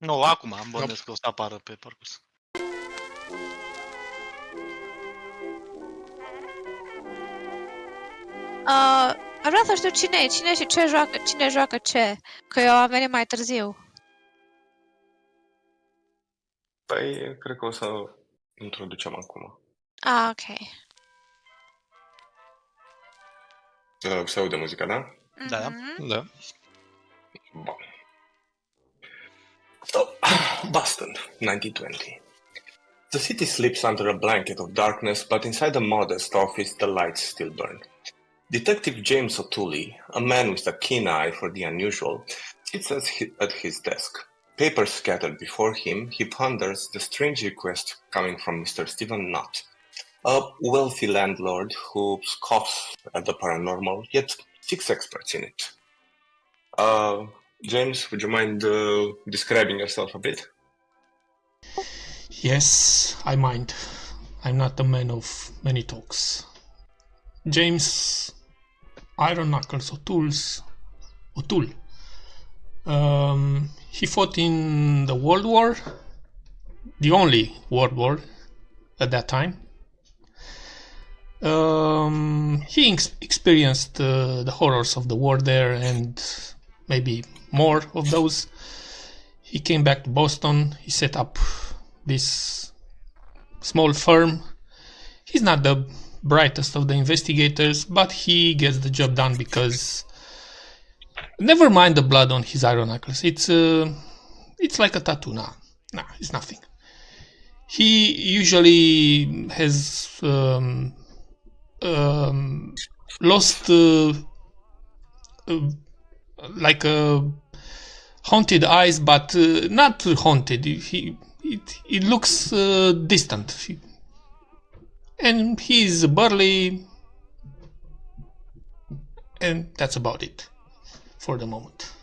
Nu, acum am bănuiesc că o să apară pe parcurs. Aș vrea să știu cine e, cine și ce joacă, cine joacă ce, că eu am venit mai târziu. Păi, cred că o să introducem acum. Ok. Se aude muzica, da? Da, da. Bun. So, Boston, 1920. The city sleeps under a blanket of darkness, but inside a modest office the lights still burn. Detective James O'Toole, a man with a keen eye for the unusual, sits at his desk. Papers scattered before him, he ponders the strange request coming from Mr. Stephen Knott, a wealthy landlord who scoffs at the paranormal, yet seeks experts in it. James, would you mind describing yourself a bit? Yes, I mind. I'm not a man of many talks. James Iron Knuckles O'Toole. He fought in the World War, the only World War at that time. He experienced the horrors of the war there and maybe more of those. He came back to Boston. He set up this small firm. He's not the brightest of the investigators, but he gets the job done because never mind the blood on his iron knuckles. It's like a tattoo now. Nah, it's nothing. He usually has lost like haunted eyes, but not haunted. It looks distant. And he's burly, and that's about it for the moment.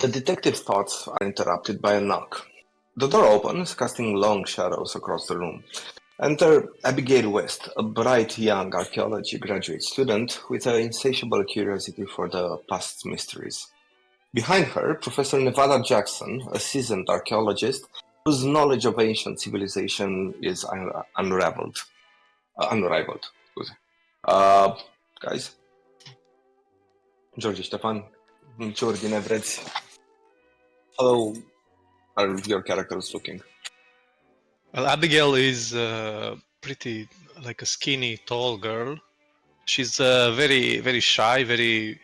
The detective's thoughts are interrupted by a knock. The door opens, casting long shadows across the room. Enter Abigail West, a bright young archaeology graduate student with an insatiable curiosity for the past's mysteries. Behind her, Professor Nevada Jackson, a seasoned archaeologist whose knowledge of ancient civilization is unrivaled. Guys? George, Ștefan, în ce ordine vreți? How are your characters looking? Well, Abigail is pretty like a skinny, tall girl. She's very, very shy, very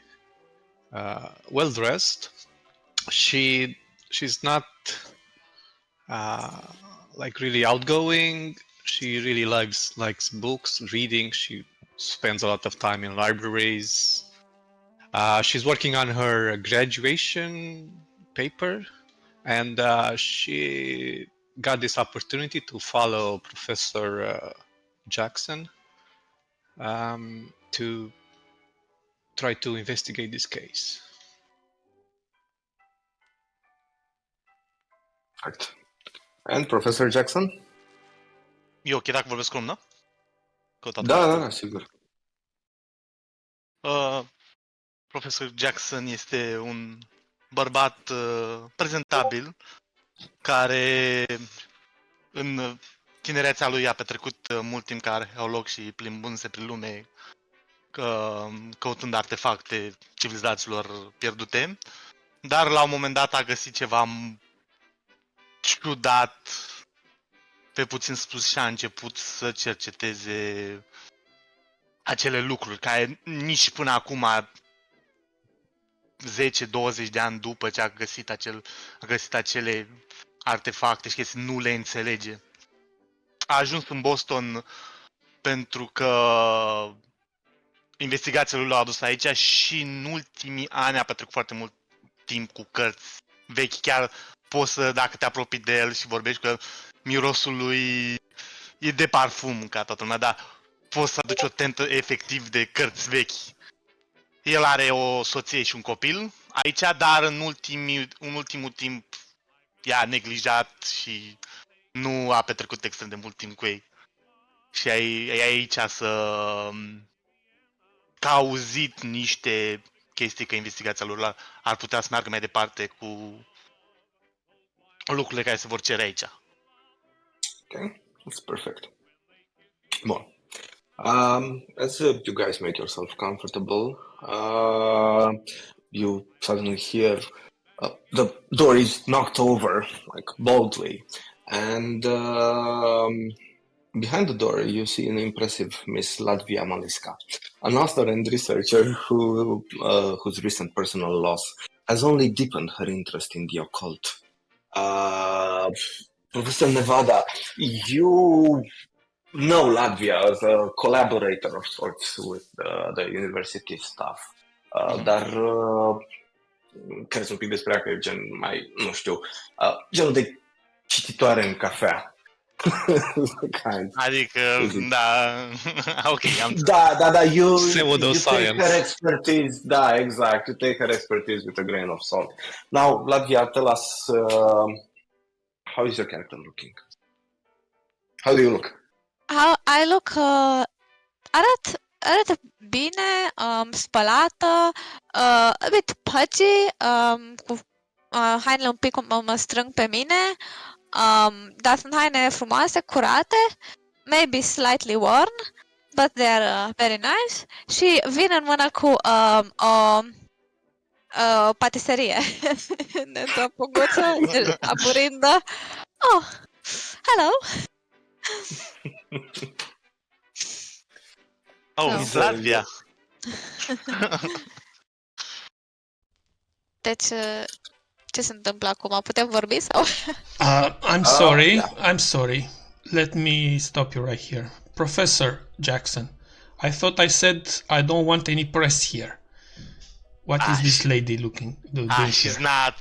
well dressed. She's not like really outgoing. She really likes books, reading. She spends a lot of time in libraries. She's working on her graduation paper, and she got this opportunity to follow Professor Jackson to try to investigate this case. Right. And Professor Jackson? E ok dacă vorbesc rom, da? Da, sigur. Profesor Jackson este un bărbat prezentabil care în tinerețea lui a petrecut mult timp ca arheolog și plimbându-se prin lume căutând artefacte civilizațiilor pierdute, dar la un moment dat a găsit ceva ciudat, pe puțin spus, și a început să cerceteze acele lucruri care nici până acum, 10-20 de ani după ce a găsit acele artefacte și chestii, nu le înțelege. A ajuns în Boston pentru că investigațiile lui l-au adus aici și în ultimii ani a petrecut foarte mult timp cu cărți vechi. Chiar poți să, dacă te apropii de el și vorbești cu el, mirosul lui e de parfum ca toată lumea, dar poți să aduci o tentă efectiv de cărți vechi. El are o soție și un copil aici, dar în ultimul timp i-a neglijat și nu a petrecut extrem de mult timp cu ei. Și e aici că a auzit niște chestii că investigația lor ar putea să meargă mai departe cu lucrurile care se vor cere aici. Okay, that's perfect. Bun. As you guys make yourself comfortable, you suddenly hear the door is knocked over, like boldly, and behind the door you see an impressive Miss Latvia Maliska, an author and researcher whose recent personal loss has only deepened her interest in the occult. Professor Nevada, you know Latvia as a collaborator of sorts with the university staff, dar crezi un pic despre ea că e gen mai, nu știu, genul de cititoare în cafea. Adică, da, ok, am Da, you Pseudoscience. take her expertise, da, exact, you take her expertise with a grain of salt. Now, Latvia, tell us, how is your character looking? How do you look? How I look, arată bine, spălată, a bit pudgy, cu hainele un pic mă strâng pe mine, dar sunt haine frumoase, curate, maybe slightly worn, but they are very nice. Și vin în mână cu o patiserie, într-o punguță, apurindă. Oh, hello! Oh, Miss Latvia. Deci, ce se întâmplă acum? Putem vorbi sau? I'm sorry. Let me stop you right here. Professor Jackson, I thought I said I don't want any press here. What is this lady doing She's here? not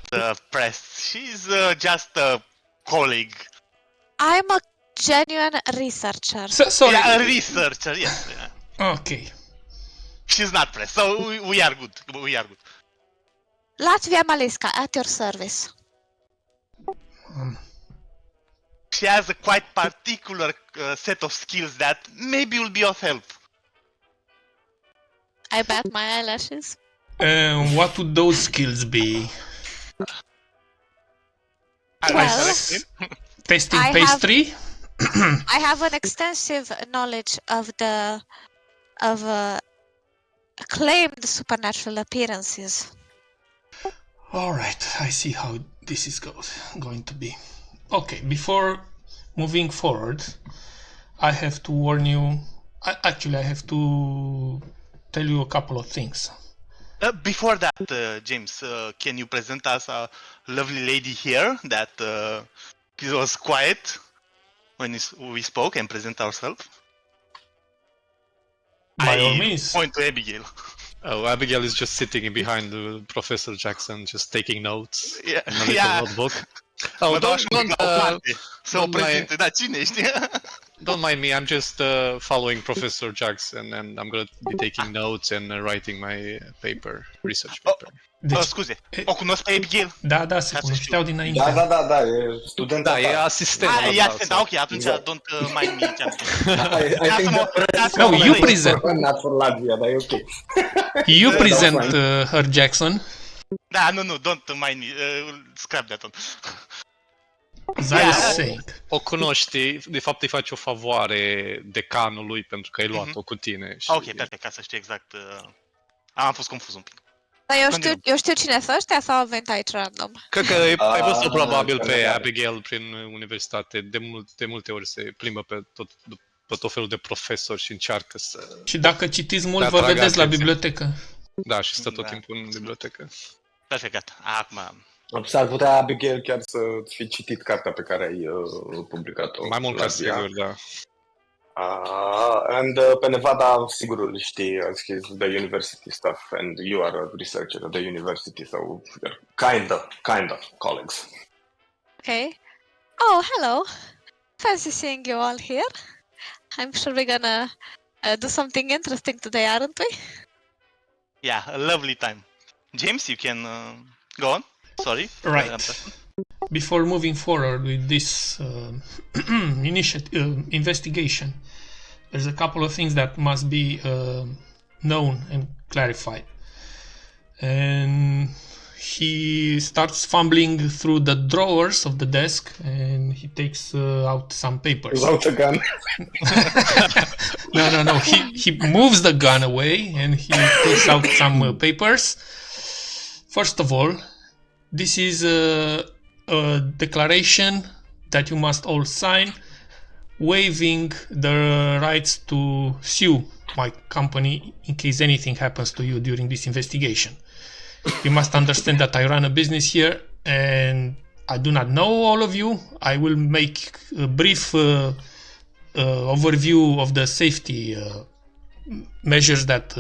pressed. She's just a colleague. I'm a genuine researcher. Sorry. Yeah, a researcher, yes. Okay. She's not pressed, so we are good. We are good. Latvia Maliska, at your service. She has a quite particular set of skills that maybe will be of help. I bat my eyelashes. What would those skills be? Well, Testing I pastry? I have an extensive knowledge of claimed supernatural appearances. All right, I see how this is going to be. Okay, before moving forward, I have to warn you. Actually, I have to tell you a couple of things. Before that, James, can you present us a lovely lady here that was quiet when we spoke and present ourselves? By all I means. point to Abigail. Oh, Abigail is just sitting behind Professor Jackson, just taking notes Yeah, in a little yeah. notebook. Oh, don't mind me. I'm just following Professor Jackson, and I'm gonna be taking notes and writing my research paper. Deci, scuze, o cunosc pe Abigail? da, se cunoșteau dinainte. Da, e student. Da, e asistent. E asistent, ok, atunci don't mind me. I think No, you present. Not for Latvia, dar e ok. You present her, Jackson. Da, nu, don't mind me. Scrap that one. As I was saying. O cunoști, de fapt îi faci o favoare decanului pentru că ai luat-o cu tine. Și... Ok, perfect, ca să știu exact. Am fost confuz un pic. Dar eu știu cine sunt ăștia sau au venit aici random? Cred că ai văzut probabil pe Abigail prin universitate. De multe ori se plimbă pe tot felul de profesori și încearcă să... Și dacă citiți mult, vă vedeți la bibliotecă. Da, și stă tot timpul în bibliotecă. Perfect, gata. Acum... S-ar putea, Abigail, chiar să fi citit cartea pe care ai publicat-o. Mai mult ca sigur, da. And pe Nevada, sigur îl știi, as he's the university stuff, and you are a researcher at the university, so you're kind of colleagues. Okay. Oh, hello. Fancy seeing you all here. I'm sure we're gonna do something interesting today, aren't we? Yeah, a lovely time. James, you can go on. Sorry. Right. Before moving forward with this investigation, there's a couple of things that must be known and clarified. and he starts fumbling through the drawers of the desk, and he takes out some papers. Without a gun. No. He moves the gun away, and he takes out some papers. First of all, this is a declaration that you must all sign, waiving the rights to sue my company in case anything happens to you during this investigation. You must understand that I run a business here and I do not know all of you. I will make a brief overview of the safety measures that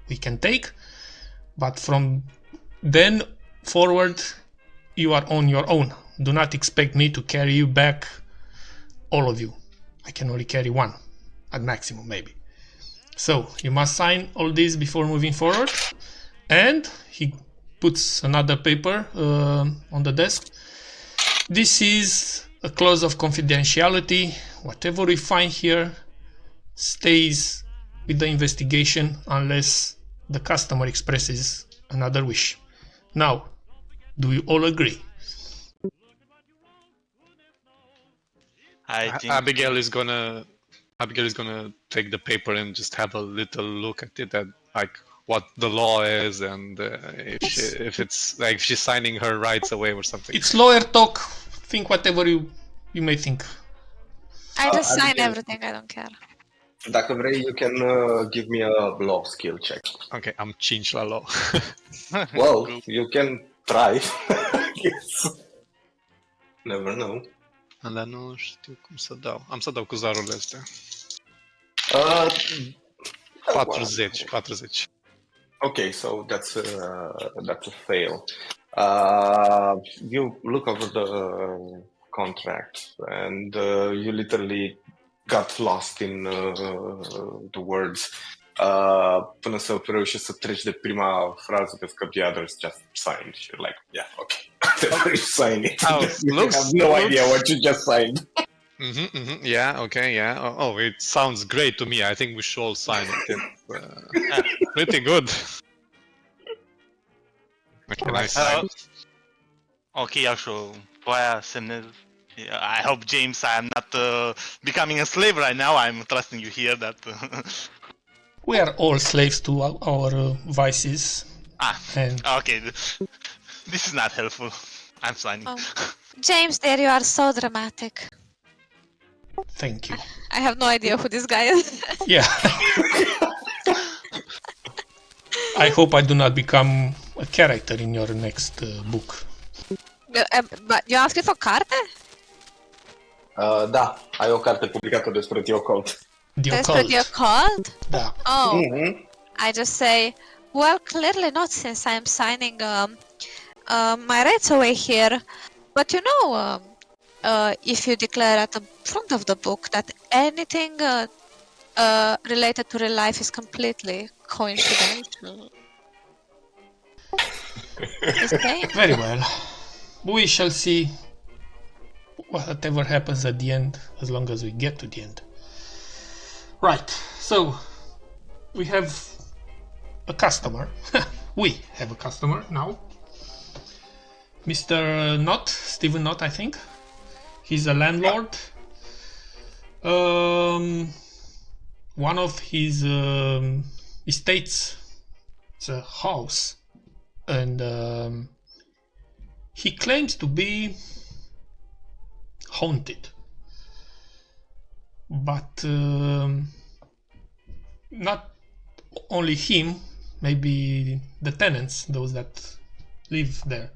we can take. But from then forward, you are on your own. Do not expect me to carry you back, all of you. I can only carry one, at maximum maybe. So you must sign all this before moving forward. And he puts another paper on the desk. This is a clause of confidentiality. Whatever we find here stays with the investigation unless the customer expresses another wish. Now, do you all agree? I think Abigail is gonna take the paper and just have a little look at it, at like what the law is, and if it's like she's signing her rights away or something. It's lawyer talk. Think whatever you may think. I just sign Abigail. everything, I don't care. Dacă vrei, you can give me a law skill check. Okay, am 5 la law. Well, you can try. Yes. Never know. Dar nu știu cum să dau. Am să dau cu zarurile astea. 40. Okay, so that's a fail. You look over the contract, and you literally got lost in the words. Până să reușești să treci de prima frază, pentru că the others just signed. You're like, yeah, okay. You sign it. You have no idea what you just signed. Yeah, okay, yeah. Oh, it sounds great to me. I think we should all sign it. It's pretty good. Can I sign? Ok, Iasho, voia semnez. I hope, James, I am not becoming a slave right now. I'm trusting you here that... We are all slaves to our vices. And okay. This is not helpful. I'm signing. Oh. James, dear, you are so dramatic. thank you. I have no idea who this guy is. Yeah. I hope I do not become a character in your next book. But you asked for carte? Da, ai o carte publicată despre The Occult. Despre The Occult? Da. Oh, I just say, well, clearly not, since I'm signing my rights away here. But you know, if you declare at the front of the book that anything related to real life is completely coincidental. Very well. We shall see whatever happens at the end, as long as we get to the end. Right, so we have a customer. We have a customer now. Mr. Knott, Stephen Knott, I think. He's a landlord. One of his estates, it's a house, and he claims to be haunted. But not only him, maybe the tenants, those that live there.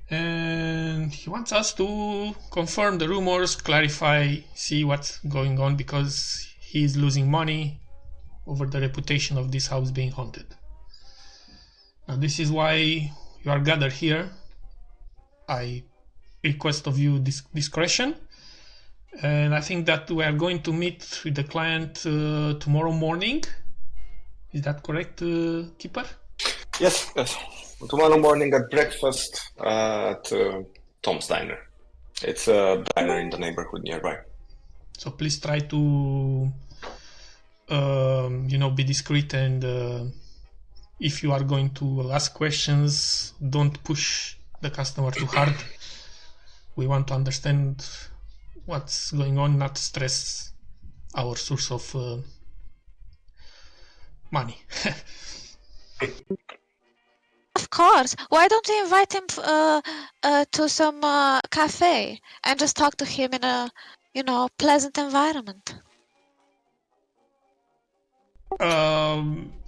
And he wants us to confirm the rumors, clarify, see what's going on, because he's losing money over the reputation of this house being haunted. Now this is why you are gathered here. I request of you discretion, and I think that we are going to meet with the client tomorrow morning. Is that correct, Keeper? Yes. Tomorrow morning at breakfast at Tom's Diner. It's a diner in the neighborhood nearby. So please try to, be discreet, and if you are going to ask questions, don't push the customer too hard. We want to understand what's going on, not stress our source of money. Of course. Why don't we invite him to some cafe and just talk to him in a, pleasant environment?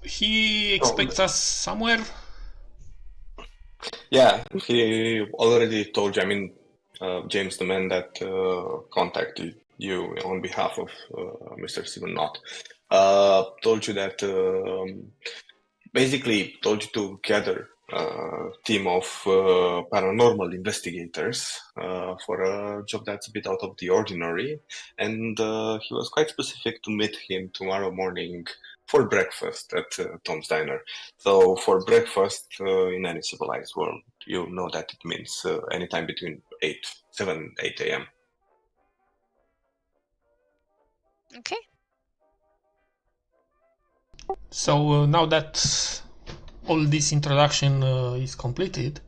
He expects us somewhere. Yeah, he already told you. I mean, James, the man that contacted you on behalf of Mr. Steven Knott, told you that basically told you to gather a team of paranormal investigators for a job that's a bit out of the ordinary, and he was quite specific to meet him tomorrow morning for breakfast at Tom's Diner. So for breakfast in any civilized world, you know that it means anytime between 7, 8 a.m. Okay. So now that all this introduction is completed,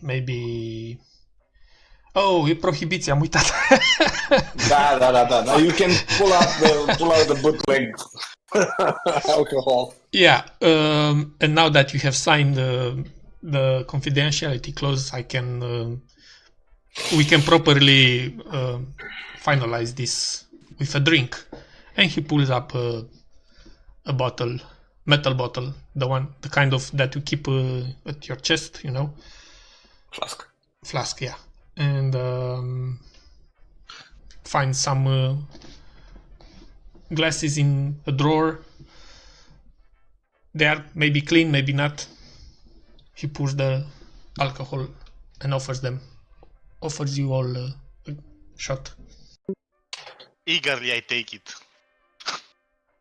maybe... Oh, e prohibiție, am uitat. Da. You can pull out the bootleg alcohol. Yeah, and now that you have signed the confidentiality clause, we can properly finalize this with a drink. And he pulls up a bottle, metal bottle, the kind of that you keep at your chest, Flask, yeah. And find some glasses in a drawer. They are maybe clean, maybe not. He pours the alcohol and offers you all a shot. Eagerly I take it.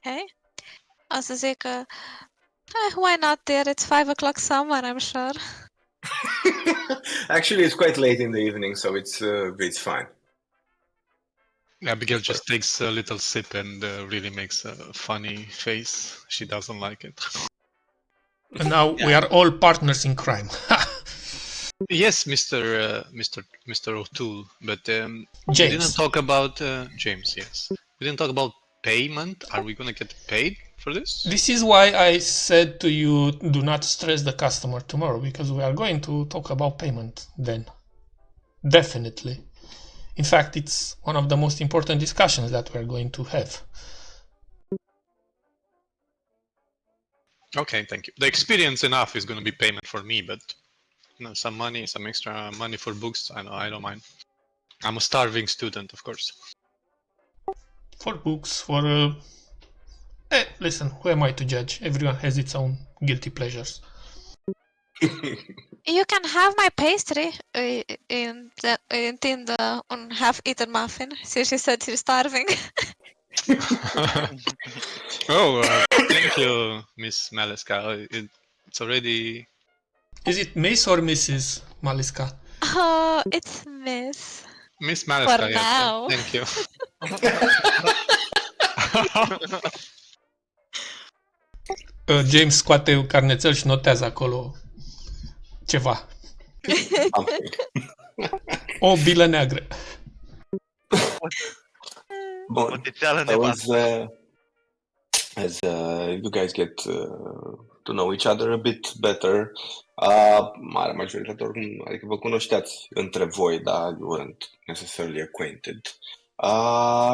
Okay. O să zic că why not, dear? It's 5 o'clock somewhere, I'm sure. Actually, it's quite late in the evening, so it's fine. Abigail just takes a little sip and really makes a funny face. She doesn't like it. And now we are all partners in crime. Yes, Mr. O'Toole, but James. we didn't talk about James. Yes, we didn't talk about payment. Are we gonna get paid for this? This is why I said to you, do not stress the customer tomorrow, because we are going to talk about payment then. Definitely. In fact, it's one of the most important discussions that we're going to have. Okay, thank you. The experience enough is going to be payment for me, but some money, some extra money for books, I don't mind. I'm a starving student, of course. For books, for... listen, who am I to judge? Everyone has its own guilty pleasures. You can have my pastry in the half-eaten muffin, since she said she's starving. Thank you, Miss Maleska. It's already... Is it Miss or Mrs. Maliska? Oh, it's Miss. Miss Maleska, For yes. now. Thank you. James scoate un carnețel și notează acolo ceva. O bilă neagră. Bun. As you guys get to know each other a bit better, mare majoritatea oricum, adică vă cunoșteați între voi, dar you weren't necessarily acquainted.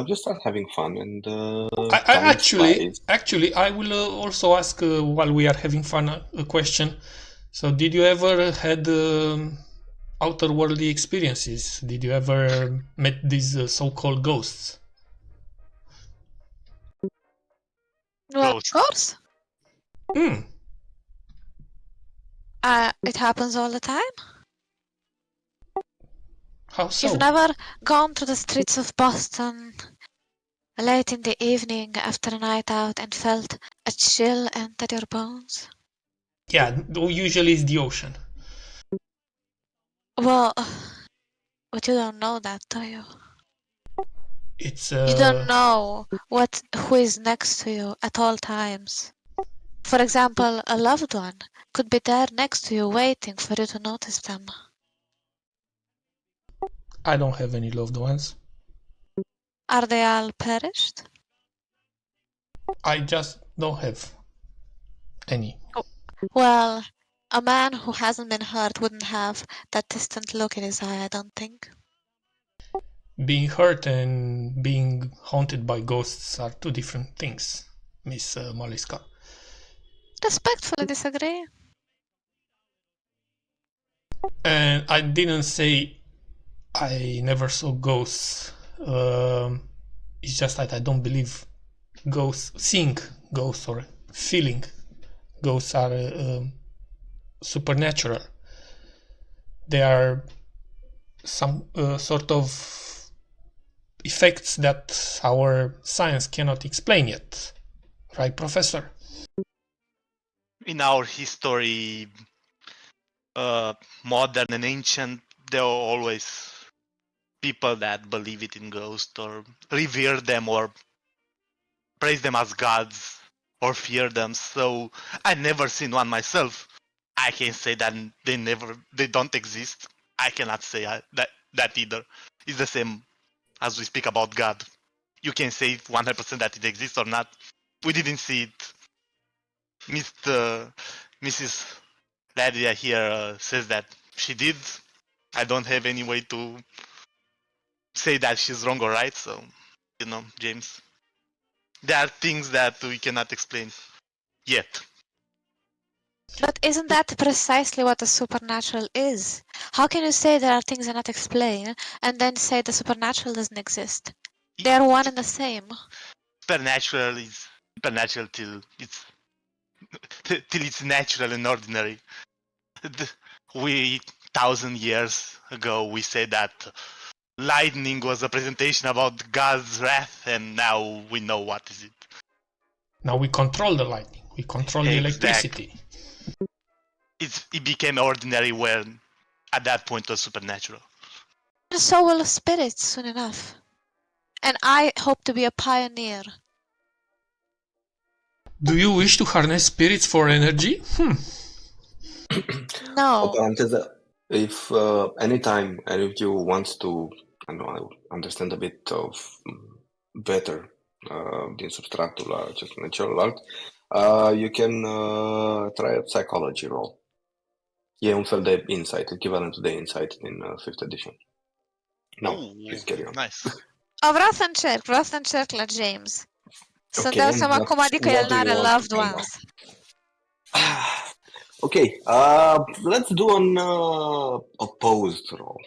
Just start having fun and actually I will also ask while we are having fun a question. So did you ever had outer-worldly experiences? Did you ever met these so-called ghosts? Well, of course. It happens all the time. How so? You've never gone through the streets of Boston late in the evening after a night out and felt a chill enter your bones? Yeah, usually it's the ocean. Well, but you don't know that, do you? It's You don't know who is next to you at all times. For example, a loved one could be there next to you waiting for you to notice them. I don't have any loved ones. Are they all perished? I just don't have any. Well, a man who hasn't been hurt wouldn't have that distant look in his eye, I don't think. Being hurt and being haunted by ghosts are two different things, Miss Maliska. Respectfully disagree. And I didn't say I never saw ghosts. It's just that I don't believe seeing ghosts or feeling ghosts are supernatural. They are some sort of effects that our science cannot explain yet. Right, Professor? In our history, modern and ancient, there are always people that believe it in ghosts or revere them or praise them as gods or fear them. So I never seen one myself. I can say that they don't exist. I cannot say that either. It's the same as we speak about God. You can say 100% that it exists or not. We didn't see it. Mrs. Ladia here says that she did. I don't have any way to say that she's wrong or right. So, James, there are things that we cannot explain yet. But isn't that precisely what the supernatural is? How can you say there are things you cannot explain and then say the supernatural doesn't exist? They are one and the same. Supernatural is supernatural till it's natural and ordinary. 1,000 years ago we said that lightning was a presentation about God's wrath, and now we know what is it. Now we control the lightning. We control the electricity. It became ordinary when, at that point, it was supernatural. And so will spirits soon enough. And I hope to be a pioneer. Do you wish to harness spirits for energy? No. If anytime any of you wants to, understand a bit of better din substratul acestui celălalt, you can try a psychology roll. E un fel de insight, echivalentul de insight din 5th edition. No, please carry on. Nice. Vreau să încerc la James. Să-mi dau seama cum adică what el do you n-are want loved to find ones. Okay, let's do an opposed roll.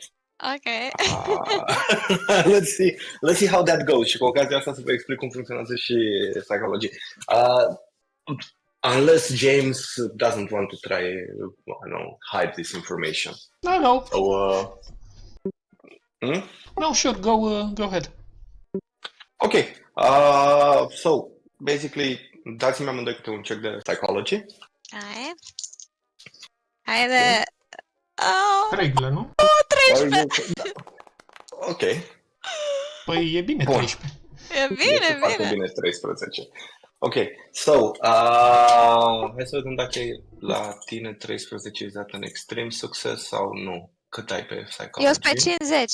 Ok. Let's see how that goes. Și cu ocazia asta să vă explic cum funcționează și psychology. Unless James doesn't want to try, hide this information. No. So, No, sure. Go ahead. Okay. So basically, dați-mi amândoi câte un check de psychology. Haide. Regulă, nu? 13. Ok. Păi e bine 13. E bine, foarte bine 13. Ok, so, hai să vedem dacă la tine 13 is that an extreme success sau nu. Cât ai pe psychology? Eu sunt pe 50.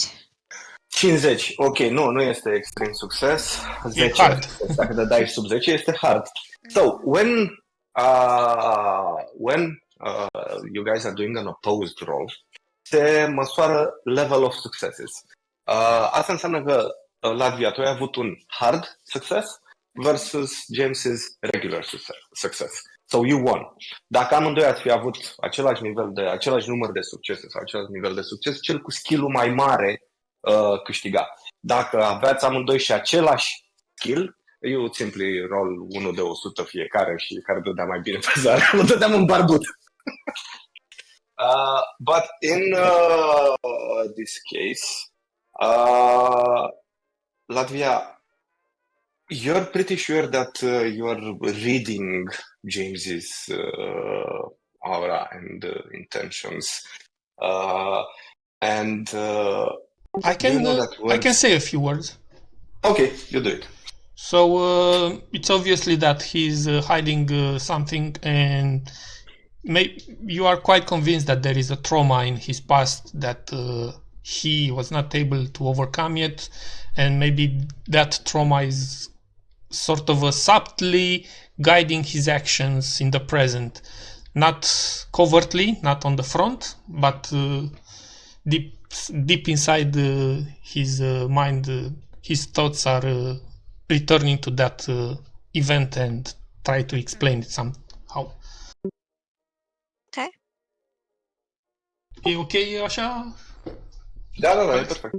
50, ok, nu este extreme success. 10, hard. dacă te dai sub 10 este hard. So, when you guys are doing an opposed roll, se măsoară level of successes. Asta înseamnă că Latvia, tu ai avut un hard success versus James's regular success. So you won. Dacă amândoi ați fi avut același număr de succese sau același nivel de succes, cel cu skill-ul mai mare câștiga. Dacă aveați amândoi și același skill, eu would simply roll 1 de 100 fiecare și care dădea mai bine pe zară, mă dădeam în barbut. But in this case, Latvia, you're pretty sure that you're reading James's aura and intentions, and I can say a few words. Okay, you do it. So it's obviously that he's hiding something, and you are quite convinced that there is a trauma in his past that he was not able to overcome yet, and maybe that trauma is sort of subtly guiding his actions in the present, not covertly, not on the front, but deep inside his mind, his thoughts are returning to that event and try to explain it somehow. Okay. E ok așa? Da, e perfect.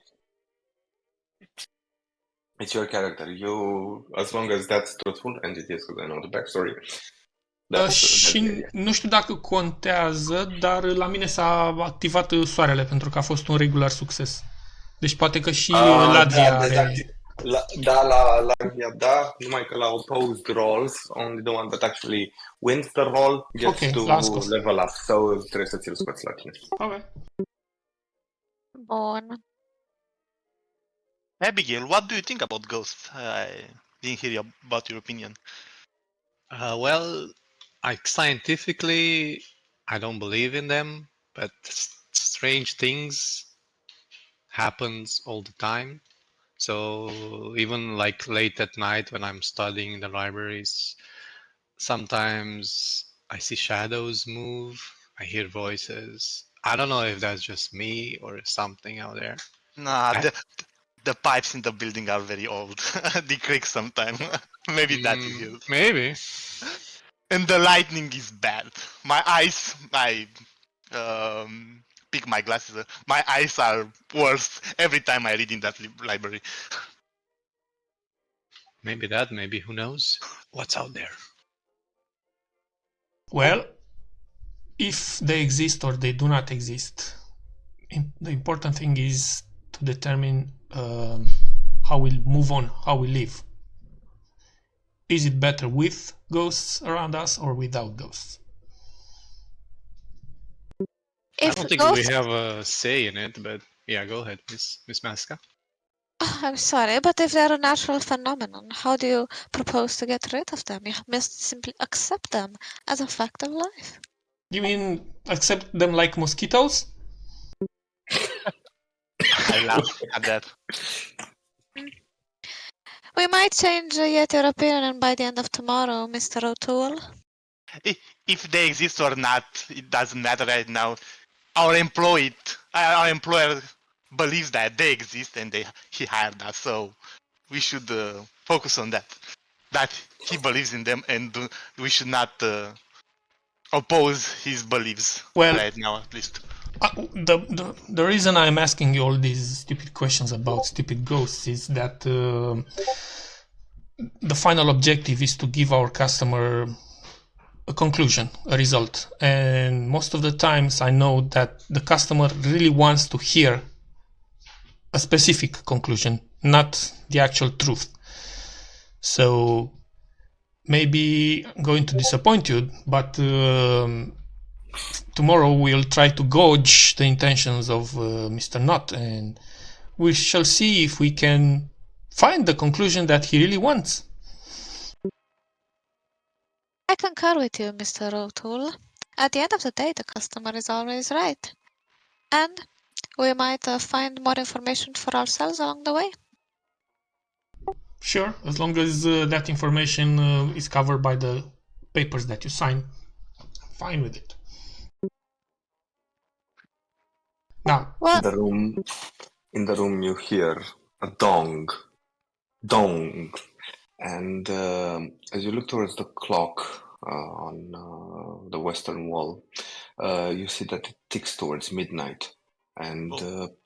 It's your character. As long as that's truthful, and it is, because I know the backstory. Și nu știu dacă contează, dar la mine s-a activat soarele pentru că a fost un regular succes. Deci poate că și Ladia are... La numai că la opposed rolls, only the one that actually wins the roll gets to level up. So trebuie să ți-l scoți la tine. Ok. Bun. Abigail, what do you think about ghosts? I didn't hear about your opinion. Well, scientifically, I don't believe in them, but strange things happens all the time. So even like late at night when I'm studying in the libraries, sometimes I see shadows move, I hear voices. I don't know if that's just me or something out there. Nah, the pipes in the building are very old. They creak sometime. Maybe that is it. Maybe. And the lightning is bad. My eyes, I pick my glasses. My eyes are worse every time I read in that library. Maybe who knows what's out there. Well, if they exist or they do not exist, the important thing is to determine how we'll move on, how we live. Is it better with ghosts around us or without ghosts? I don't think we have a say in it, but yeah, go ahead, Miss Maska. I'm sorry, but if they're a natural phenomenon, how do you propose to get rid of them? You must simply accept them as a fact of life. You mean accept them like mosquitoes? I laugh at that. We might change yet your opinion by the end of tomorrow, Mr. O'Toole. If they exist or not, it doesn't matter right now. Our employer believes that they exist and he hired us, so we should focus on that. That he believes in them, and we should not oppose his beliefs right now, at least. The reason I'm asking you all these stupid questions about stupid ghosts is that the final objective is to give our customer a conclusion, a result. And most of the times I know that the customer really wants to hear a specific conclusion, not the actual truth. So maybe I'm going to disappoint you, but tomorrow we'll try to gauge the intentions of Mr. Knott, and we shall see if we can find the conclusion that he really wants. I concur with you, Mr. O'Toole. At the end of the day, the customer is always right. And we might find more information for ourselves along the way. Sure, as long as that information is covered by the papers that you sign, I'm fine with it. Now, in the room you hear a dong, and as you look towards the clock on the western wall, you see that it ticks towards midnight, and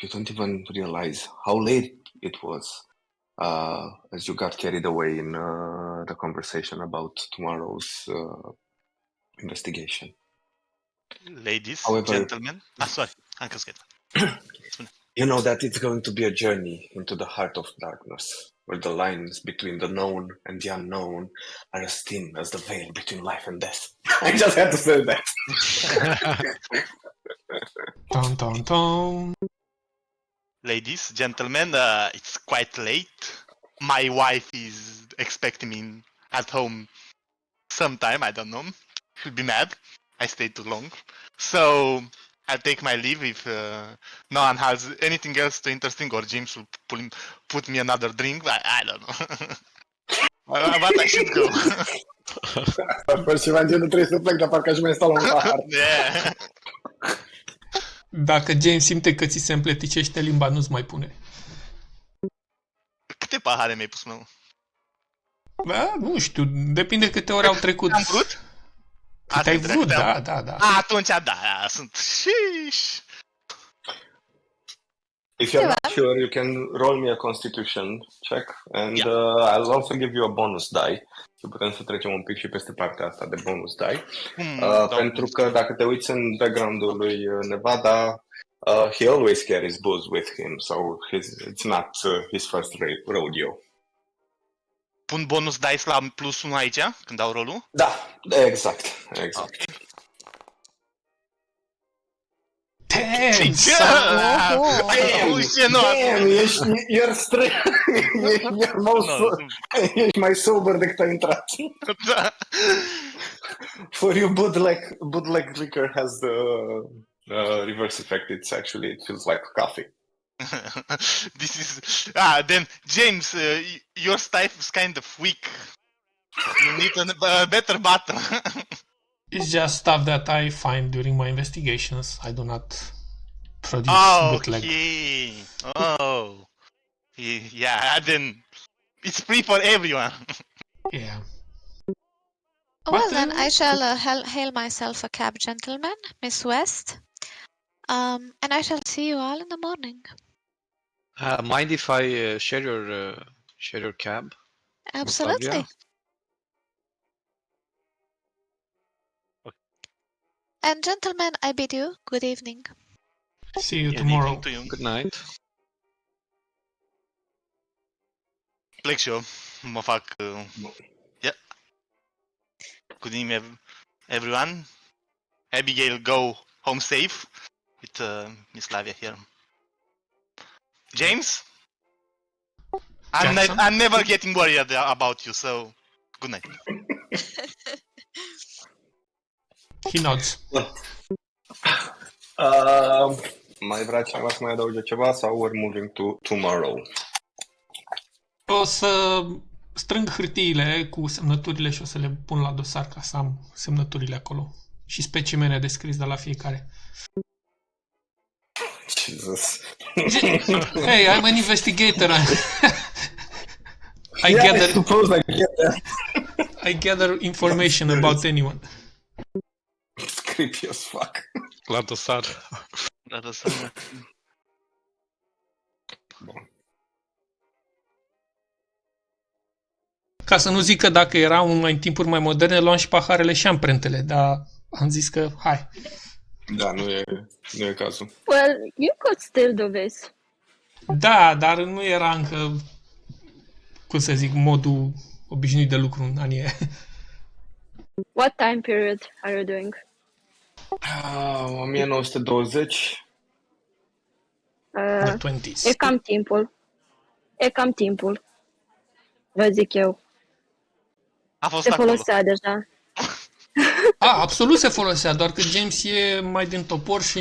you don't even realize how late it was as you got carried away in the conversation about tomorrow's investigation. Ladies, However, gentlemen, sorry, Uncle Skate. You know that it's going to be a journey into the heart of darkness, where the lines between the known and the unknown are as thin as the veil between life and death. I just had to say that. Dun, dun, dun. Ladies, gentlemen, it's quite late. My wife is expecting me at home sometime. I don't know. He'll be mad. I stayed too long. So I'll take my leave if no one has anything else too interesting, or James will put me another drink. I don't know. But I should go. Păi și nu trebuie să plec, dar parcă aș mai sta la un pahar. Yeah. Dacă James simte că ți se împleticește limba, nu-ți mai pune. Câte pahare mi-ai pus, mă? Da, nu știu, depinde câte ore au trecut. Am vrut? Cât ai vrut, da. Atunci, da, sunt... Sheesh. If you're not sure, you can roll me a constitution check and I'll also give you a bonus die. Și putem să trecem un pic și peste partea asta de bonus die. Pentru că dacă te uiți în background-ul lui Nevada, he always carries booze with him, so it's not his first rodeo. Pun bonus dice la +1 aici, când dau rolul? Da, exact. Damn, ești mai sober decât ai intrat. For you, Bud Liquor has the reverse effect. It feels like coffee. This is then James, your stuff is kind of weak. You need a better bottle. It's just stuff that I find during my investigations. I do not produce bootleg. Oh, yeah. Then it's free for everyone. Yeah. Well, then I shall hail myself a cab gentleman, Miss West, and I shall see you all in the morning. Mind if I share your cab? Absolutely. Nostalgia? And gentlemen, I bid you good evening. See you tomorrow. To you. Good night. Plec și eu. Mă fac... Yeah. Good evening, everyone. Abigail, go home safe with Miss Lavia here. James? I'm never getting worried about you, so good night. He nods. Mai vrea cineva să mai adauge ceva sau we're moving to tomorrow? O să strâng hârtiile cu semnăturile și o să le pun la dosar ca să am semnăturile acolo. Și specimene de scris de la fiecare. Jesus. Hey, I'm an investigator. I gather information about anyone. It's creepy as fuck. La dosar. Bun. Ca să nu zic că dacă erau în timpuri mai moderne, luam și paharele și amprentele, dar am zis că hai. Da, nu e cazul. Well, you could still do this. Da, dar nu era încă, cum să zic, modul obișnuit de lucru în anii. What time period are you doing? 1920. The 20s. E cam timpul. Vă zic eu. A fost Se acolo. folosea deja. Absolut se folosea, doar că James e mai din topor și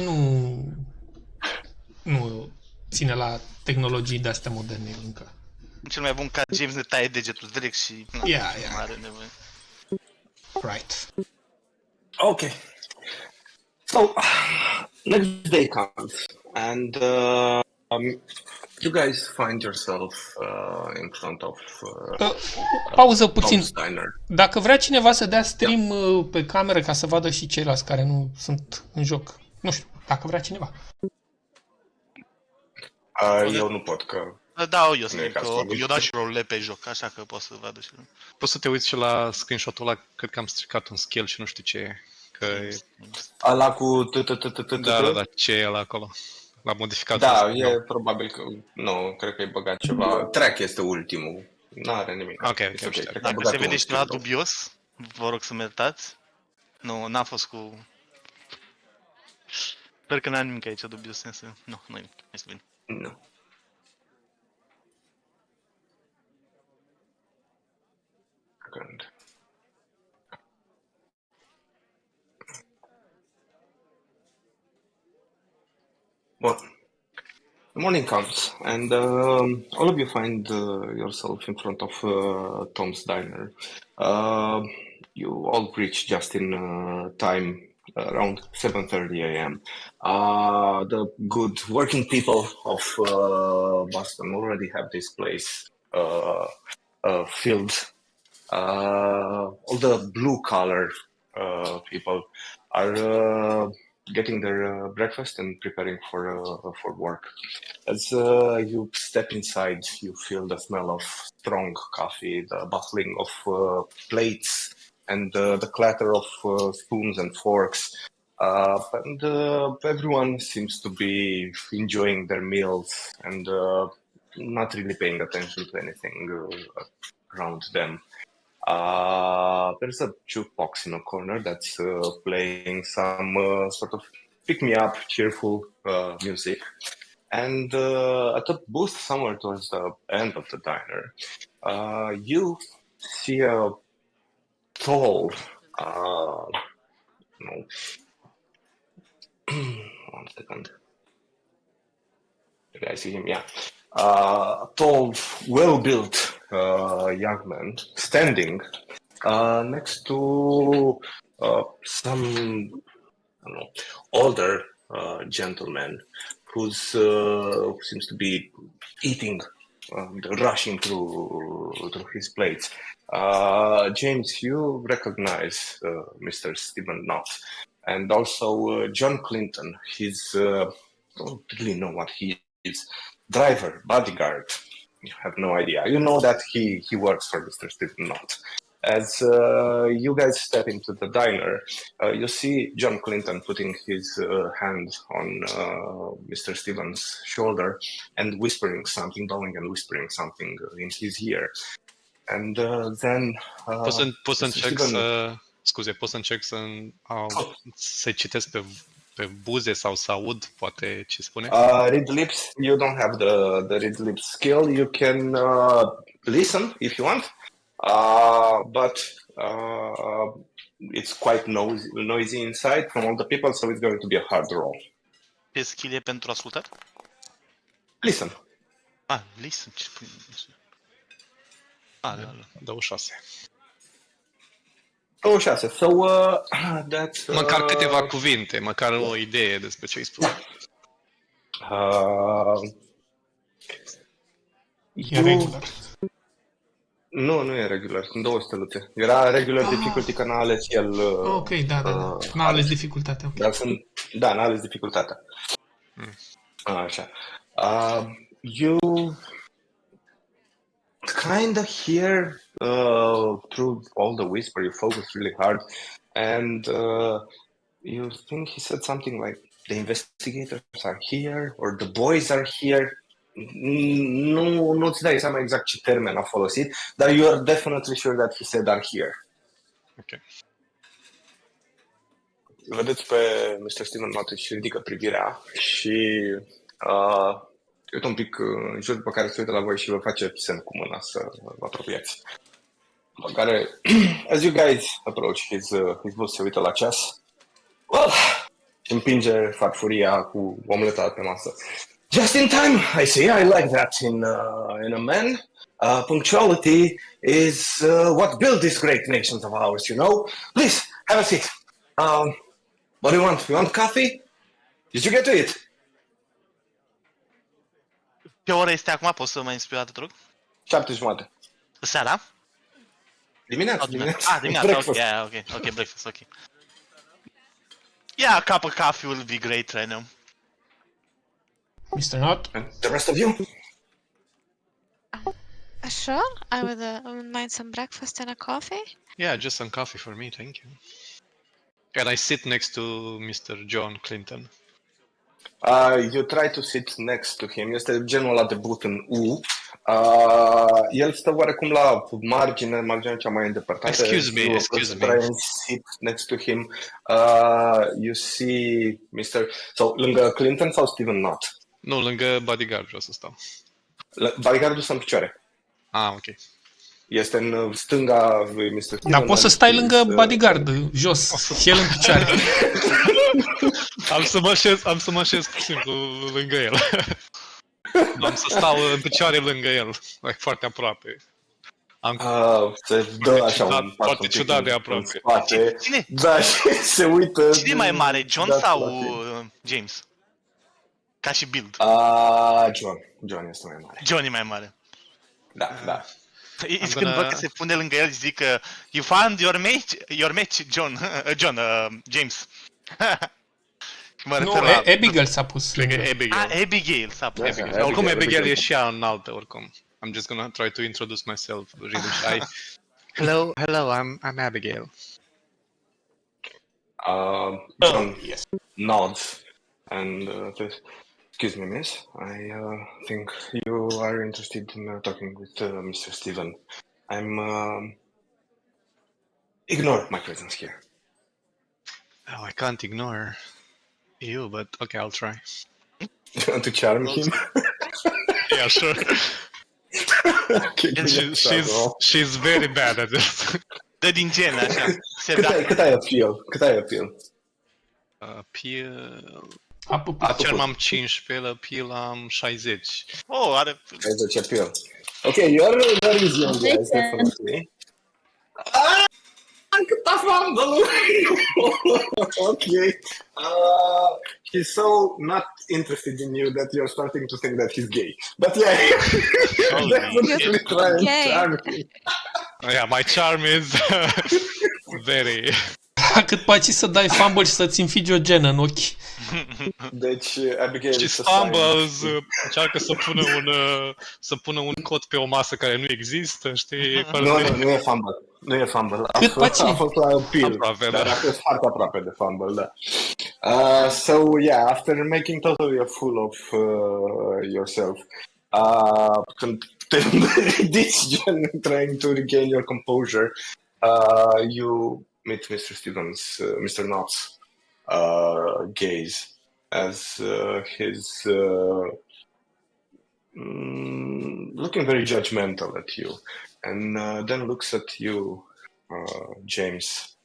nu ține la tehnologii de-astea moderne încă. Cel mai bun ca James ne taie degetul direct și nu are nevoie. Right. Okay. So, next day comes and you guys find yourself in front of Pauză puțin. Steiner. Dacă vrea cineva să dea stream pe cameră ca să vadă și ceilalți care nu sunt în joc. Nu știu, dacă vrea cineva. Eu nu pot, că... Da, eu dau și rolurile pe joc, așa că pot să vadă și... Poți să te uiți și la screenshot-ul ăla, cred că am stricat un skill și nu știu ce e. Ăla cu... Da, ce e ăla acolo? L-am modificat. Da, e probabil că... Nu, cred că e băgat ceva. Track este ultimul. N-are nimic. Ok. Dacă se vede ceva dubios, vă rog să meritați. Nu, n-a fost cu... Sper că n-am nimic aici dubios, însă... Nu e nimic. Hai să vedem. Nu. second. Well, the morning comes, and all of you find yourself in front of Tom's diner. You all reach just in time, around 7:30 a.m. The good working people of Boston already have this place filled. All the blue-collar people are getting their breakfast and preparing for work. As you step inside, you feel the smell of strong coffee, the bustling of plates, and the clatter of spoons and forks. And everyone seems to be enjoying their meals and not really paying attention to anything around them. There's a jukebox in a corner that's playing some sort of pick-me-up, cheerful music. And at a booth somewhere towards the end of the diner, you see a tall, no, 1 second. Maybe I see him, yeah. Tall, well-built young man standing next to some, I don't know, older gentleman who seems to be eating, rushing through his plates. James, you recognize Mr. Stephen Knott, and also John Clinton. He's don't really know what he is. Driver, bodyguard. You have no idea. You know that he works for Mr. Stephen Knott. As you guys step into the diner, you see John Clinton putting his hand on Mr. Stephen's shoulder and whispering something, blowing and whispering something in his ear. And then... Poți să încerc să... Scuze, poți să încerc să-i citesc pe buze sau să aud poate ce spune? Read lips, you don't have the read lips skill. You can listen if you want. But it's quite noisy inside from all the people, so it's going to be a hard roll. Ce skill e pentru ascultat? Listen. Listen. Ce pui? 26. 26. So that's... Măcar câteva cuvinte, măcar o idee despre ce îi spune. E regular. Nu e regular, sunt 2 steluțe. Era regular difficulty, că n-a ales el... Ok, da. N-a ales dificultatea. Okay. Dar n-a ales dificultatea. Așa. You kind of hear through all the whisper, you focus really hard, and you think he said something like, the investigators are here, or the boys are here. Nu-ți dai seama exact ce termen a folosit, dar you are definitely sure that he said are here. Ok. Vedeți pe Mr. Stephen Knott și ridică privirea și uite un pic în jur, după care se uită la voi și vă face semn cu mâna să vă apropiați. După care, as you guys approach his booth, se uită la ceas. Well, și împinge farfuria cu omleta pe masă. Just in time, I see. I like that in a man. Punctuality is what built these great nations of ours, you know. Please, have a seat. What do you want? You want coffee? Did you get to it? Ce oră este acum? Poți să mai spui o dată, te rog? 7:30. Seara? Dimineața. Dimineața, Breakfast. okay, breakfast, okay. Yeah, a cup of coffee will be great right now. Mr. Knott? And the rest of you? Sure, I would mind some breakfast and a coffee. Yeah, just some coffee for me, thank you. And I sit next to Mr. John Clinton. You try to sit next to him. Este genul ăla de but în U. El stă oarecum la marginea cea mai îndepărtată. Excuse me. Try and sit next to him. You see Mr. So, lângă Clinton sau Stephen Knott? Nu, lângă bodyguard vreau să stau. Bodyguardul stă în picioare. Ok. Este în stânga lui Mr. Steven. Dar poți să stai lângă bodyguard, jos, și el în picioare. Am să mă așez pur și simplu lângă el. Am să stau în picioare lângă el, foarte aproape. Se dă așa un pas foarte ciudat de aproape. Spate, Cine? da, și se uită. Cine e mai mare, John da, sau spate. James? Ca și build. John este mai mare. John e mai mare. Da. Când văd că se pune lângă el și zic că you found your match, John, James. Mă Nu, refer la... Abigail s-a pus Lângă lângă. Abigail. Abigail s-a pus. Abigail. Oricum Abigail Abigail. e și ea înaltă, oricum. I'm just gonna try to introduce myself really shy. Hello, I'm Abigail. John Yes. nods and says, "Excuse me, miss. I think you are interested in talking with Mr. Steven. Ignore my presence here." Oh, I can't ignore you, but okay, I'll try. You want to charm him? Yeah, sure. Okay, And she's very bad at this. Dă din gen, așa. Se da. Cât ai appeal? Peel... Apupat. Charm am 15, la Peel am 60. Oh, are... 60 appeal. Okay, you're very easy on the eyes, definitely. Cât a fumble! Okay. He's so not interested in you that you're starting to think that he's gay. But yeah, definitely try and Gay. charm him. Yeah, my charm is very... Cât poți să dai fumble și să-ți înfigi o genă în ochi. Deci, Abigail... Și fumbles, încearcă să pună un cod pe o masă care nu există, știi? Nu e fumble. Nu e fumble. Cât paci? A fost la appeal, Aproape, dar da. a fost foarte aproape de fumble, da. So, yeah, after making totally a fool of yourself, când te ridici, gen, trying to regain your composure, you meet Mr. Stevens, Mr. Knott's gaze as he's looking very judgmental at you, and then looks at you, James.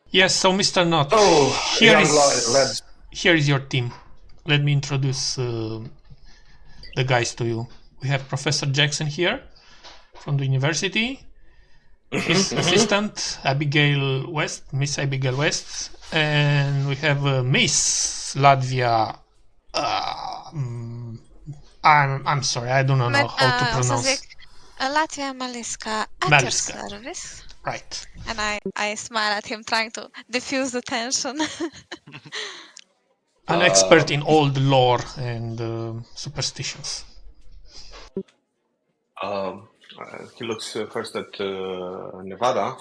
Yes, so Mr. Knott, Oh, here young lad. is your team. Let me introduce the guys to you. We have Professor Jackson here from the university. His assistant, Miss Abigail West, and we have Miss Latvia. I'm sorry, I do not know how to pronounce. Latvia Maliska at Maliska. your service. Right. And I smile at him, trying to diffuse the tension. An expert in old lore and superstitions. He looks first at Nevada.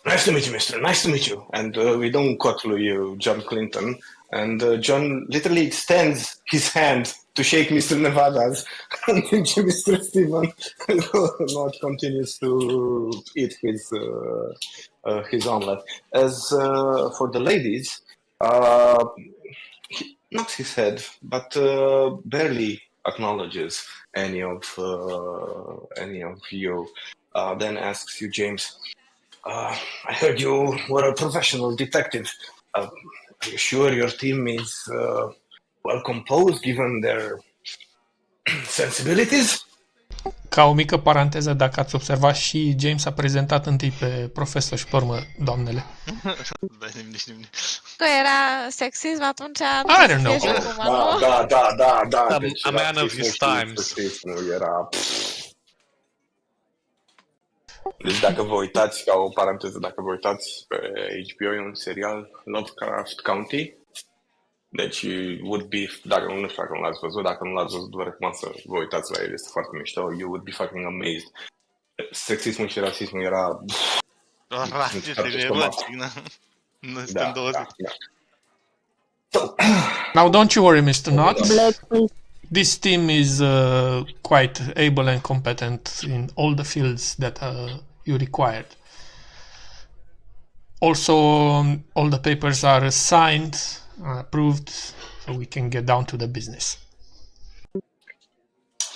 Nice to meet you, mister. Nice to meet you. And we don't call you John Clinton. And John literally extends his hand to shake Mr. Nevada's. And Mr. Steven not continues to eat his omelet. As for the ladies, he knocks his head, but barely acknowledges any of you. Then asks you, James, I heard you were a professional detective. Are you sure your team is well composed given their sensibilities? Ca o mică paranteză, dacă ați observat, și James a prezentat întâi pe profesor și pe urmă doamnele. Că era sexism atunci... I don't know. Da. A man of his times. Era... Deci dacă vă uitați, ca o paranteză, dacă vă uitați pe HBO, e un serial, Lovecraft County. Deci, would be, dacă nu știu dacă nu l-ați văzut, dacă nu l-ați văzut, vă recomand să vă uitați la el, este foarte mișto. You would be fucking amazed. Sexismul și rasismul era... Nu suntem 20. So, Now, don't you worry, Mr. Knott. This team is quite able and competent in all the fields that you required. Also, all the papers are signed, approved, so we can get down to the business.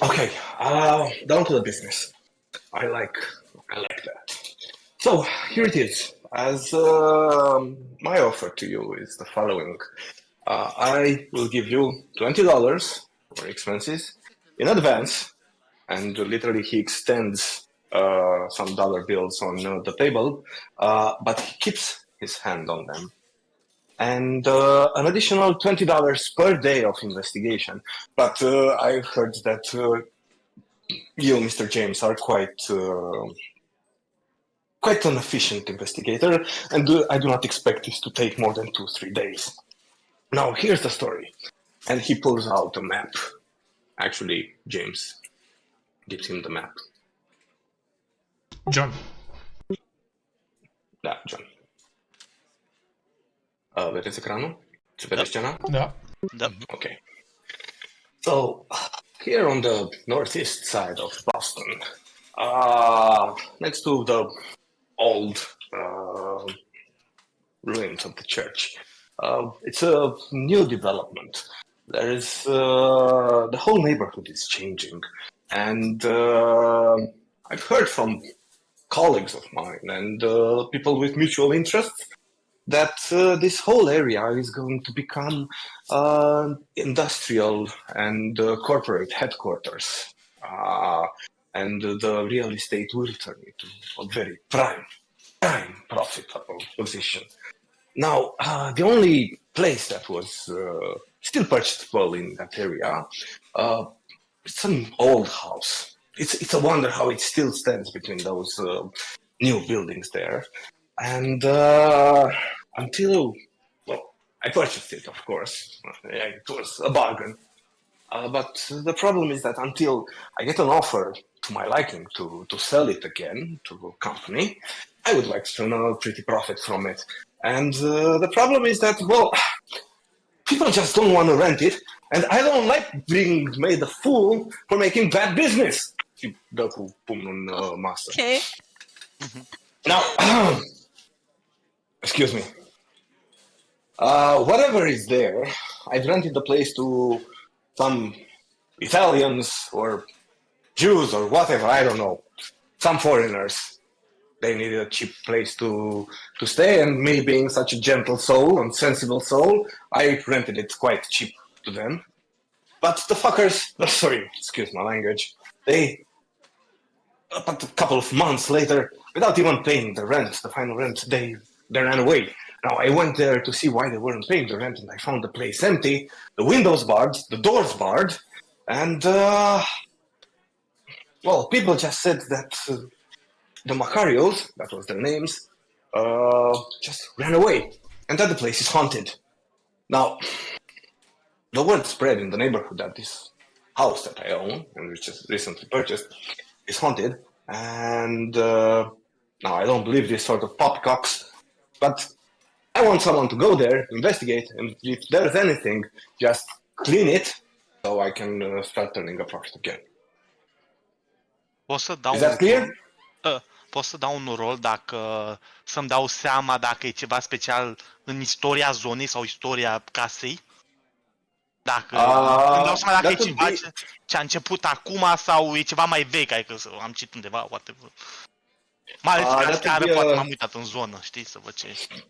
okay, down to the business. I like that. So here it is. As my offer to you is the following: I will give you $20 for expenses in advance, and literally he extends some dollar bills on the table, but he keeps his hand on them. And an additional $20 per day of investigation. But I've heard that you, Mr. James, are quite an efficient investigator, and I do not expect this to take more than 2-3 days. Now, here's the story. And he pulls out a map. Actually, James gives him the map. John. Da, John. Vedeți ecranul? Se vede scena? Da. Okay. So, here on the northeast side of Boston, next to the old ruins of the church, it's a new development. There is the whole neighborhood is changing, and I've heard from colleagues of mine and people with mutual interests that this whole area is going to become industrial and corporate headquarters, and the real estate will turn into a very prime profitable position. Now, the only place that was still purchasable in that area, it's an old house. It's a wonder how it still stands between those new buildings there. And until, well, I purchased it, of course. It was a bargain. But the problem is that until I get an offer to my liking to sell it again to a company, I would like to earn a pretty profit from it. And the problem is that, well, people just don't want to rent it, and I don't like being made a fool for making bad business. Și dă cu pumnul în masă. Okay. Now, excuse me. Whatever is there, I've rented the place to some Italians or Jews or whatever, I don't know, some foreigners. They needed a cheap place to stay, and me being such a gentle soul and sensible soul, I rented it quite cheap to them. But the fuckers, sorry, excuse my language, but a couple of months later, without even paying the rent, the final rent, they ran away. Now, I went there to see why they weren't paying the rent, and I found the place empty, the windows barred, the doors barred, and, well, people just said that the Macarios, that was their names, just ran away, and that the place is haunted. Now, the word spread in the neighborhood that this house that I own, and which is recently purchased, is haunted, and now I don't believe this sort of poppycocks, but I want someone to go there, investigate, and if there's anything, just clean it, so I can start turning a profit again. Pot să dau Is that clear? Pot să dau un rol dacă să-mi dau seama dacă e ceva special în istoria zonei sau istoria casei? Dacă îmi dau seama dacă e ceva ce a început acum sau e ceva mai vechi, adică am citit undeva, whatever. Mai ales că seară poate m-am uitat în zonă, știi, să văd ce este.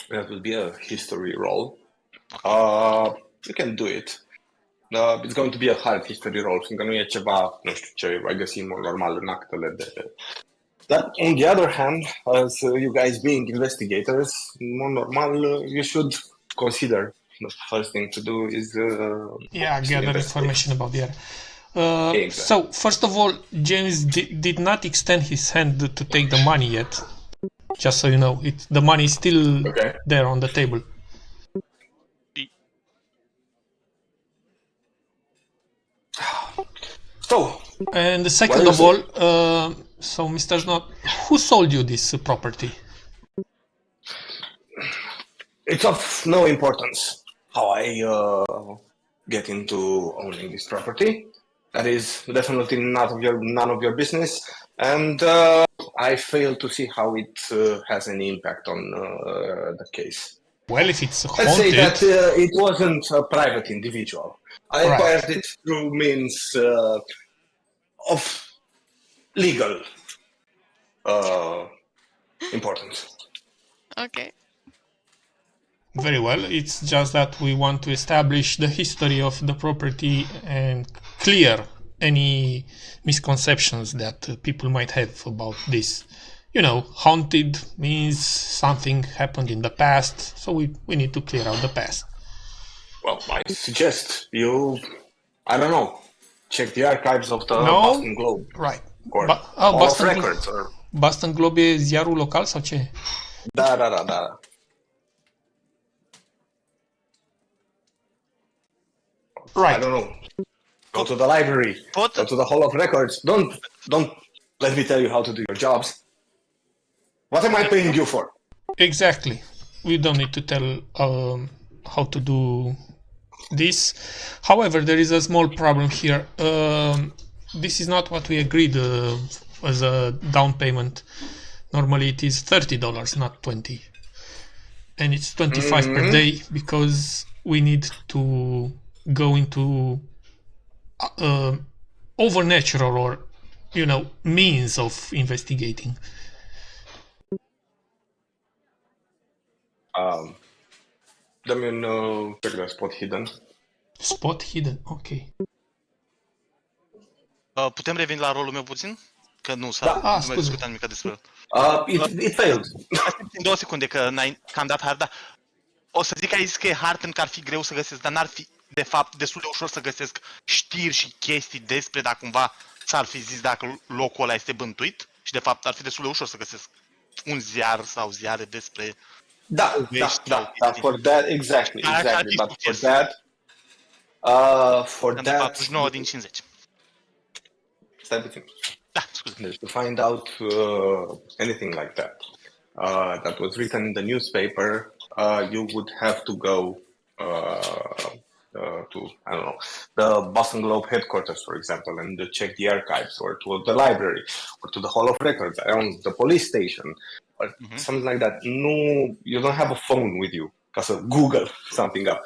That will be a history roll. You can do it. It's going to be a hard history roll, fiindcă nu e ceva, nu știu, ce ai găsi în mod normal în actele de... But on the other hand, as you guys being investigators, in mod normal, you should consider the first thing to do is... gather information about the area. Exactly. So, first of all, James did not extend his hand to take the money yet. Just so you know, the money is still there on the table. So, and second of all, so Mr. Snot, who sold you this property? It's of no importance how I get into owning this property. That is definitely none of your business, and I fail to see how it has any impact on the case. Well, if it's haunted... Let's say that it wasn't a private individual. I acquired it through means of legal importance. Okay. Very well. It's just that we want to establish the history of the property and clear any misconceptions that people might have about this. You know, haunted means something happened in the past, so we need to clear out the past. Well, I suggest you, I don't know, check the archives of the No. Boston Globe. Right. Or Boston Records. Or... Boston Globe e ziarul local sau ce? Da. Right. I don't know. Go to the library. Go to the Hall of Records. Don't let me tell you how to do your jobs. What am I paying you for? Exactly. We don't need to tell how to do this. However, there is a small problem here. This is not what we agreed as a down payment. Normally it is $30, not 20. And it's 25 per day because we need to go into overnatural or, you know, means of investigating. Let me know. Check the spot hidden. Spot hidden, ok. Putem reveni la rolul meu puțin? Că nu s-a nu mai discutat nimic despre el. It failed. În 2 secunde că am dat hard, dar o să zic că ai zis că e hard pentru că ar fi greu să găsesc, dar n-ar fi de fapt destul de ușor să găsesc știri și chestii despre dacă cumva s-ar fi zis dacă locul ăla este bântuit și de fapt ar fi destul de ușor să găsesc un ziar sau ziare despre Da, for that, exactly. But for that, 49 din 50. Stai puțin. Da, scuze. To find out anything like that that was written in the newspaper, you would have to go to, I don't know, the Boston Globe headquarters, for example, and check the archives, or to the library, or to the Hall of Records, I don't know, the police station, or something like that. No, you don't have a phone with you, because Google something up.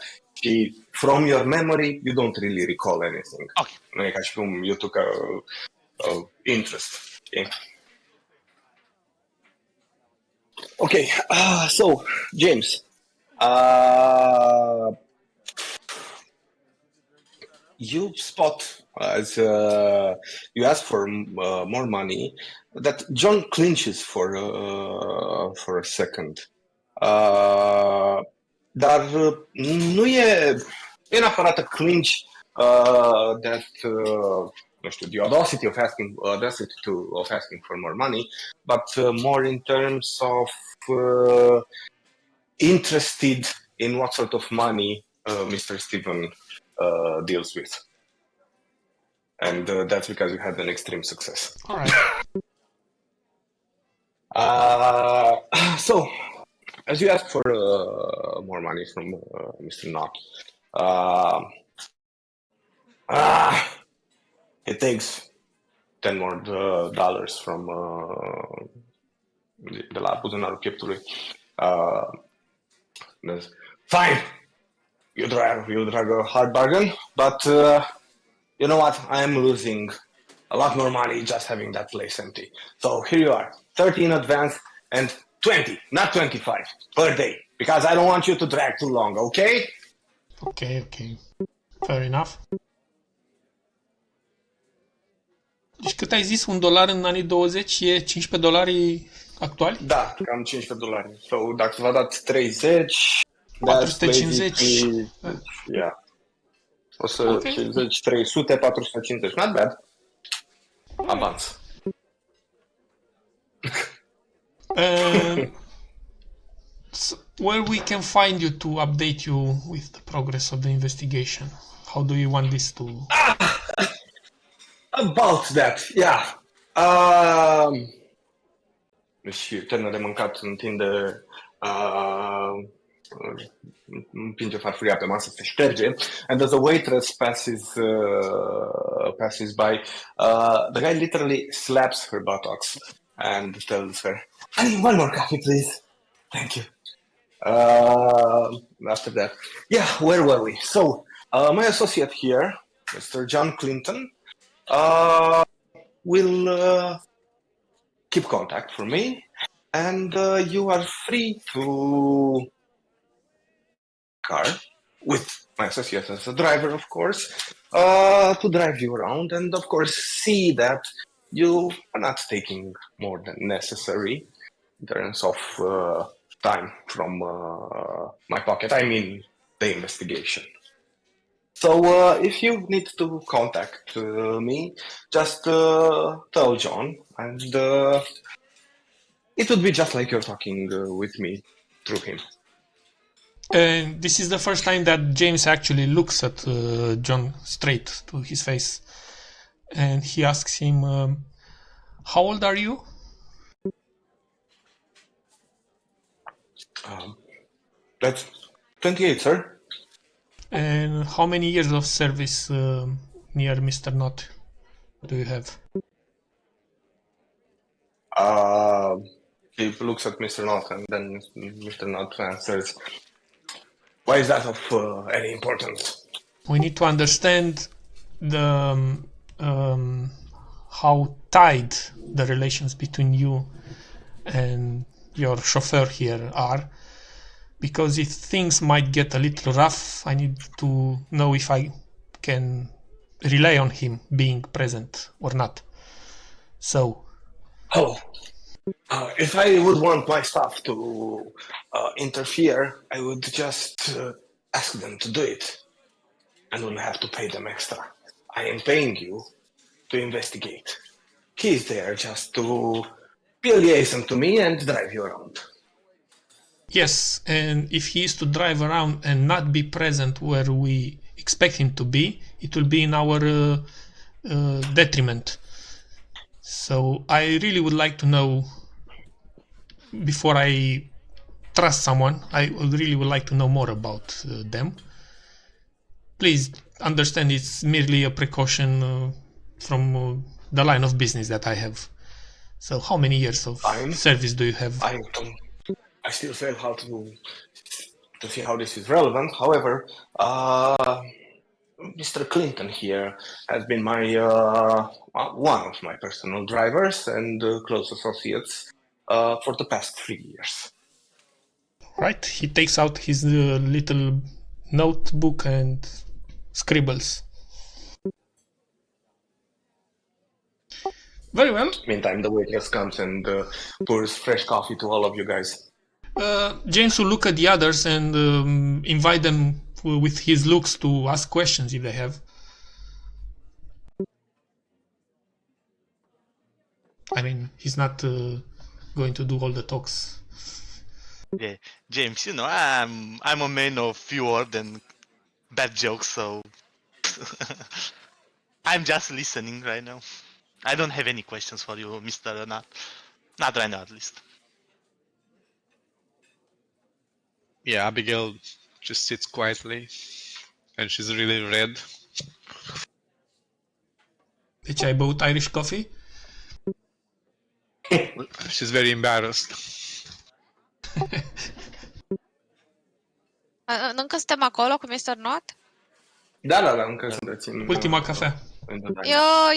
From your memory, you don't really recall anything. Okay. Nu e ca și cum you took a interest. Okay, so, James, you spot, as you ask for more money, that John clinches for a second. Dar nu e neapărat a clinch that, nu știu, the audacity of asking for more money, but more in terms of interested in what sort of money Mr. Stephen deals with. And that's because you had an extreme success. All right. So, as you ask for more money from Mr. Knott, it takes $10 more from de la buzunarul pieptului. Fine, you drag a hard bargain, but you know what? I am losing a lot more money just having that place empty. So here you are, 30 in advance and 20, not 25, per day, because I don't want you to drag too long, okay? Okay. Fair enough. Deci cât ai zis, $1 în anii 20 e $15 actuali? Da, cam $15. So, dacă v-a dat 30... 450. Yeah. 150, 300, 450. Not bad. Avans. So where we can find you to update you with the progress of the investigation? How do you want this to... About that, yeah. Și ternă de mâncat întinde, împinge farfuria pe masă, se șterge, and as a waitress passes by, the guy literally slaps her buttocks and tells her, "Honey, one more coffee, please. Thank you." After that, yeah, where were we? So, my associate here, Mr. John Clinton, will keep contact for me, and you are free to car with my associate as a driver, of course, to drive you around and, of course, see that you are not taking more than necessary in terms of time from my pocket. I mean, the investigation. So if you need to contact me, just tell John, and it would be just like you're talking with me through him. And this is the first time that James actually looks at John straight to his face, and he asks him, "How old are you?" That's 28, sir. And how many years of service near Mr. Knott do you have? He looks at Mr. Knott, and then Mr. Knott answers, "Why is that of any importance?" We need to understand the how tied the relations between you and your chauffeur here are, because if things might get a little rough, I need to know if I can rely on him being present or not. So, If I would want my staff to interfere, I would just ask them to do it. I wouldn't have to pay them extra. I am paying you to investigate. He's there just to be a liaison to me and drive you around. yes, and if he is to drive around and not be present where we expect him to be, it will be in our detriment. So I really would like to know, before I trust someone, I really would like to know more about them. Please understand it's merely a precaution from the line of business that I have. So how many years of service do you have? I still fail how to see how this is relevant. However, Mr. Clinton here has been my one of my personal drivers and close associates for the past 3 years. Right, he takes out his little notebook and scribbles. Very well. Meantime, the waitress comes and pours fresh coffee to all of you guys. James will look at the others and invite them with his looks to ask questions if they have. I mean, he's not going to do all the talks. Yeah, James, you know, I'm a man of few words and bad jokes, so I'm just listening right now. I don't have any questions for you, Mr. Not right now, at least. Yeah, Abigail just sits quietly, and she's really red. Deci ai băut Irish coffee? She's very embarrassed. Încă suntem acolo cu Mr. Not? Da, încă sunteți în... Ultima cafea.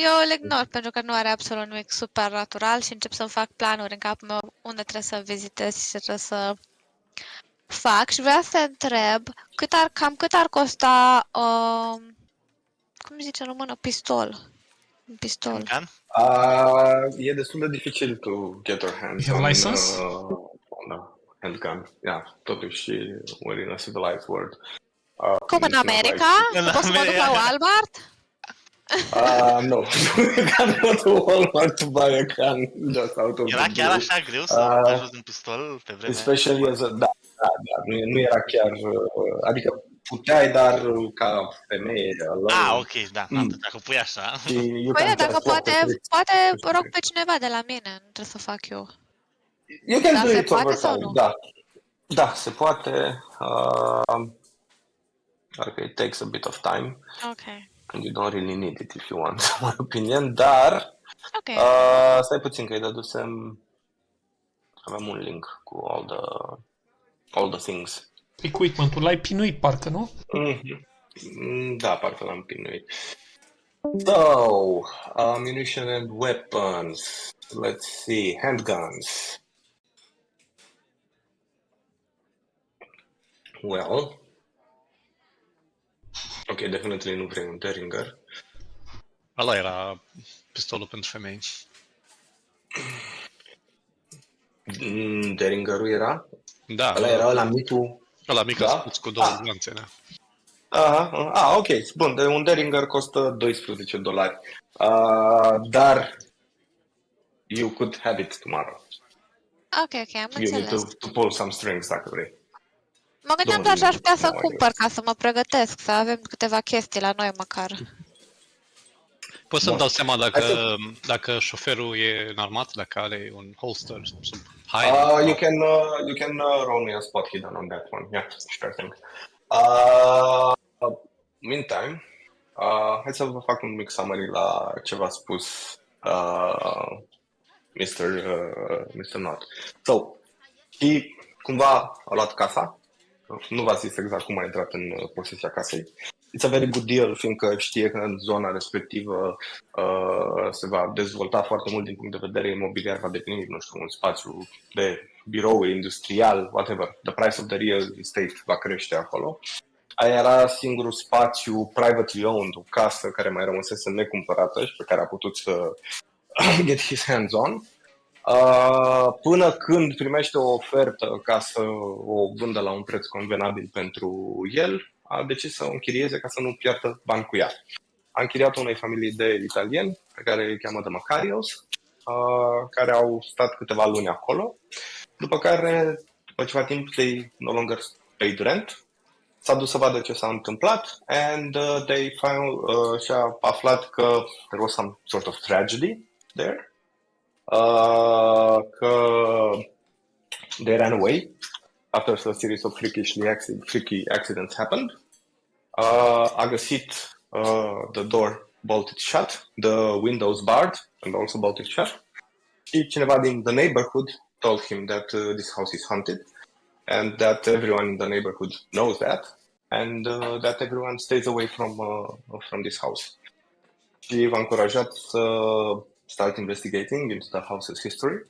Eu îl ignor pentru că nu are absolut nimic supernatural și încep să-mi fac planuri în capul meu unde trebuie să vizitez și ce trebuie să fac. Și vreau să te întreb cât ar costa, cum zice în română, un pistol. Gun? E destul de dificil to get your hands You have license? on a handgun. Yeah, totuși we're in a civilized world. Cum în America? Poți să mă duc la Walmart? No, you can't go to Walmart to buy a gun just out of Era the chiar blue. așa greu să ajungi un pistol pe vremea aia? Especially as a... Da, nu era chiar... Adică puteai, dar ca femeie... Ok, da, dacă pui așa. Păi dacă poate rog pe cineva de la mine, nu trebuie să fac eu. You can Dar do se it poate over sau time, nu? da, se poate. Okay, it takes a bit of time. Ok. And you don't really need it if you want, in my opinion, dar Ok. stai puțin că îi dădusem, avem un link cu all the things. Equipment-ul l-ai pinuit, parcă, nu? Da, parcă l-am pinuit. So, ammunition and weapons. Let's see, handguns. Well, ok, definitely nu vrei un Derringer. Ăla era pistolul pentru femei. Derringerul era? Da, Ăla era ăla micul? ăla mic Da? ascuț cu două glanțe, da. Ok, bun, de un Derringer costă $12. Dar you could have it tomorrow. Ok, am You need înțeles. to pull some strings dacă vrei. Mă gândeam doar ce aș putea să cumpăr ca să mă pregătesc, să avem câteva chestii la noi măcar. Pot să-mi Bun. dau seama dacă șoferul e înarmat, dacă are un holster sub haine. You can roll me a spot hidden on that one. Yeah, sure thing. Meantime, hai să vă fac un mic summary la ce v-a spus Mr. Not. So, și cumva a luat casa, nu v-a zis exact cum a intrat în posesia casei. It's a very good deal, fiindcă știe că în zona respectivă se va dezvolta foarte mult din punct de vedere imobiliar, va deveni, nu știu, un spațiu de birouri, industrial, whatever. The price of the real estate va crește acolo. Aia era singurul spațiu privately owned, o casă care mai rămăsese necumpărată și pe care a putut să get his hands on. Până când primește o ofertă ca să o vândă la un preț convenabil pentru el, a decis să o închirieze ca să nu piardă bani cu ea. A închiriat unei familii de italieni, pe care îi cheamă de Macarios, care au stat câteva luni acolo, după care, după ceva timp, they no longer paid rent, s-a dus să vadă ce s-a întâmplat and și-a aflat că there was some sort of tragedy there, că they ran away after a series of freaky accidents happened. A găsit the door bolted shut, the windows barred and also bolted shut. Și cineva din the neighborhood told him that this house is haunted and that everyone in the neighborhood knows that and that everyone stays away from this house. Și v-a încurajat să start investigating into the house's history.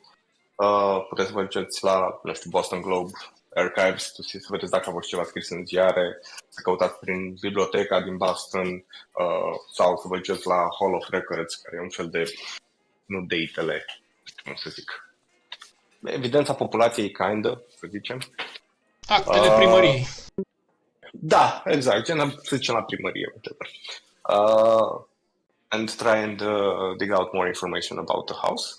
Puteți să vă duceți la, nu știu, Boston Globe Archives, să vedeți dacă a fost ceva scris în ziare, să căutați prin biblioteca din Boston sau să vă duceți la Hall of Records, care e un fel de, nu deitele, cum să zic, evidența populației kindă, să zicem. Actele primăriei. Da, exact, să zicem la primărie, whatever. And try and dig out more information about the house.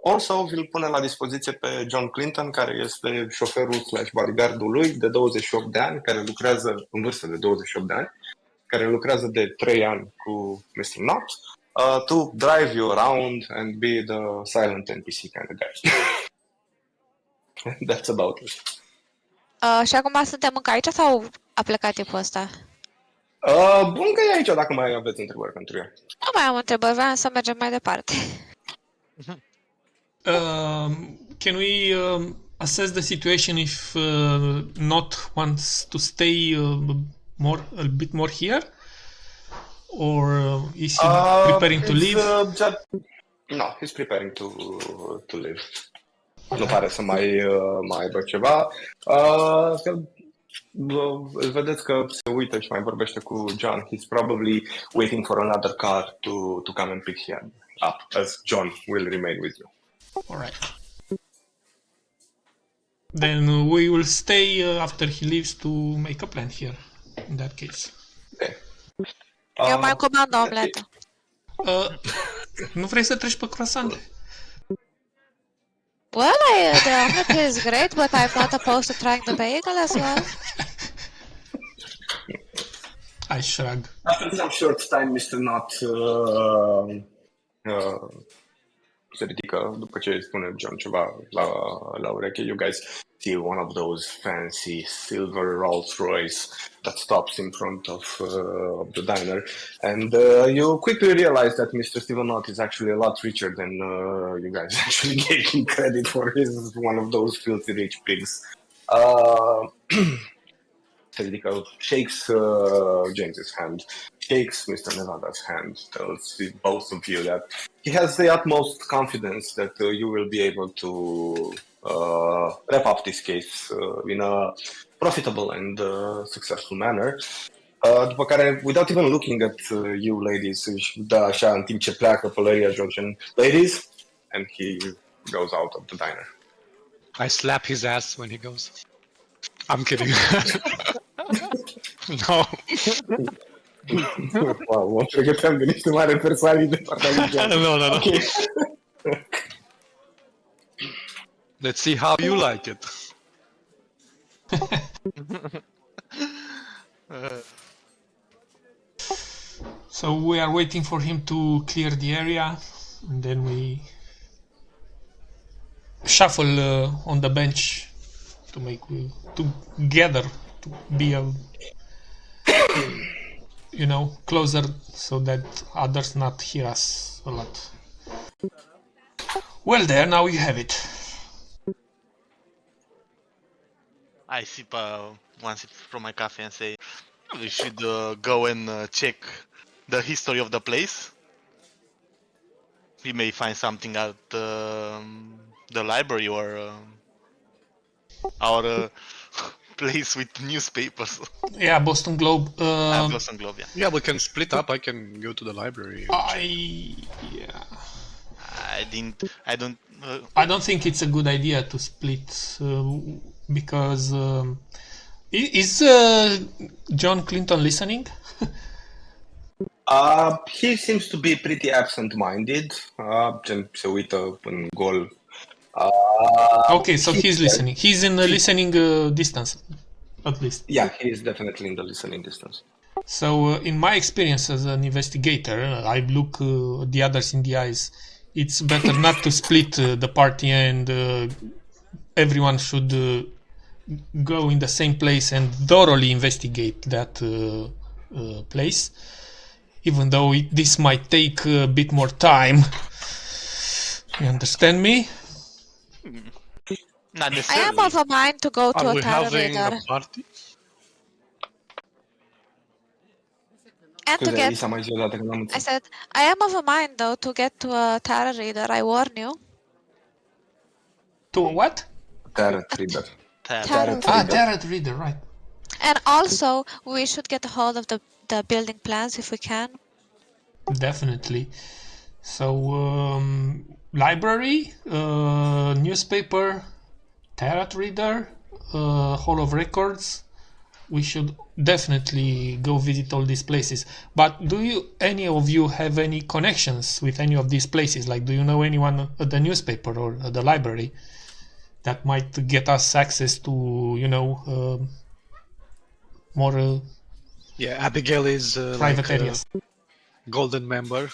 Also, vi-l pune la dispoziție pe John Clinton, care este șoferul / bodyguardul lui de 28 de ani, care lucrează în vârstă de 28 de ani, care lucrează de 3 ani cu Mr. Not, to drive you around and be the silent NPC kind of guy. That's about it. Și acum suntem încă aici sau a plecat tipul ăsta? Bun că e aici dacă mai aveți întrebări pentru el. Nu mai am întrebări, vreau să mergem mai departe. Can we assess the situation if Not wants to stay a bit more here? Or is he preparing to leave? No, he's preparing to leave. Nu pare să mai aibă ceva. Îl vedeți că se uită și mai vorbește cu John. He's probably waiting for another car to come and pick him up, as John will remain with you. All right. Then we will stay after he leaves to make a plan here. In that case. Okay. Eu mai comand o omletă. Nu vrei să treci pe croissant? Well, the omelet is great, but I'm not opposed to trying the bagel as well. I shrug. After some short time, Mr. Not se ridică după ce spune John ceva la ureche. You guys see one of those fancy silver Rolls Royce that stops in front of the diner, and you quickly realize that Mr. Steven Not is actually a lot richer than you guys actually gave him credit for. He's one of those filthy rich pigs. Se ridică, shakes James's hand shakes Mr. Nevada's hand, tells both of you that he has the utmost confidence that you will be able to wrap up this case in a profitable and successful manner. După care, without even looking at you ladies, își dă așa în timp ce pleacă pălăria jos and ladies, and he goes out of the diner. I slap his ass when he goes. I'm kidding. No. Wow, mă pregăteam de niște mari persoane de partea lui John. No. Okay. Let's see how you like it. So we are waiting for him to clear the area, and then we shuffle on the bench to make together to be closer so that others not hear us a lot. Well, there, now you have it. I sip one sip from my coffee and say, we should go and check the history of the place. We may find something at the library or our place with newspapers. Yeah, Boston Globe. Boston Globe, yeah. Yeah, we can split up. I can go to the library. I don't think it's a good idea to split because is John Clinton listening? He seems to be pretty absent-minded. Se uită în gol. Okay, so he's listening. He's in the listening distance, at least. Yeah, he is definitely in the listening distance. So, in my experience as an investigator, I look the others in the eyes. It's better not to split the party, and everyone should go in the same place and thoroughly investigate that place, even though this might take a bit more time. You understand me? Not I necessarily. am of a mind to go to Are a we tarot having reader a party? and to Scuze, get. Lisa, mai zi o dată că n-am I înțeles. said I am of a mind though to get to a tarot reader. I warn you. To what? Tarot reader. Tarot. Tarot reader, right. And also, we should get a hold of the building plans if we can. Definitely. So, library, newspaper, tarot reader, Hall of Records. We should definitely go visit all these places. But do any of you have any connections with any of these places? Like, do you know anyone at the newspaper or at the library that might get us access to, more Yeah, Abigail is private like areas? golden member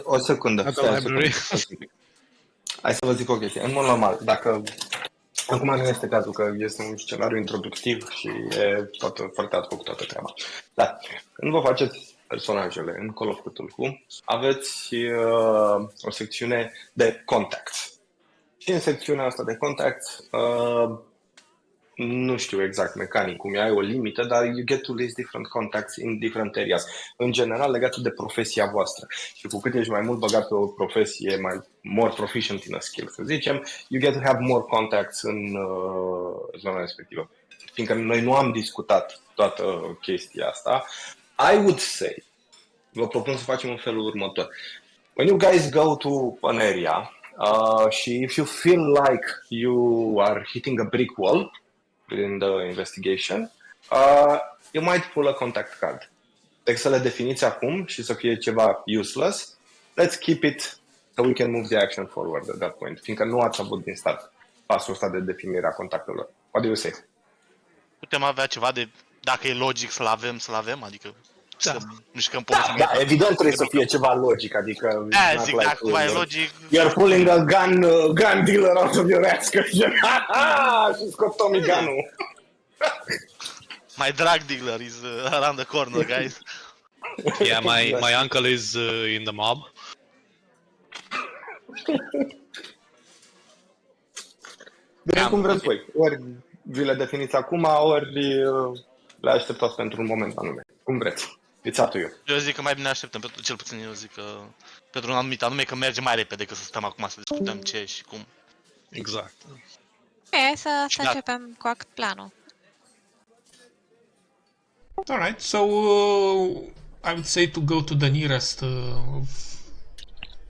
O secundă. at the stai o library. secundă. Hai să vă zic o chestie. În mod normal, dacă acum nu este cazul că este un scenariu introductiv și e foarte ad hoc toată treaba. Dar când vă faceți personajele în Call of Cthulhu, aveți o secțiune de contacts. Și în secțiunea asta de contacts, nu știu exact mecanic cum e, ai o limită, dar you get to list different contacts in different areas. În general legate de profesia voastră. Și cu cât ești mai mult băgat pe o profesie, more proficient in a skill, să zicem, you get to have more contacts în zona respectivă. Fiindcă noi nu am discutat toată chestia asta, I would say, vă propun să facem în felul următor. When you guys go to an area, și if you feel like you are hitting a brick wall in the investigation, you might pull a contact card. Deci să le definiți acum și să fie ceva useless, let's keep it so we can move the action forward at that point, fiindcă nu ați avut din start pasul ăsta de definire a contactelor. What do you say? Putem avea ceva de, dacă e logic să-l avem, adică să mișcăm pe Da, evident trebuie să fie ceva logic, adică... zic, dacă cumva e logic... You're pulling a gun dealer out of your ass, că și scot Tommy gun-ul. My drug dealer is around the corner, guys. Yeah, my uncle is in the mob. Bine, cum vreți voi. Ori vi le definiți acum, ori le așteptați pentru un moment anume. Cum vreți. It's up to you. Eu zic că mai bine așteptăm, pentru, cel puțin eu zic că pentru un anumit anume, că merge mai repede decât să stăm acum să discutăm ce și cum. Exact. Ok, să Da. începem cu planul. All right, so I would say to go to the nearest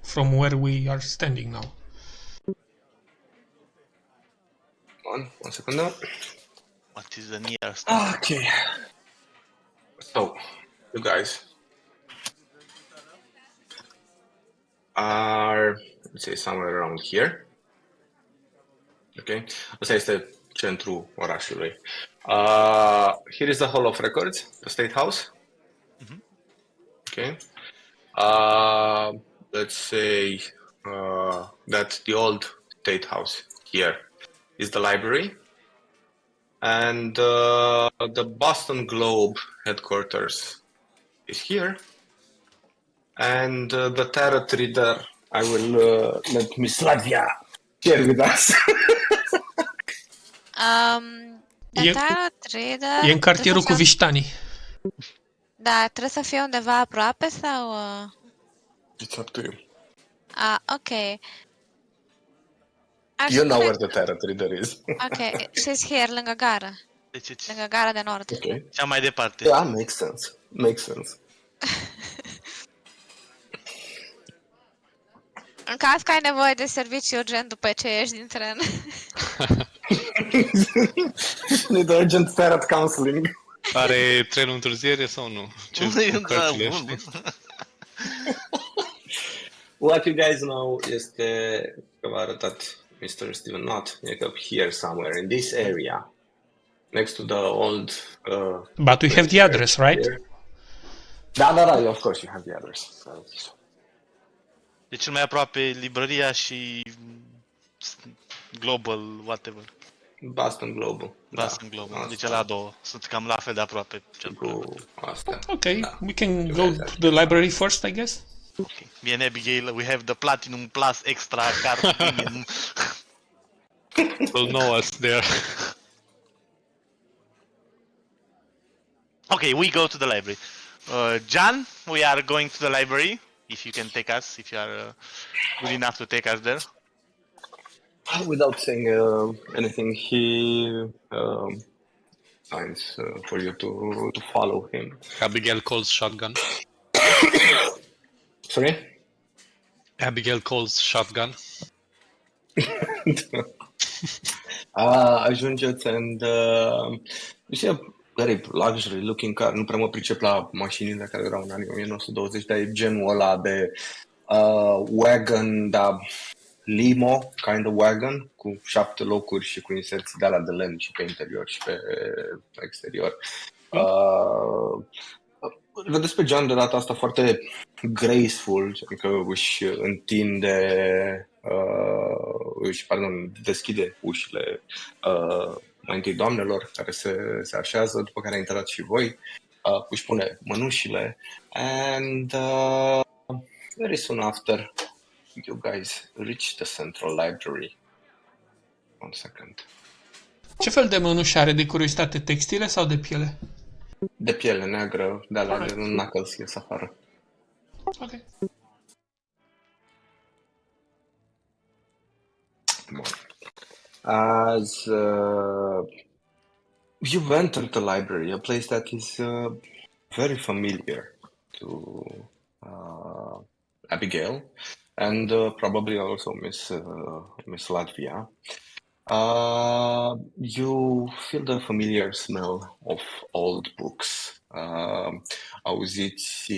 from where we are standing now. One second. What is the nearest? Okay. So, you guys are, let's say, somewhere around here. Okay. Asta este centrul orașului. Here is the Hall of Records, the State House. Okay. Let's say that the old State House here is the library, and the Boston Globe headquarters is here, and the tarot reader, I will let Miss Latvia share with us. The Tarot Reader... E în cartierul cu viștanii. Da, trebuie să fie undeva aproape sau... It's up to you. Ok. Aș You know spune- where the tarot reader is. Ok, she's here, lângă gară. Deci, Lângă gara de nord. Okay. cea mai departe. Yeah, makes sense. Makes sense. În caz că ai nevoie de serviciu urgent după ce ieși din tren. Need urgent tarot counseling. Are trenul întârziere sau nu? Ce sunt Da, cărțile bun. astea? What you guys know este că v-a arătat Mr. Steven Knott, e că here somewhere in this area, next to the old... But we have the address, right? here. Da, of course you have the address. Deci cel mai aproape librăria și Global, whatever. Boston Globe. Boston Global. Deci la două. Sunt cam la fel de aproape. Cel Cu asta. Okay, Da. we can go to the library first, I guess. Me and Abigail, we have the Platinum Plus extra card premium. Will know us there. Okay, we go to the library. John, we are going to the library. If you can take us, if you are good enough to take us there. Without saying anything, he signs for you to follow him. Abigail calls shotgun. Sorry? Abigail calls shotgun. Ajungeți and you see a very luxury looking car. Nu prea mă pricep la mașinile care erau în anii 1920, dar e genul ăla de wagon, dar limo, kind of wagon, cu 7 locuri și cu inserții de alea de lemn și pe interior și pe exterior. Vedeți pe John de data asta foarte graceful, adică își întinde, deschide ușile mai întâi doamnelor care se așează, după care a intrat și voi, își pune mănușile and very soon after you guys reach the central library. One second. Ce fel de mănuși are, de curiozitate, textile sau de piele? De piele neagră, de alea de knuckles ies afară. Ok. Bun. As you enter the library, a place that is very familiar to Abigail and probably also Miss Latvia, you feel the familiar smell of old books. Auziți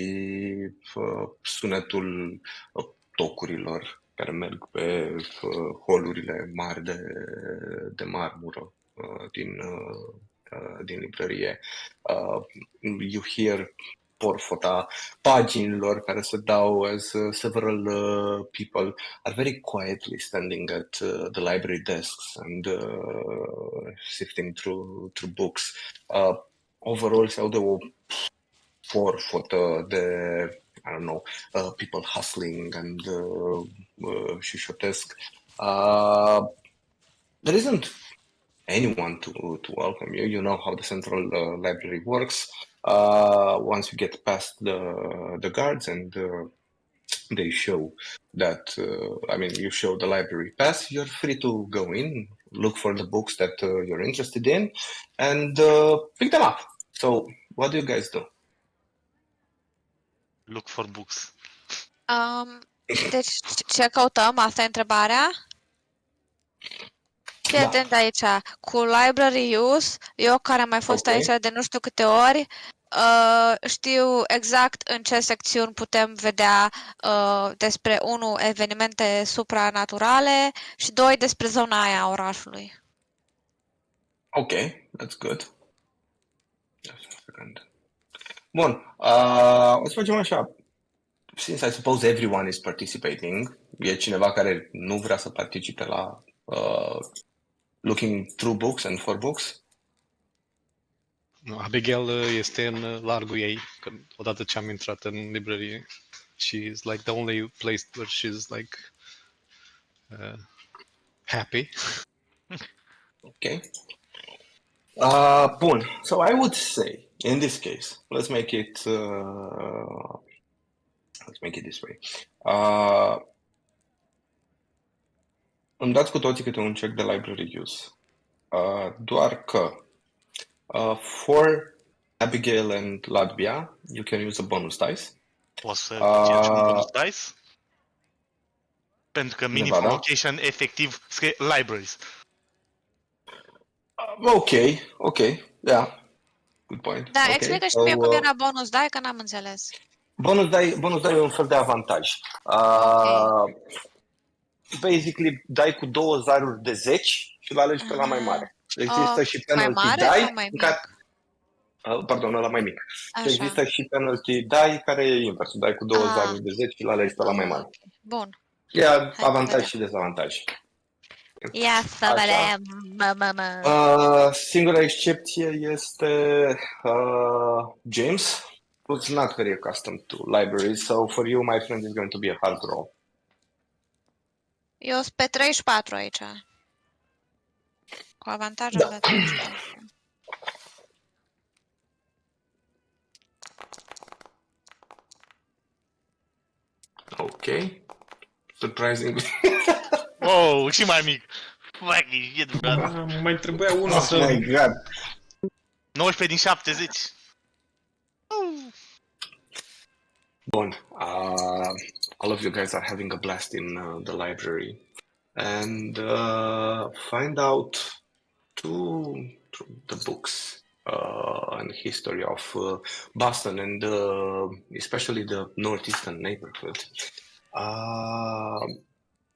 sunetul tocurilor care merg pe holurile mari de marmură din librărie. You hear porfota paginilor care se dau as several people are very quietly standing at the library desks and sifting through books. Overall se aude o porfotă de, I don't know, people hustling and șușotesc. There isn't anyone to welcome you. You know how the central library works. Once you get past the guards and they show that, you show the library pass, you're free to go in, look for the books that you're interested in, and pick them up. So, what do you guys do? Look for books. Deci, ce căutăm? Asta e întrebarea? Fii Da. atent aici. Cu library use, eu care am mai fost Ok. aici de nu știu câte ori, știu exact în ce secțiuni putem vedea despre, 1, evenimente supranaturale și 2, despre zona aia a orașului. Ok, that's good. Just a second. Bun, o să facem așa. Since I suppose everyone is participating, e cineva care nu vrea să participe la looking through books and for books? Nu, Abigail este în largul ei, că odată ce am intrat în librărie, she's like the only place where she's like happy. Okay. Bun. So I would say, in this case, let's make it this way. Îmi dați cu toții câte un check de library use. Doar că for Abigail and Latvia, you can use a bonus dice. Poți să ceri un bonus dice? Pentru că Nevada. mini location efectiv scrie libraries. Ok, yeah. Good point. Da, Okay. explică și mie cum era bonus die, că n-am înțeles. Bonus die e un fel de avantaj. Basically, dai cu 2 zaruri de 10 și îl alegi pe la mai mare. Există și penalty mai mare die. sau mai mic? Pardon, ăla mai mic. Așa. Există și penalty die care e invers. Dai cu 2 zaruri de 10 și îl alegi pe la mai mare. Okay. Bun. E să avantaj vedem. și dezavantaj. Ia să Așa. vedem. Singura excepție este James, who's not very accustomed to libraries, so for you, my friend, is going to be a hard roll. Eu sunt pe 34 aici. Cu avantajul Da. de 34. Ok. Surprisingly. Wow, și mai mic. Fucking shit, brother. Mai trebuia unul Oh să... my god. 19 din 70. Bun. All of you guys are having a blast in the library and find out through the books and history of Boston and especially the northeastern neighborhood.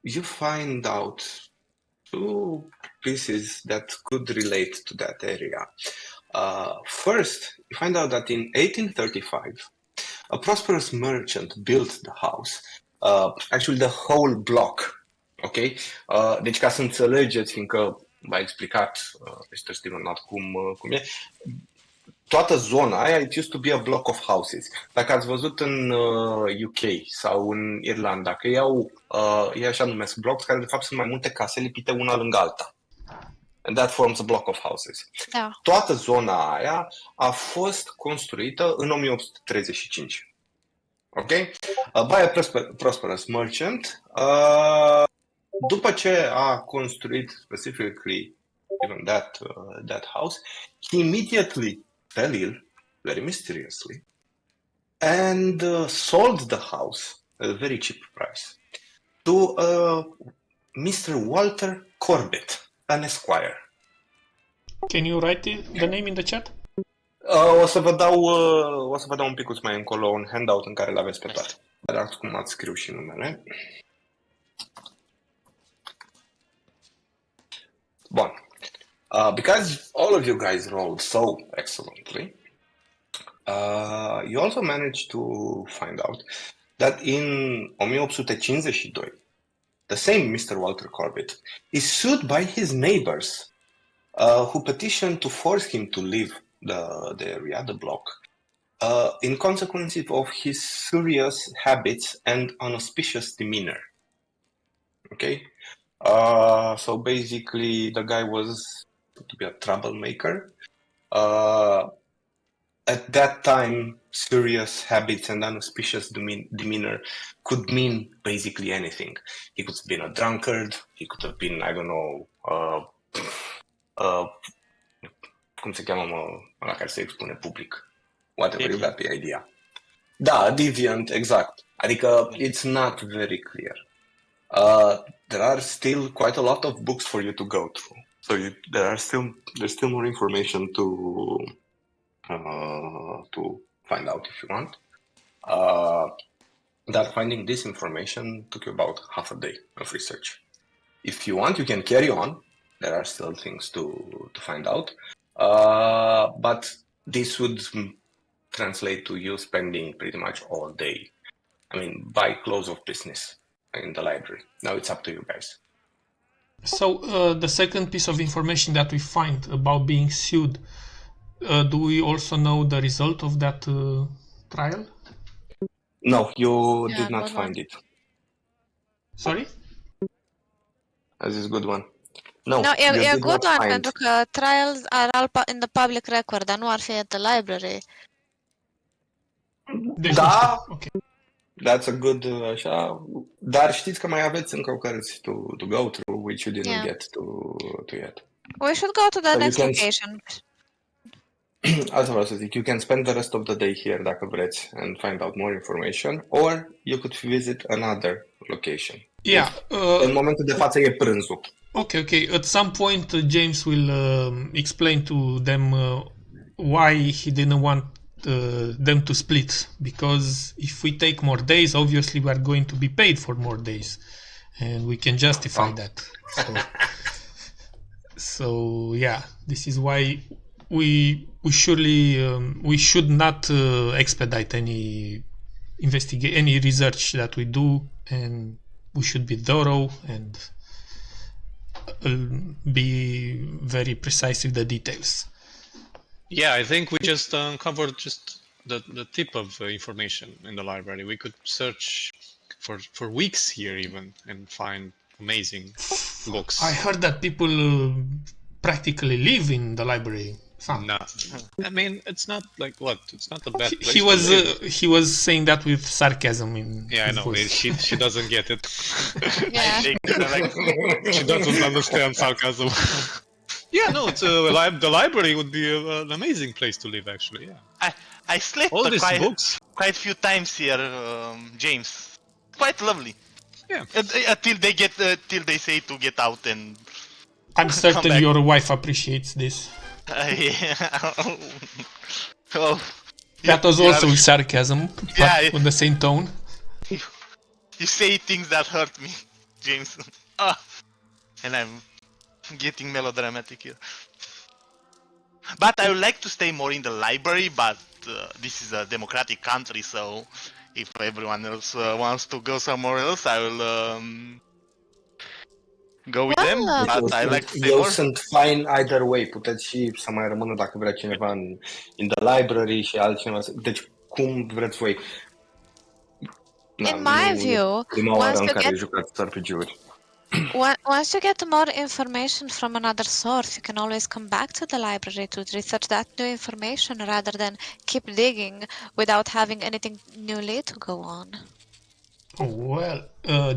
You find out 2 pieces that could relate to that area. First, you find out that in 1835, a prosperous merchant built the house, actually the whole block, ok? Deci ca să înțelegeți, fiindcă v-a explicat Mr. Steven Knott cum e, toată zona aia, it used to be a block of houses. Dacă ați văzut în UK sau în Irlanda, că ei așa numesc blocks, care de fapt sunt mai multe case lipite una lângă alta. And that forms a block of houses. Da. Toată zona aia a fost construită în 1835. Ok? By a prosperous merchant. După ce a construit specifically even that house, he immediately fell ill, very mysteriously, and sold the house at a very cheap price to Mr. Walter Corbett, an esquire. Can you write the name in the chat? O să vă dau un picuț mai încolo un handout în care le aveți pe toate. Dar acum ați scriu și numele. Bun. Because all of you guys rolled so excellently, you also managed to find out that in 1852, the same Mr. Walter Corbett is sued by his neighbors who petitioned to force him to leave the area, the block, in consequence of his serious habits and unauspicious demeanor. Okay? So basically, the guy was to be a troublemaker. at that time, serious habits and unauspicious demeanor could mean basically anything. He could have been a drunkard, he could have been, I don't know, cum se cheamă, ăla care se expune public. Whatever, you got the idea. Da, deviant, exact. Adică, it's not very clear. There are still quite a lot of books for you to go through. So there's still more information to find out if you want. That finding this information took you about half a day of research. If you want, you can carry on. There are still things to find out. But this would translate to you spending pretty much all day. I mean, by close of business in the library. Now it's up to you guys. So the second piece of information that we find about being sued, do we also know the result of that trial? No, you Yeah, did not good find one. it. Sorry? This is a good one. No, No, you e did good not one, find. pentru că trials are all in the public record, dar nu ar fi at the library. Deci Da. nu știu. Ok. That's a good, așa. Dar știți că mai aveți încă o cărți to go through, which you didn't Yeah. get to yet. We should go to the So you next can- location. Asta vreau să zic. You can spend the rest of the day here dacă vreți and find out more information, or you could visit another location. Yeah. În momentul de față e prânzul. Okay. At some point, James will explain to them why he didn't want them to split. Because if we take more days, obviously we are going to be paid for more days, and we can justify that. So yeah, this is why we surely we should not expedite any any research that we do, and we should be thorough and be very precise with the details. Yeah, I think we just uncovered just the tip of information in the library. We could search for weeks here even and find amazing books. I heard that people practically live in the library. No, I mean it's not like what? It's not a bad place. He was saying that with sarcasm in Yeah, I his know. voice. She doesn't get it. Yeah. She doesn't understand sarcasm. Yeah, no, it's the library would be an amazing place to live, actually. Yeah, I slept all these books. quite few times here, James. Quite lovely. Yeah. Until they say to get out and. I'm certain back. your wife appreciates this. Yeah. Oh. That was also with sarcasm, but Yeah. with the same tone. You say things that hurt me, James. And I'm getting melodramatic here. But I would like to stay more in the library, but this is a democratic country, so if everyone else wants to go somewhere else, I will go with them. But I like to stay Eu more. sunt fine either way. Puteți și să mai rămână dacă vrea cineva in the library și altcineva. Deci cum vreți voi. In my view, prima oară once în you care get- jucați RPG-uri. Once you get more information from another source, you can always come back to the library to research that new information rather than keep digging without having anything newly to go on. Oh, well,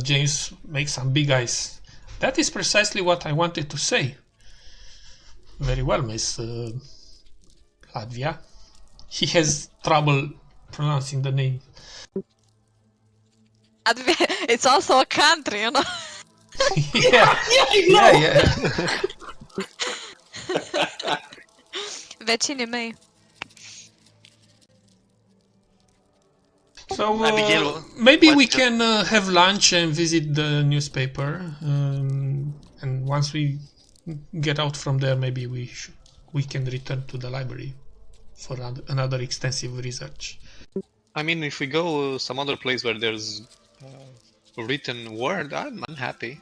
James makes some big eyes. That is precisely what I wanted to say. Very well, Miss Latvia. He has trouble pronouncing the name. It's also a country, you know. Yeah. Vecinii mei. So Abigail, maybe we what's can have lunch and visit the newspaper, and once we get out from there, maybe we can return to the library for another extensive research. I mean, if we go some other place where there's a written word, I'm unhappy.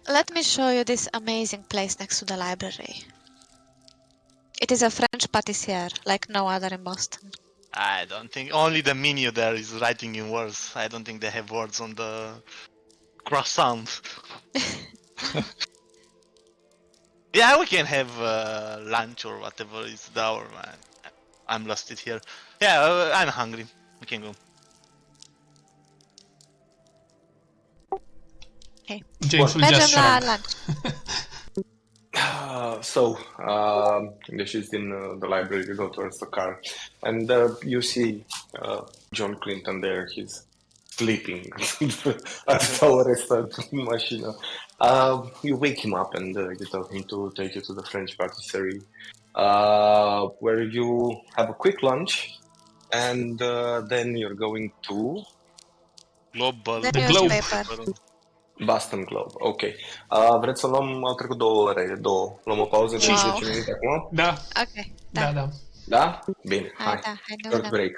Let me show you this amazing place next to the library. It is a French pâtissière, like no other in Boston. I don't think only the menu there is writing in words. I don't think they have words on the croissant. Yeah, we can have lunch or whatever is the hour. I'm lost it here. Yeah, I'm hungry. We can go. James will Mergem just la shrug. lunch. She's in the library. You go towards the car, and you see John Clinton there. He's sleeping at the tower machine. You wake him up and you tell him to take you to the French patisserie, where you have a quick lunch, and then you're going to Global. The The Globe. newspaper. Boston Globe. Ok. Vreți să luăm, au trecut 2 ore, luăm o pauză de Wow. 10 minute acum? Da, Ok, da. da. Da? Bine, Hai, hai. da, hai, Short da. break.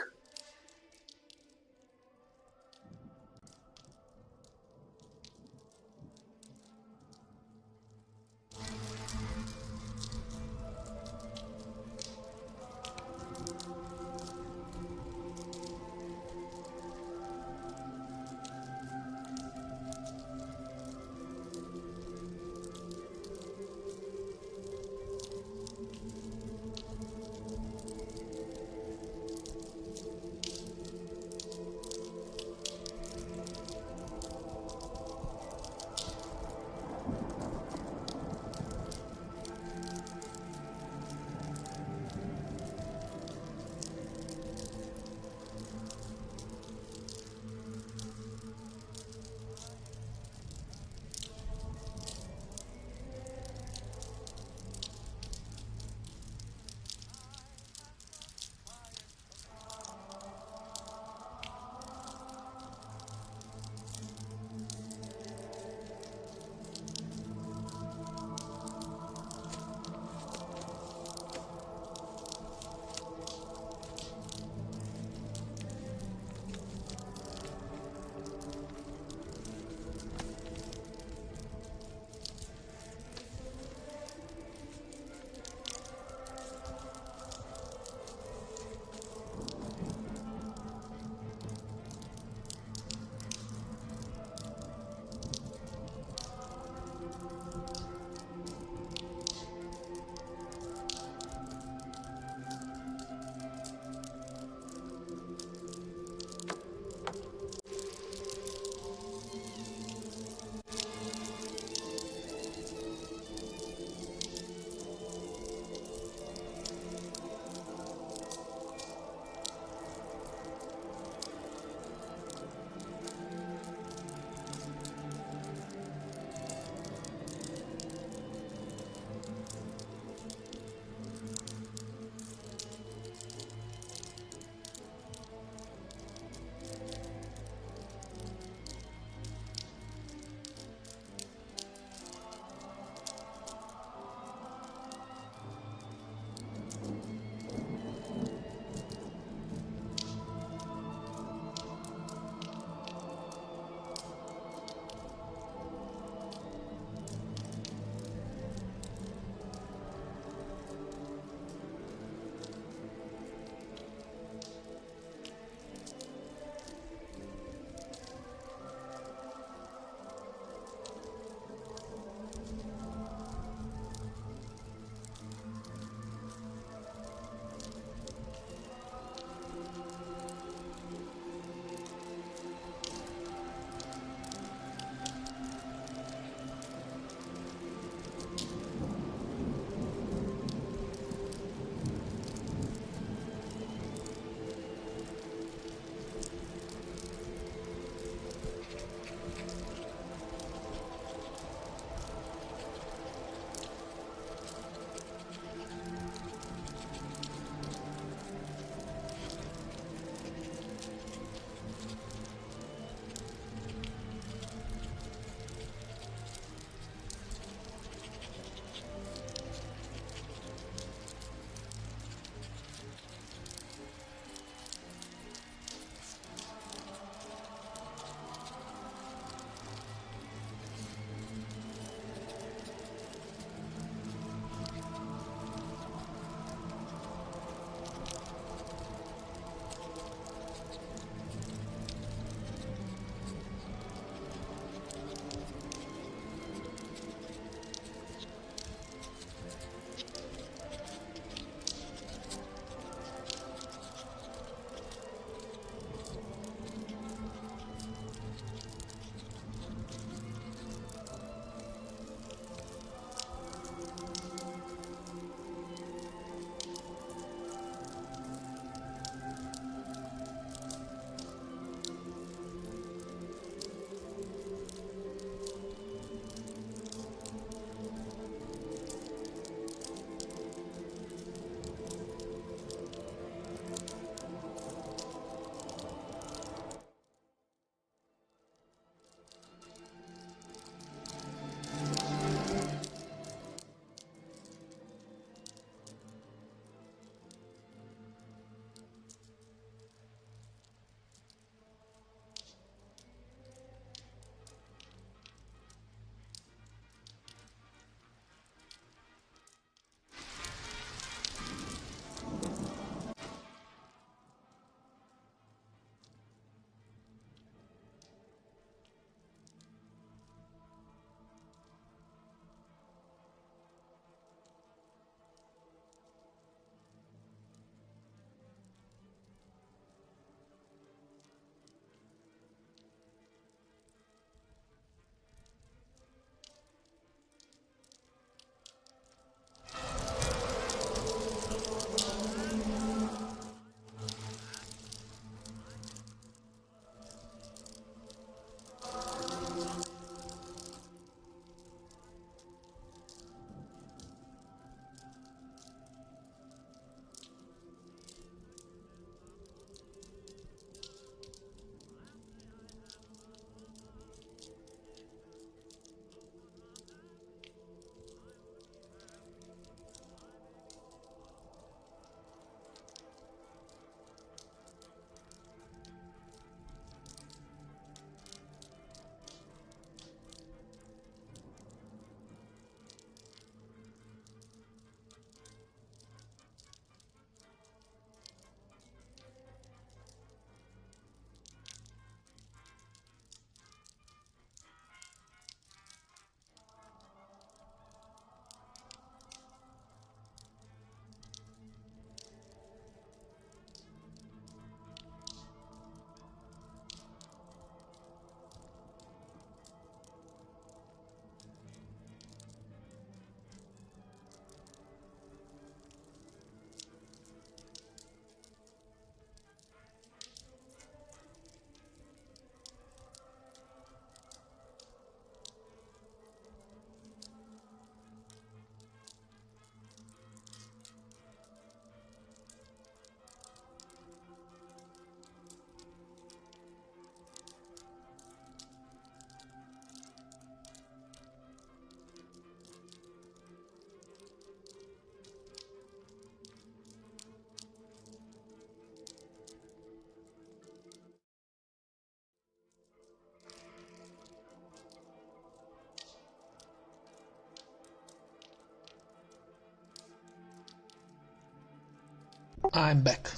I'm back.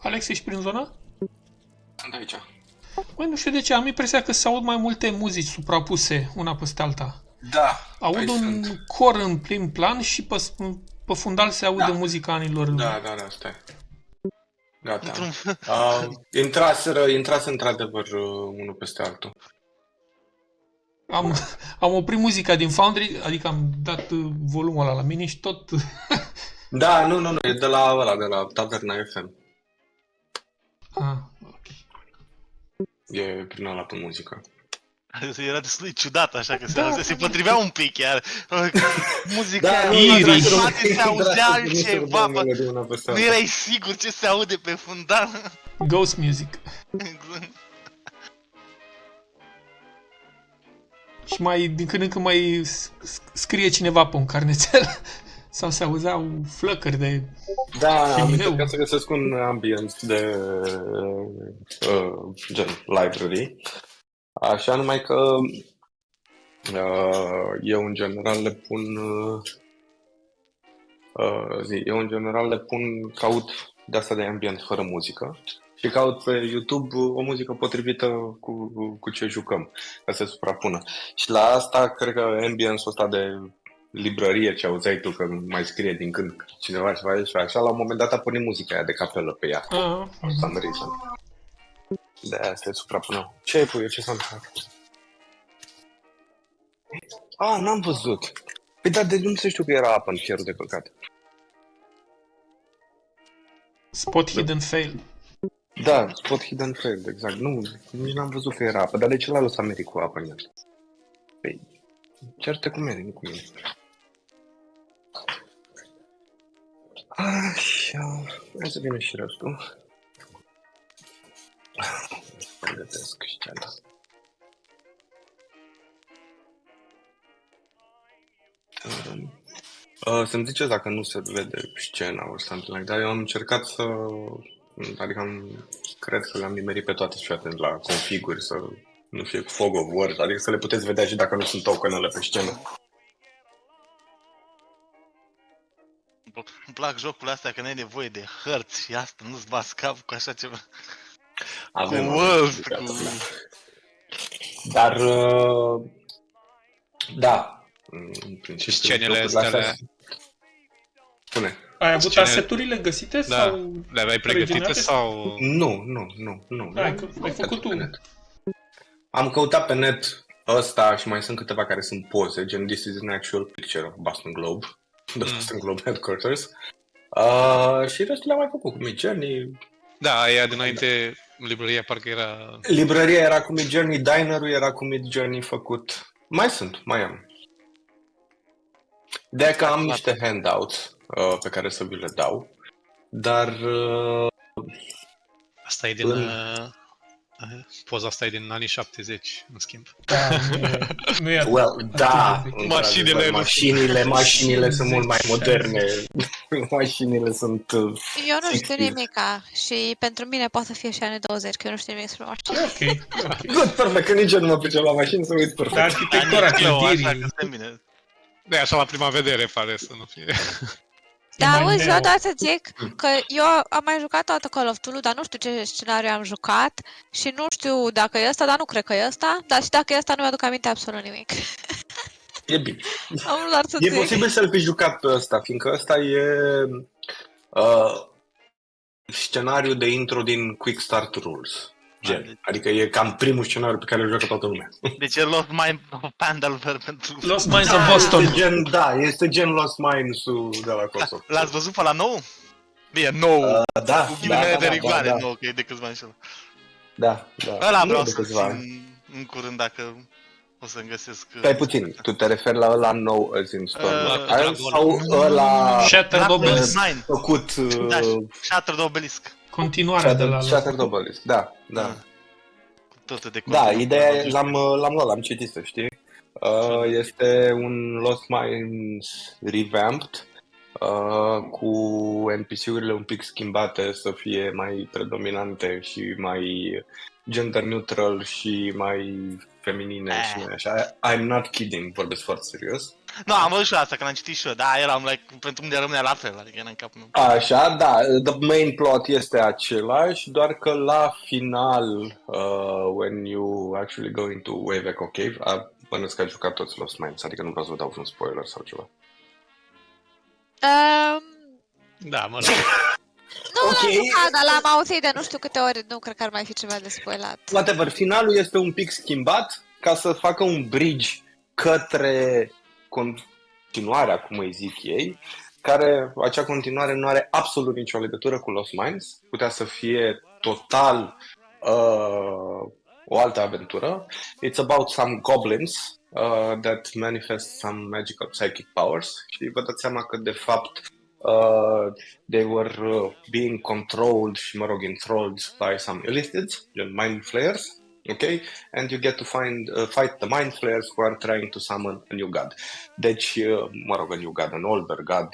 Alex, ești prin zonă? Sunt aici. Băi, nu știu de ce, am impresia că se aud mai multe muzici suprapuse una peste alta. Da. Aud un cor în prim plan și pe fundal se aude muzica anilor. Da, stai. Gata. Intrase într-adevăr unul peste altul. Am oprit muzica din Foundry, adică am dat volumul ăla la mine și tot... Da, nu, e de la Taverna FM. Ah, ok. E prin ăla pe muzică. Era destul de ciudat, așa că se potrivea un pic chiar. Muzica se auzea altceva. Nu erai sigur ce se aude pe fundal. Ghost music. Și mai, din când în când mai scrie cineva pe un carnețel. Sau se auzeau flăcări de... Da, am încercat să găsesc un ambient de gen library. Așa numai că eu în general le pun, caut de asta de ambient fără muzică și caut pe YouTube o muzică potrivită cu ce jucăm, ca să se suprapună. Și la asta cred că ambience-ul ăsta de librărie ce auzeai tu că mai scrie din când cineva și așa, la un moment dat a pornit muzica aia de capelă pe ea. For some reason. De aia se suprapună. Ce pui? Ce s-a întâmplat? N-am văzut. Păi dar de nu se știu că era apă în fierul de căcat. Spot hidden fail. Da, spot hidden fail, exact. Nu, nici n-am văzut că era apă, dar de ce l-a lăsat Mary cu apă în el? Păi, certe cu Mary, nu cu mine. Așa, hai să vină și restul. Pregătesc scena. Să-mi ziceți dacă nu se vede scena or something like that. Eu am încercat să... Adică cred că le-am nimerit pe toate și atent la configuri, să nu fie fog of war, adică să le puteți vedea și dacă nu sunt tokenele pe scenă. Îmi plac jocurile astea că nu ai nevoie de hărți și asta, nu-ți bați cap cu așa ceva. Avem cu World, cu... Dar, da. Și scenele astea... Spune. Ai avut aseturile găsite? Da. Sau le aveai pregătite sau... Nu. Ai făcut tu. Am căutat pe net ăsta și mai sunt câteva care sunt poze, gen This is an actual picture of Boston Globe, the Boston Globe headquarters. Și restul le-am mai făcut cu Mid Journey. Da, aia dinainte librăria parcă era... Librăria era cu Midjourney, dinerul era cu Midjourney făcut. Mai am. De-aia că am niște handouts pe care să vi le dau, dar Asta e din... poza asta e din anii 70, în schimb. Nu e well, da, mașinile sunt mult mai moderne. Mașinile sunt Eu nu știu 60s. nimica și pentru mine poate fi și anii 20, că eu nu știu nimic despre mașini. ok. Good, perfect, că nici eu nu mă pricep la mașini, să uit perfect. Arhitectura clădirii. De așa la prima vedere pare să nu fie. Da, mai auzi, neo. vreau doar să zic că eu am mai jucat toată Call of Cthulhu, dar nu știu ce scenariu am jucat și nu știu dacă e ăsta, dar nu cred că e ăsta, dar și dacă e ăsta nu mi-aduc aminte absolut nimic. E bine. Am doar să E zic. posibil să-l fi jucat pe ăsta, fiindcă ăsta e scenariul de intro din Quick Start Rules. Gen. Adică e cam primul scenariu pe care îl joacă toată lumea. Deci e Lost Mine of Pandalver pentru... Lost Mines of Boston. Este gen Lost Mines-ul de la Kosovo. L-ați văzut pe la nou? Bine, nou. Da, Cu ghilimele de rigoare, nou, că e de câțiva ani și ăla. Da. Ăla Nu vreau de să câțiva țin ani. în curând dacă o să-mi găsesc... Stai puțin, tu te referi la ăla nou azi în Storm Dragon. sau ăla Shattered Obelisk. Mine. făcut... Da, Shattered Obelisk. Continuarea de la... Shattered Obelisk, da. Totul de Da, control. ideea e, l-am luat, l-am citit, să știi. Este un Lost Mines revamped, cu NPC-urile un pic schimbate să fie mai predominante și mai gender neutral și mai feminine și mai așa. I'm not kidding, vorbesc foarte serios. Nu, am văzut și asta, că l-am citit și eu, da, eram like, pentru mine rămâne la fel, adică era în capul meu. Așa, da, the main plot este același, doar că la final, when you actually go into Wave Echo Cave, bănuiesc că ai jucat toți Lost Mines, adică nu vreau să vă dau un spoiler sau ceva. Da, mă rog. Nu, Ok. nu jucat, dar l-am auzit de nu știu câte ori, nu cred că ar mai fi ceva de spoilat. Whatever, finalul este un pic schimbat ca să facă un bridge către continuarea, cum îi zic ei, care acea continuare nu are absolut nicio legătură cu Lost Mines, putea să fie total o altă aventură. It's about some goblins that manifest some magical psychic powers și vă dați seama că de fapt they were being controlled și, mă rog, enthralled by some illithids, gen mind flayers, okay? And you get to fight the mind flayers who are trying to summon a new god. Deci, mă rog, a new god, an older god,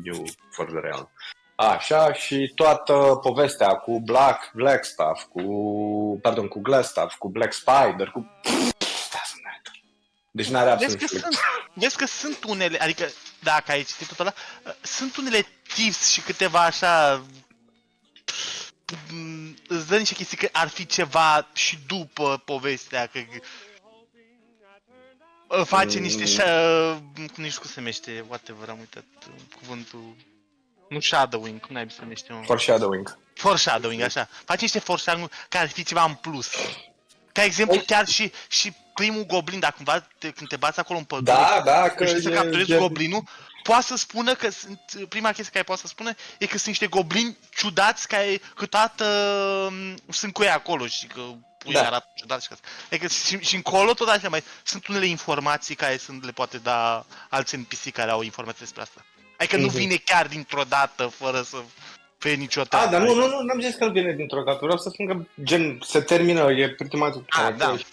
new for the realm. Așa, și toată povestea cu Black Stuff, cu Glass Stuff, cu Black Spider, cu... Deci n-are absolut Vezi că sunt unele, adică dacă ai citit tot ăla, sunt unele tips și câteva așa, îți dă niște chestii că ar fi ceva și după povestea, că face niște, nu știu cum se numește, whatever, am uitat cuvântul, nu shadowing, cum n-ai se numește, mă? Foreshadowing, așa, face niște foreshadowing care ar fi ceva în plus. Ca exemplu, chiar și primul goblin, dacă cumva când te bați acolo în pădure, că știi să capturezi goblinul, poate să spună că prima chestie care poate să spună e că sunt niște goblini ciudați care câteodată sunt cu ei acolo și că puii arată ciudat și că... Adică și încolo tot așa mai sunt unele informații care le poate da alți NPC care au informații despre asta. Adică nu vine chiar dintr-o dată fără să fie niciodată. Dar nu, n-am zis că îl vine dintr-o dată. Vreau să spun că gen se termină, e pretty much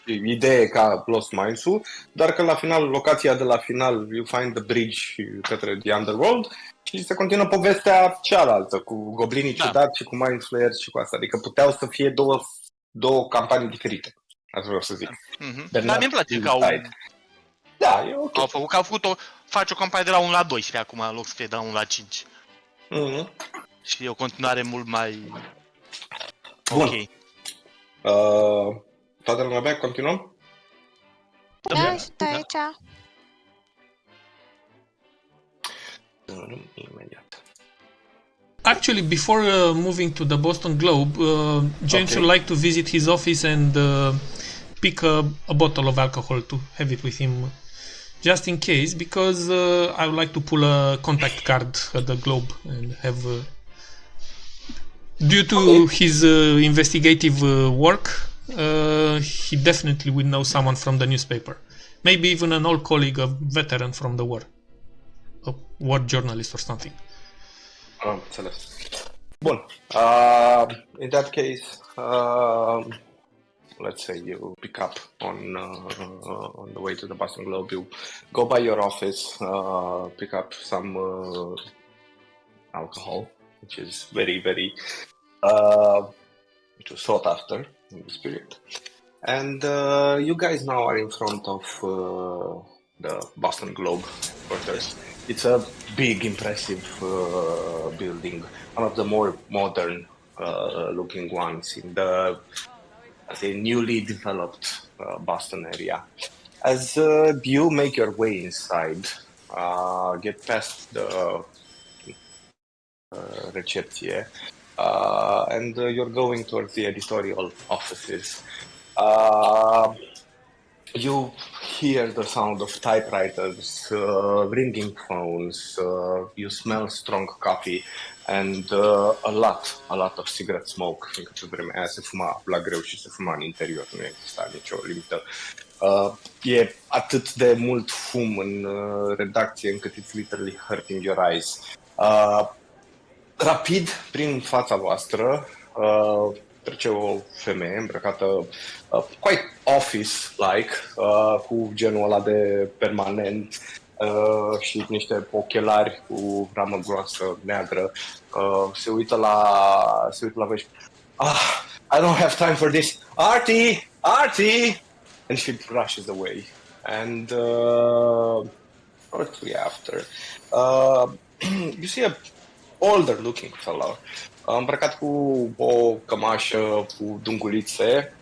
idee ca Lost Mines-ul, doar că la final, locația de la final, you find the bridge către the underworld și se continuă povestea cealaltă, cu goblinii ciudați și cu mind flayers și cu asta. Adică puteau să fie două campanii diferite. Asta vreau să zic. Dar mie-mi place că au... Da, e ok. Au făcut faci o campanie de la 1 la 12 acum, în loc să fie de la 1 la 5. Și e o continuare mult mai... Bun. Ok. Toată lumea bea, continuăm? Da, sunt aici. Imediat. Actually, before moving to the Boston Globe, James would like to visit his office and pick a bottle of alcohol to have it with him, just in case, because I would like to pull a contact card at the Globe and have Due to his investigative work, he definitely will know someone from the newspaper. Maybe even an old colleague, a veteran from the war. A war journalist or something. Înțeles. Bun. In that case, let's say you pick up on the way to the Boston Globe. You go by your office, pick up some alcohol, which is very, very which was sought after in this period. And you guys now are in front of the Boston Globe quarters. It's a big, impressive building, one of the more modern looking ones in the newly developed Boston area. As you make your way inside, get past the recepție, and you're going towards the editorial offices. You hear the sound of typewriters, ringing phones, you smell strong coffee, and a lot of cigarette smoke, fiindcă pe vremea aia se fuma la greu și se fuma în interior, nu exista nicio limită. E atât de mult fum în redacție încât it's literally hurting your eyes. Rapid, prin fața voastră, trece o femeie îmbrăcată quite office-like, cu genul ăla de permanent și niște ochelari cu ramă groasă neagră. Se uită la voi și I don't have time for this. Artie! And she rushes away. And shortly after, you see a older looking fellow, îmbrăcat cu o cămașă cu dungulițe,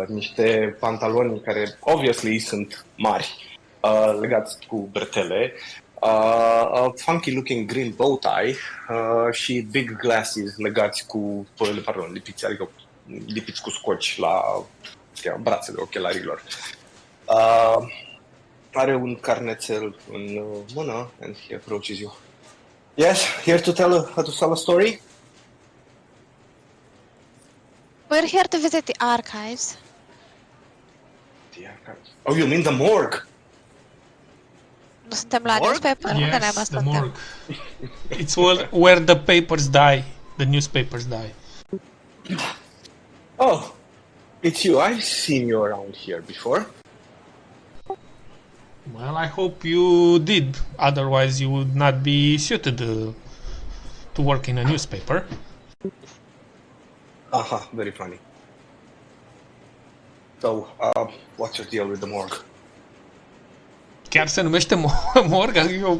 niște pantaloni care obviously sunt mari, legați cu bretele, a funky looking green bow tie și big glasses legați cu, lipiți cu scoci la brațele ochelarilor. Are un carnețel în mână and he approaches you. Yes, here to tell a story? We're here to visit the archives. The archives. Oh, you mean the morgue? Nu suntem la Morgue? newspaper? Unde ne-am Yes, the suntem? morgue. It's where the papers die. The newspapers die. Oh, it's you. I've seen you around here before. Well, I hope you did. Otherwise, you would not be suited to work in a newspaper. Aha, very funny. So, what's your deal with the morgue? Chiar se numește morgue? Eu...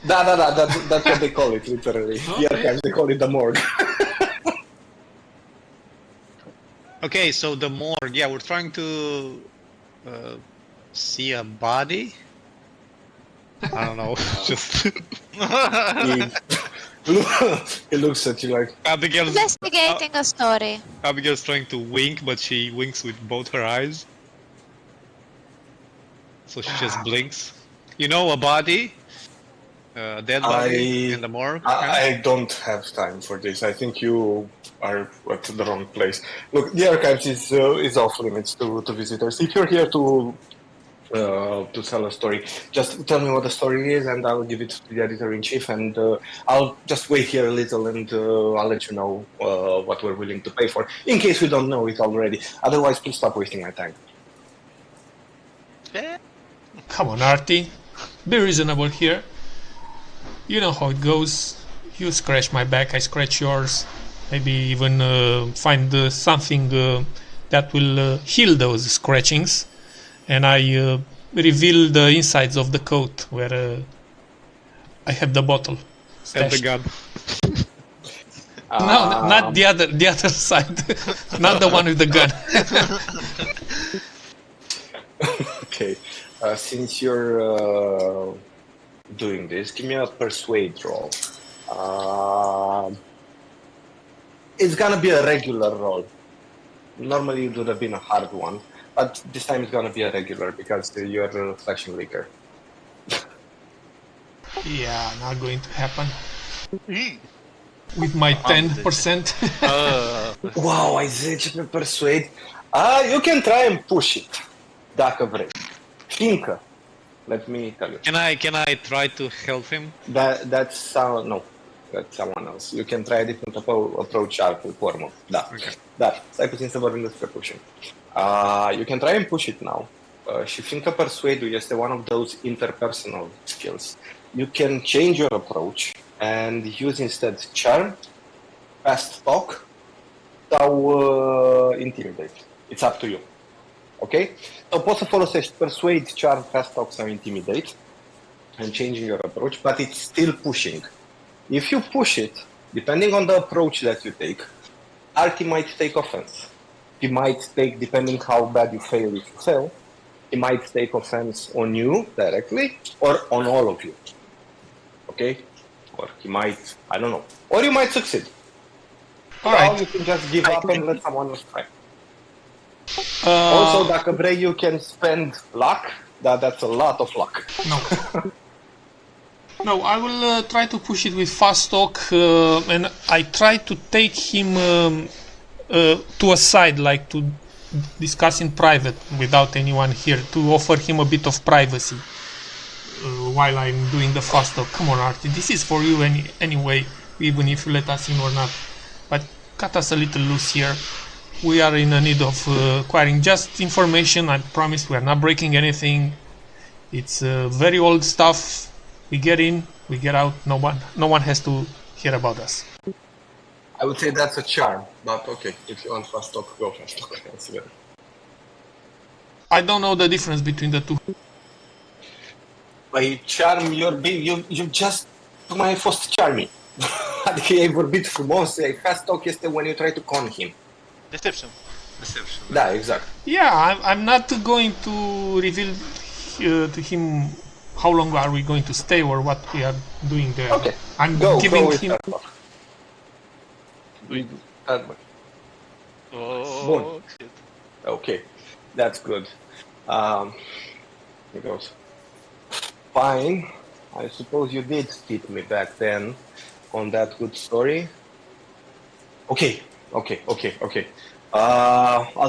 Da, that's what they call it, literally. Okay. The archives, they call it the morgue. Okay, so the morgue. Yeah, we're trying to see a body. I don't know. Just He looks at you like, Abigail's Investigating a story. Abigail's trying to wink, but she winks with both her eyes. So she just blinks. You know, a body, a dead body in the morgue. I don't have time for this. I think you are at the wrong place. Look, the archives is off limits to visitors. If you're here to tell a story, just tell me what the story is, and I'll give it to the editor-in-chief, and I'll just wait here a little, and I'll let you know what we're willing to pay for, in case we don't know it already. Otherwise, please stop wasting my time. Come on, Artie. Be reasonable here. You know how it goes. You scratch my back, I scratch yours. Maybe even find something that will heal those scratchings. And I reveal the insides of the coat where I have the bottle And the stashed. gun. No, not the other side. Not the one with the gun. Okay, since you're doing this, give me a persuade roll. It's gonna be a regular roll. Normally it would have been a hard one, but this time it's gonna be a regular because you're flashing liquor. Yeah, not going to happen. with my 10%. Wow, ai 10 pe persuade. You can try and push it, dacă vrei. Fiindcă, let me tell you. Can I try to help him? That's someone else. You can try a different approach altfel, pe urmă. Da. Okay. Dar, stai puțin să vorbim despre pushing. You can try and push it now. Și fiindcă persuade-ul este one of those interpersonal skills, you can change your approach and use instead charm, fast talk, sau intimidate. It's up to you. Ok? So poți să folosești persuade, charm, fast talk sau intimidate and changing your approach, but it's still pushing. If you push it, depending on the approach that you take, Artie might take offense. He might take, depending how bad you fail, if you fail, he might take offense on you directly or on all of you. Okay? Or he might, I don't know. Or you might succeed. All Or right. you can just give up and let someone else try. Also, dacă vrei, you can spend luck. That's a lot of luck. No. No, I will try to push it with fast talk, and I try to take him to a side, like to discuss in private without anyone here, to offer him a bit of privacy while I'm doing the fast talk. Come on, Artie, this is for you anyway, even if you let us in or not. But cut us a little loose here. We are in a need of acquiring just information. I promise we are not breaking anything. It's very old stuff. We get in, we get out. No one has to hear about us. I would say that's a charm, but okay, if you want fast talk, go fast talk. That's good. I don't know the difference between the two. By charm, you just tocmai ai fost charming. Adică ai vorbit frumos, fast talk este when you try to con him. Deception. Da, exact. Yeah, I'm not going to reveal to him how long are we going to stay or what we are doing there. Okay, I'm go giving with him. fast talk. Oh, Bun. shit. Okay, that's good. He goes, fine. I suppose you did tip me back then on that good story. Okay. I'll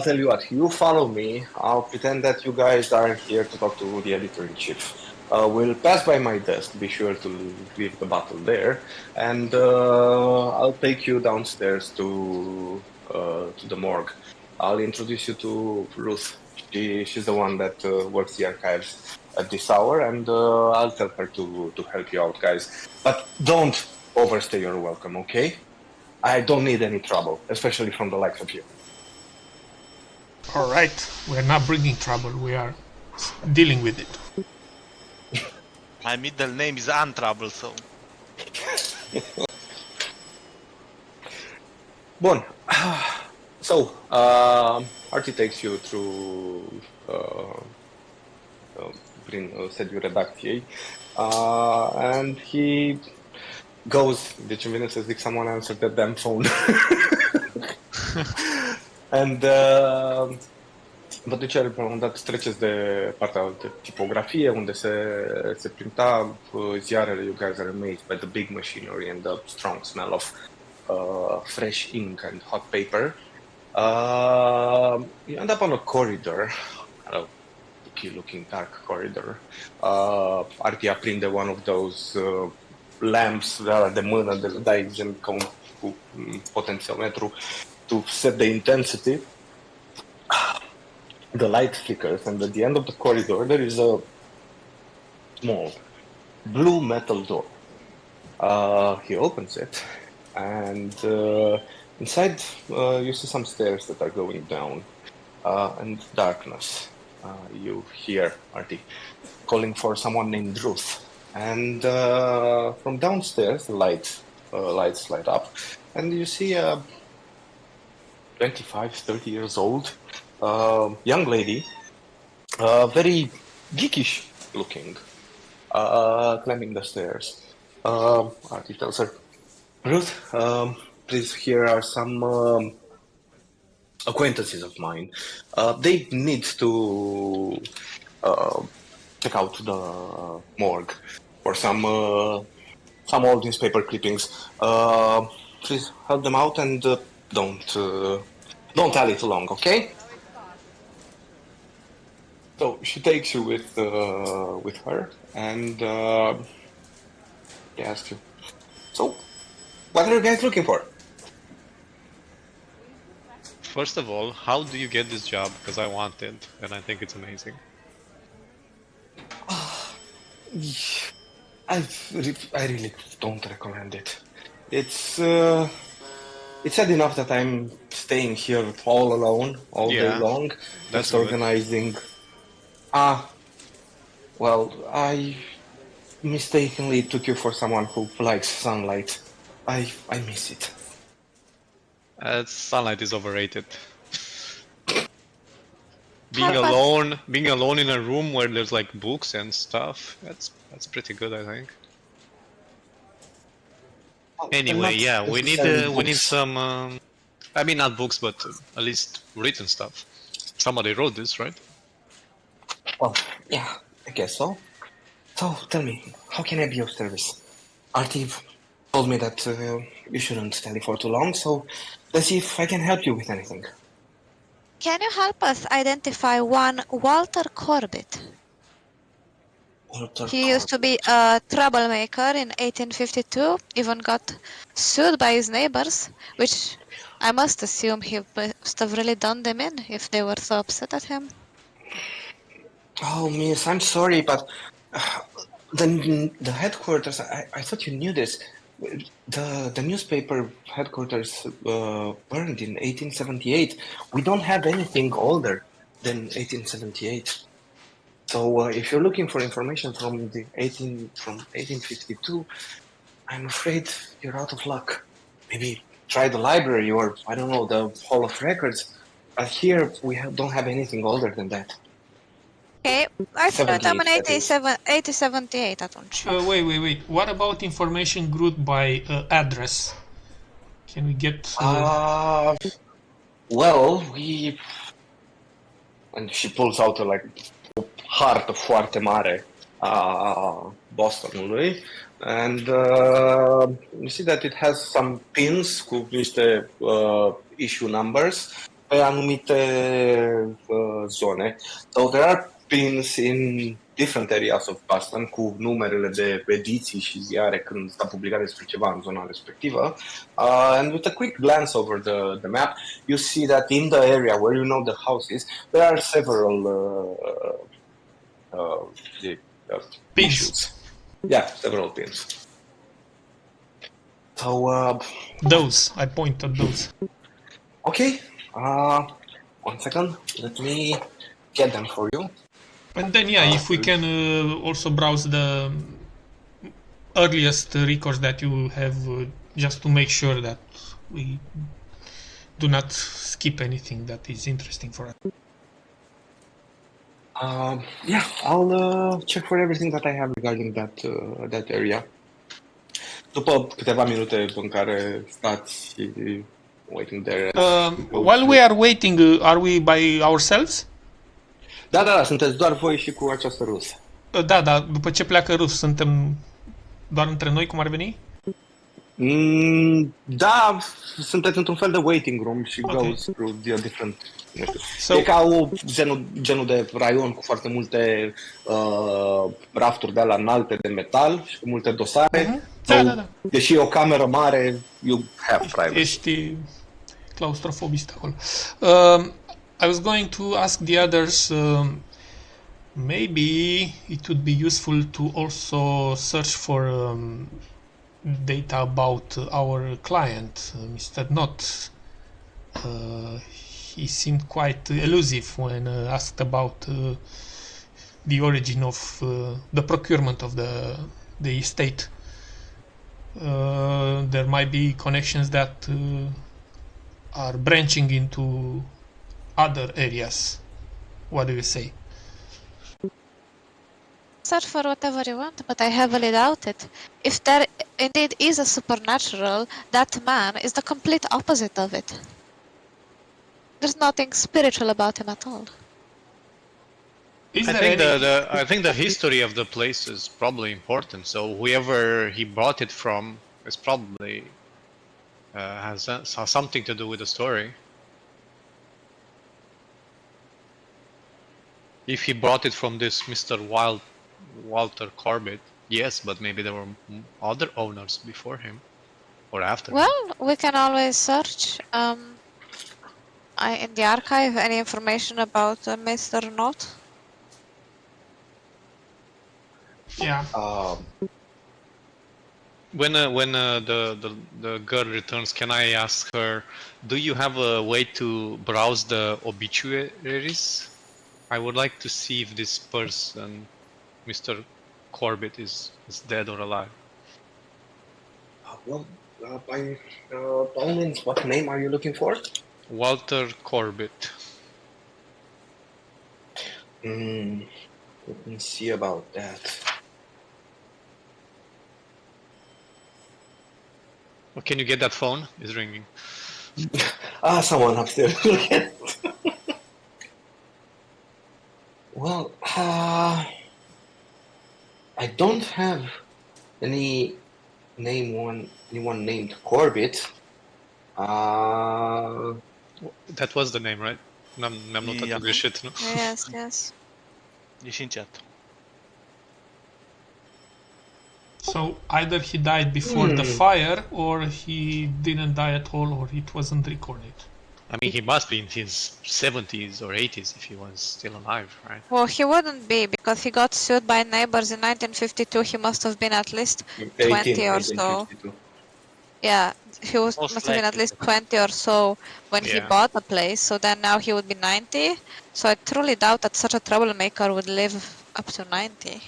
tell you what, you follow me. I'll pretend that you guys are here to talk to the editor-in-chief. We'll pass by my desk, be sure to leave the bottle there, and I'll take you downstairs to the morgue. I'll introduce you to Ruth. She's the one that works the archives at this hour, and I'll tell her to help you out, guys. But don't overstay your welcome, okay? I don't need any trouble, especially from the likes of you. All right, we're not bringing trouble. We are dealing with it. My middle name is Untroublesome. Bun. So, Artie takes you through prin sediul redacției and he goes, deci îmi vine să zic someone answer the damn phone. And vă duce la un moment dat, treceți de partea de tipografie unde se printa ziarele. You guys are amazed by the big machinery and the strong smell of fresh ink and hot paper. You end up on a corridor, a looking dark corridor. Artie aprinde one of those lamps de mână, de dai gen ca cu potențiometru to set the intensity. The light flickers, and at the end of the corridor there is a small blue metal door. He opens it, and inside you see some stairs that are going down, and darkness. You hear Artie calling for someone named Ruth, and from downstairs the lights light up, and you see a 25-30 years old young lady, very geekish looking, climbing the stairs. Artie tells her, Ruth, please, here are some acquaintances of mine. They need to check out the morgue for some old newspaper clippings. please help them out and don't tally too long, okay? So she takes you with her, and she asks you, so, what are you guys looking for? First of all, how do you get this job? Because I want it, and I think it's amazing. I really don't recommend it. It's sad enough that I'm staying here all alone, all day Yeah, long, that's just good. organizing. Well, I mistakenly took you for someone who likes sunlight. I miss it. Sunlight is overrated. Being Help us. alone in a room where there's like books and stuff, that's pretty good, I think. Anyway, yeah, we need some. I mean, not books, but at least written stuff. Somebody wrote this, right? Well, yeah, I guess so. So, tell me, how can I be of service? Artie told me that you shouldn't study for too long, so let's see if I can help you with anything. Can you help us identify one Walter Corbett? Walter He used to be Corbett. a troublemaker in 1852, even got sued by his neighbors, which I must assume he must have really done them in if they were so upset at him. Oh, miss, I'm sorry, but the headquarters, I thought you knew this. The newspaper headquarters burned in 1878. We don't have anything older than 1878. So if you're looking for information from 1852, I'm afraid you're out of luck. Maybe try the library or, I don't know, the Hall of Records. But here we don't have anything older than that. Okay, I think I'm 78, an that is. 8078 atunci. Wait. What about information grouped by address? Can we get... Well, and she pulls out o hartă foarte mare a Bostonului, and you see that it has some pins cu niște issue numbers pe anumite zone. So there are pins in different areas of Boston cu numerele de ediții și ziare când s-a publicat despre ceva în zona respectivă. And with a quick glance over the map, you see that in the area where you know the house is, there are several Pins. issues. Yeah, several pins. So, Those. I point at those. okay. 1 second. Let me get them for you. And then, yeah, if we can also browse the earliest records that you have, just to make sure that we do not skip anything that is interesting for us. Yeah, I'll check for everything that I have regarding that area. După câteva minute în care stați waiting there. While we are waiting, are we by ourselves? Da, sunteți doar voi și cu această rusă. Da, după ce pleacă rus, suntem doar între noi, cum ar veni? Da, sunteți într-un fel de waiting room și goes through the different... So, E ca genul de raion cu foarte multe rafturi de-alea înalte de metal și cu multe dosare. Da. Deși e o cameră mare, you have privacy. Ești claustrofobist acolo. I was going to ask the others, maybe it would be useful to also search for data about our client, Mr. Not. He seemed quite elusive when asked about the origin of the procurement of the estate. There might be connections that are branching into other areas. What do you say? Search for whatever you want, but I heavily doubt it. If there indeed is a supernatural, that man is the complete opposite of it. There's nothing spiritual about him at all. I think the history of the place is probably important. So whoever he bought it from is probably has something to do with the story. If he brought it from this Mr. Walter Corbett, yes, but maybe there were other owners before him or after him. Well, we can always search in the archive any information about Mr. Not. Yeah. When the girl returns, can I ask her, do you have a way to browse the obituaries? I would like to see if this person, Mr. Corbett, is dead or alive. Well, by all means, what name are you looking for? Walter Corbett. Let me see about that. Oh, can you get that phone? It's ringing. Someone upstairs. Well, I don't have anyone named Corbett. That was the name, right? Mi-am notat Yeah. greșit, nu? Yes, yes. E și în chat. So either he died before the fire, or he didn't die at all, or it wasn't recorded. I mean, he must be in his 70s or 80s if he was still alive, right? Well, he wouldn't be because he got sued by neighbors in 1952. He must have been at least 20 or so. 1852. Yeah, he must have been at likely. least 20 or so when he Yeah. bought the place. So then now he would be 90. So I truly doubt that such a troublemaker would live up to 90.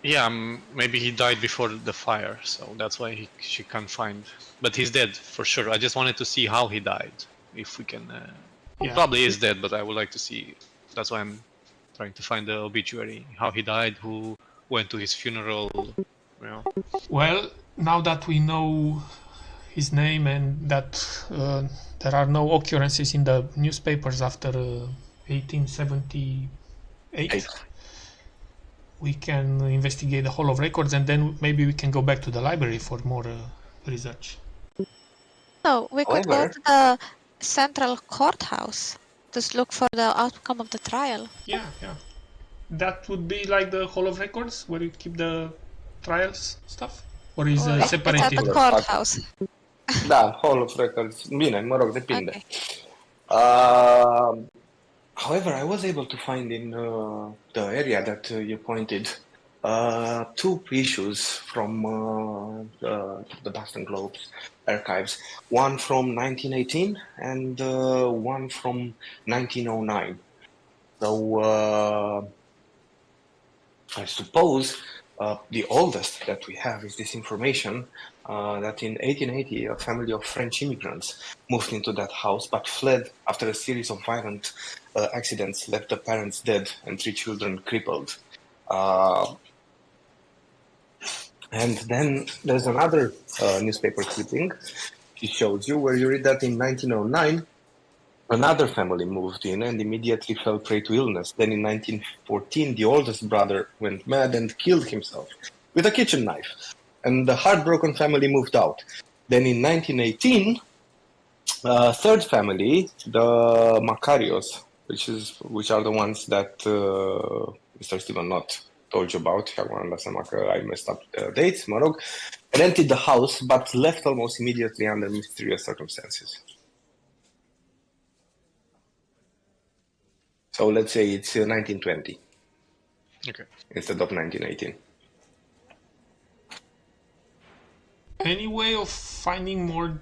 Yeah, maybe he died before the fire, so that's why she can't find. But he's dead for sure. I just wanted to see how he died. If we can, Yeah. probably is dead, but I would like to see. That's why I'm trying to find the obituary, how he died, who went to his funeral. You know. Well, now that we know his name and that there are no occurrences in the newspapers after 1878, we can investigate the Hall of Records, and then maybe we can go back to the library for more research. So we could go However- to the central courthouse to look for the outcome of the trial. Yeah. That would be like the Hall of Records, where you keep the trials stuff? Or is It's at separated? the courthouse. Da, Hall of Records. Bine, mă rog, depinde. Okay. However, I was able to find in the area that you pointed 2 issues from the Boston Globe's archives. One from 1918 and one from 1909. So I suppose the oldest that we have is this information that in 1880 a family of French immigrants moved into that house but fled after a series of violent accidents left the parents dead and 3 children crippled. And then there's another newspaper clipping it shows you where you read that in 1909 another family moved in and immediately fell prey to illness. Then in 1914 the oldest brother went mad and killed himself with a kitchen knife. And the heartbroken family moved out. Then in 1918, third family, the Macarios, which are the ones that Mr. Steven Knott told you about. Acum dat seama că I messed up the dates, mă rog. Rented the house, but left almost immediately under mysterious circumstances. So let's say it's 1920 Okay. instead of 1918. Any way of finding more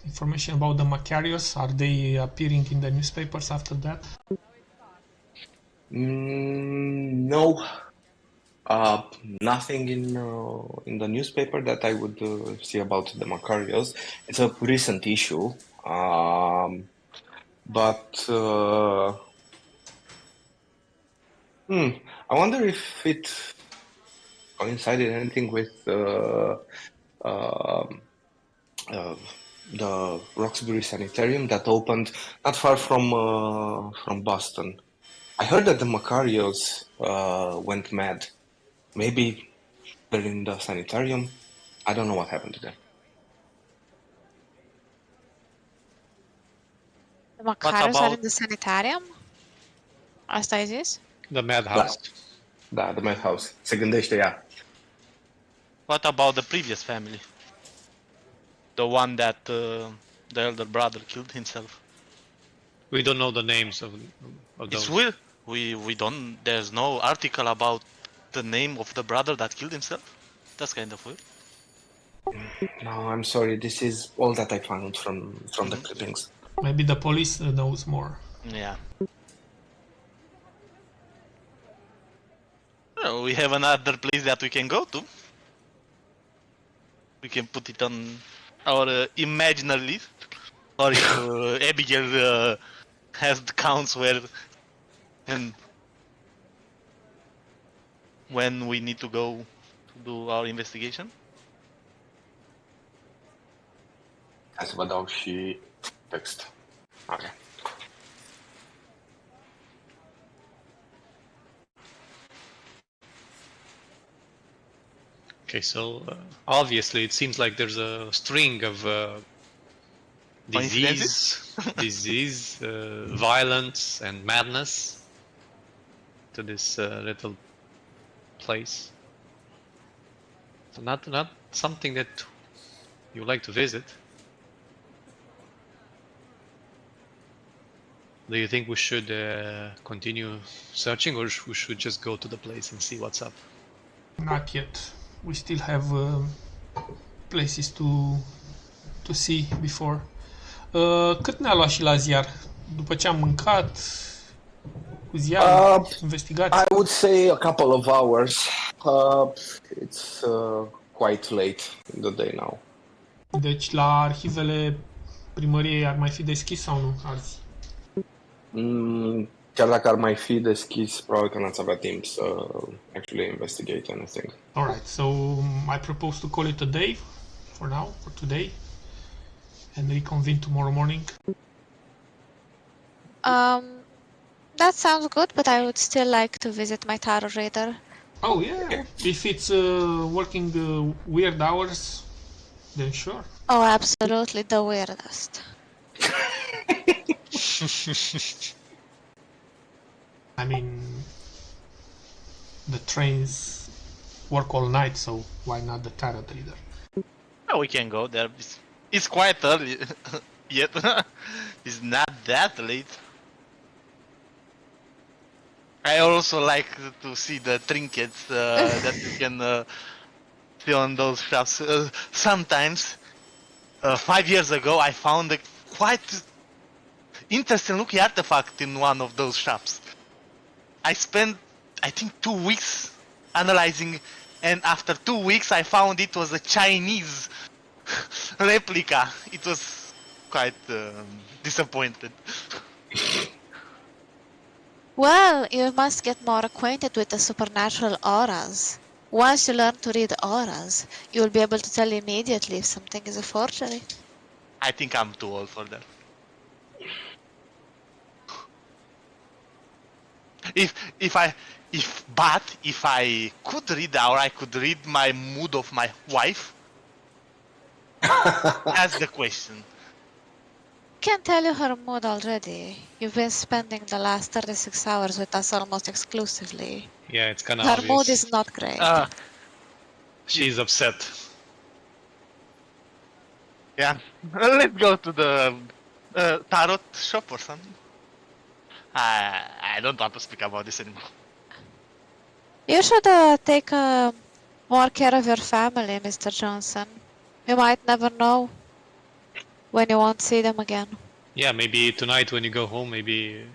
information about the Macarios? Are they appearing in the newspapers after that? No, nothing in the newspaper that I would see about the Macarios. It's a recent issue, but I wonder if it coincided anything with the Roxbury Sanitarium that opened not far from Boston. I heard that the Macarios went mad. Maybe they're in the sanitarium. I don't know what happened to them. The Macarius are about- in the sanitarium? Asta ai zis? The madhouse. Da, The Madhouse. Se gândește ea. What about the previous family? The one that the elder brother killed himself. We don't know the names of It's those. weird. We don't. There's no article about the name of the brother that killed himself. That's kind of weird. No, I'm sorry. This is all that I found from the clippings. Maybe the police knows more. Yeah. Well, we have another place that we can go to. We can put it on our imaginary list, or if Abigail has the counts where and when we need to go to do our investigation. Hai să vă dau și text. Okay. Okay, so obviously it seems like there's a string of disease, violence, and madness to this little place. So not something that you like to visit. Do you think we should continue searching, or we should just go to the place and see what's up? Not yet. We still have places to see before. Cât ne-a luat și la ziar? După ce am mâncat, cu ziar, investigații? I would say a couple of hours. It's quite late in the day now. Deci la arhivele primăriei ar mai fi deschis sau nu azi? Chiar dacă ar mai fi deschis, probabil că n-ați avea timp să actually investigate anything. Alright, so I propose to call it a day for now, for today, and reconvene tomorrow morning. That sounds good, but I would still like to visit my tarot reader. Oh yeah, if it's working weird hours, then sure. Oh, absolutely the weirdest. I mean, the trains work all night, so why not the tarot reader? Oh, we can go there. It's quite early yet. It's not that late. I also like to see the trinkets that you can see on those shops. Sometimes, 5 years ago, I found a quite interesting looking artifact in one of those shops. I spent, I think, 2 weeks analyzing, and after 2 weeks I found it was a Chinese replica. It was quite disappointed. Well, you must get more acquainted with the supernatural auras. Once you learn to read auras, you will be able to tell immediately if something is a forgery. I think I'm too old for that. If I could read or I could read my mood of my wife, that's the question. Can't tell you her mood already. You've been spending the last 36 hours with us almost exclusively. Yeah, it's kind of Her obvious. mood is not great. She's upset. Yeah, let's go to the tarot shop or something. I don't want to speak about this anymore. You should take more care of your family, Mr. Johnson. You might never know when you won't see them again. Yeah, maybe tonight when you go home, maybe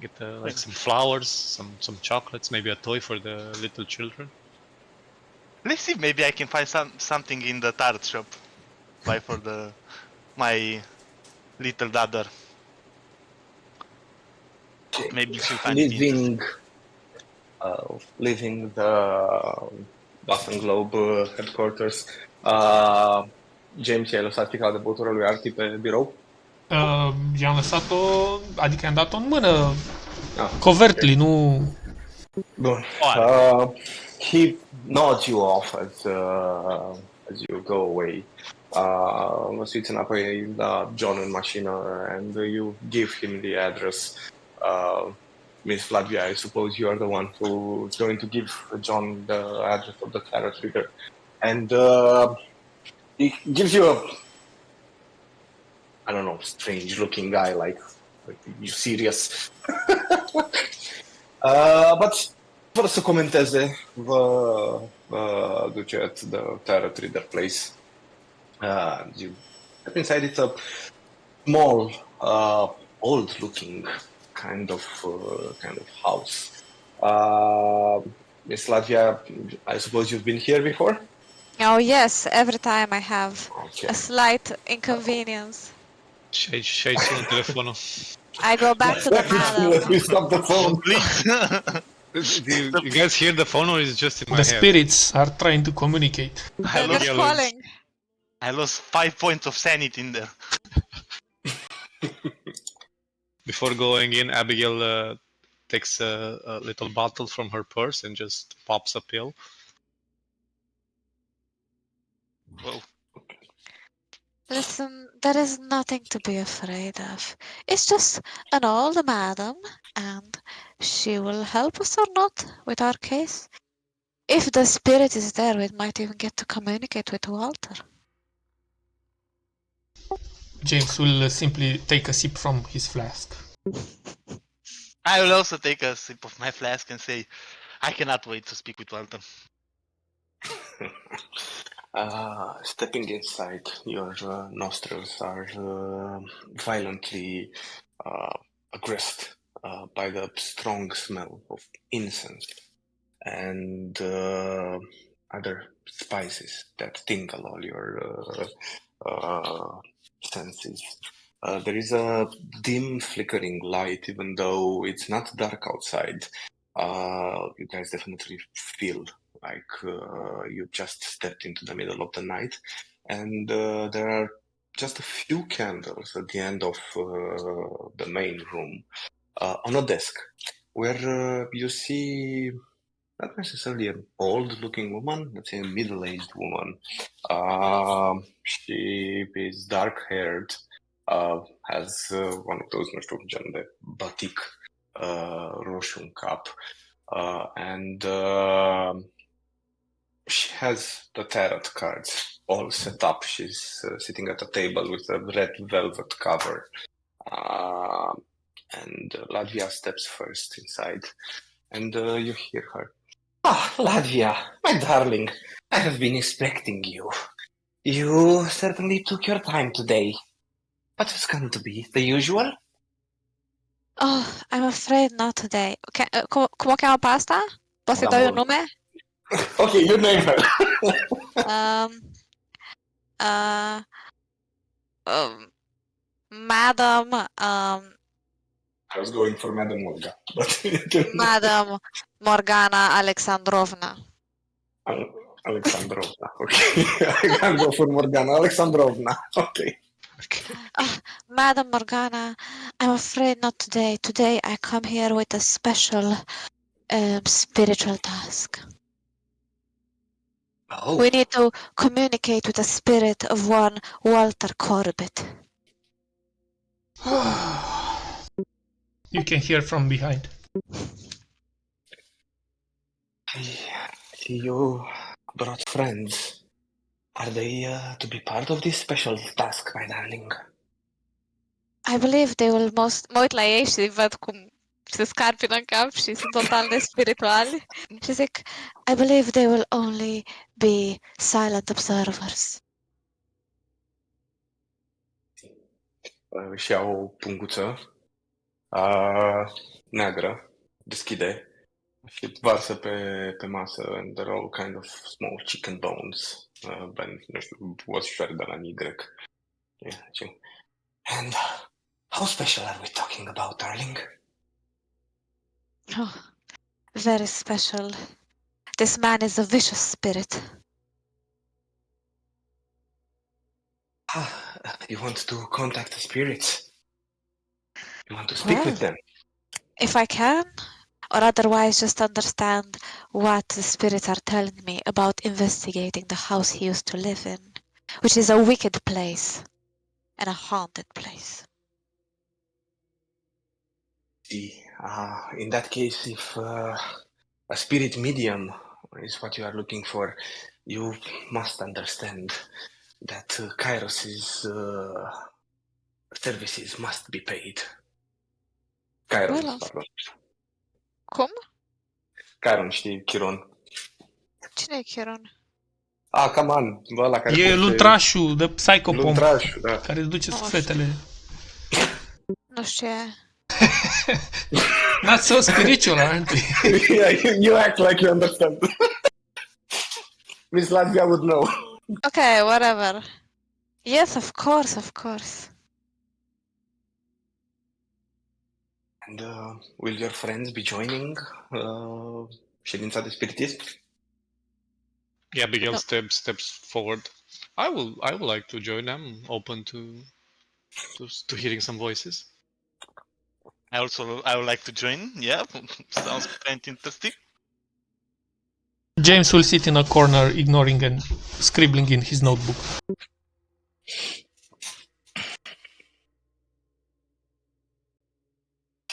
get like some flowers, some chocolates, maybe a toy for the little children. Let's see, maybe I can find something in the tarot shop. Buy for my little daughter. Maybe she'll find it interesting. Leaving the Boston Globe headquarters, James, i-ai lăsat sticla de băutură lui Artie pe birou? I-am lăsat-o, adică i-am dat-o în mână, covertly, nu... Bun. He nods you off as you go away. Vă suiți înapoi la John în mașină and you give him the address. Miss Flavia, I suppose you are the one who's going to give John the address of the carrot reader. And he gives you a, I don't know, strange-looking guy, like you serious? But fără să comenteze, vă duce at the carrot reader place. You step inside. It's a small, old-looking kind of house. Miss Latvia, I suppose you've been here before? Oh yes, every time I have Okay. a slight inconvenience. Și aici sună telefonul. I go back to the madam. Let me stop the phone. Please. Do you guys hear the phone or is it just in my The head? spirits are trying to communicate. They're calling. I lost 5 points of sanity in there. Before going in, Abigail takes a little bottle from her purse and just pops a pill. Whoa. Listen, there is nothing to be afraid of. It's just an old madam, and she will help us or not with our case. If the spirit is there, we might even get to communicate with Walter. James will simply take a sip from his flask. I will also take a sip of my flask and say, I cannot wait to speak with Walter. Stepping inside, your nostrils are violently aggressed by the strong smell of incense and other spices that tingle all your senses. There is a dim flickering light, even though it's not dark outside. You guys definitely feel like you just stepped into the middle of the night, and there are just a few candles at the end of the main room on a desk where you see not necessarily an old-looking woman, let's say a middle-aged woman. She is dark-haired, has one of those, nu știu, gen de batic roșu în cap, and she has the tarot cards all set up. She's sitting at a table with a red velvet cover. And Latvia steps first inside, and you hear her. Ah, Latvia, my darling, I have been expecting you. You certainly took your time today. What is going to be the usual? Oh, I'm afraid not today. Okay, cum o cheamă pe asta? Poți să-i dau eu nume? Okay, you name her. Madam, I was going for Madam Olga, but Madam Morgana Alexandrovna. Alexandrovna. Okay, I can go for Morgana Alexandrovna. Okay. Madam Morgana, I'm afraid not today. Today I come here with a special spiritual task. Oh. We need to communicate with the spirit of one Walter Corbett. You can hear from behind. You brought friends. Are they to be part of this special task, my darling? I believe they will mă uit la ei și văd cum se scarpină în cap și sunt total nespirituali. Și zic, I believe they will only be silent observers. Și au o punguță neagră, deschide și varsă pe masă, and they're all kind of small chicken bones, nu știu, oșoare de la Y. Yeah. And how special are we talking about, darling? Oh, very special. This man is a vicious spirit. You want to contact the spirits? You want to speak with them? If I can, or otherwise just understand what the spirits are telling me about investigating the house he used to live in. which is a wicked place and a haunted place. In that case, if a spirit medium is what you are looking for, you must understand that Kairos's services must be paid. Chiron, Well, pardon. cum? Chiron, știi, Chiron. Cine e Chiron? Come on, ăla care E face... Lultrașul, the Psychopomp, Lultrașul, da. care îți duce Nu sufletele. Nu știu ce e. Not so spiritual, aren't we? Yeah, you act like you understand. Miss Latvia would know. Okay, whatever. Yes, of course, of course. And will your friends be joining ședința de spiritism? Yeah, Abigail No. steps forward. I would like to join. I'm open to hearing some voices. I would like to join. Yeah, sounds quite interesting. James will sit in a corner, ignoring and scribbling in his notebook.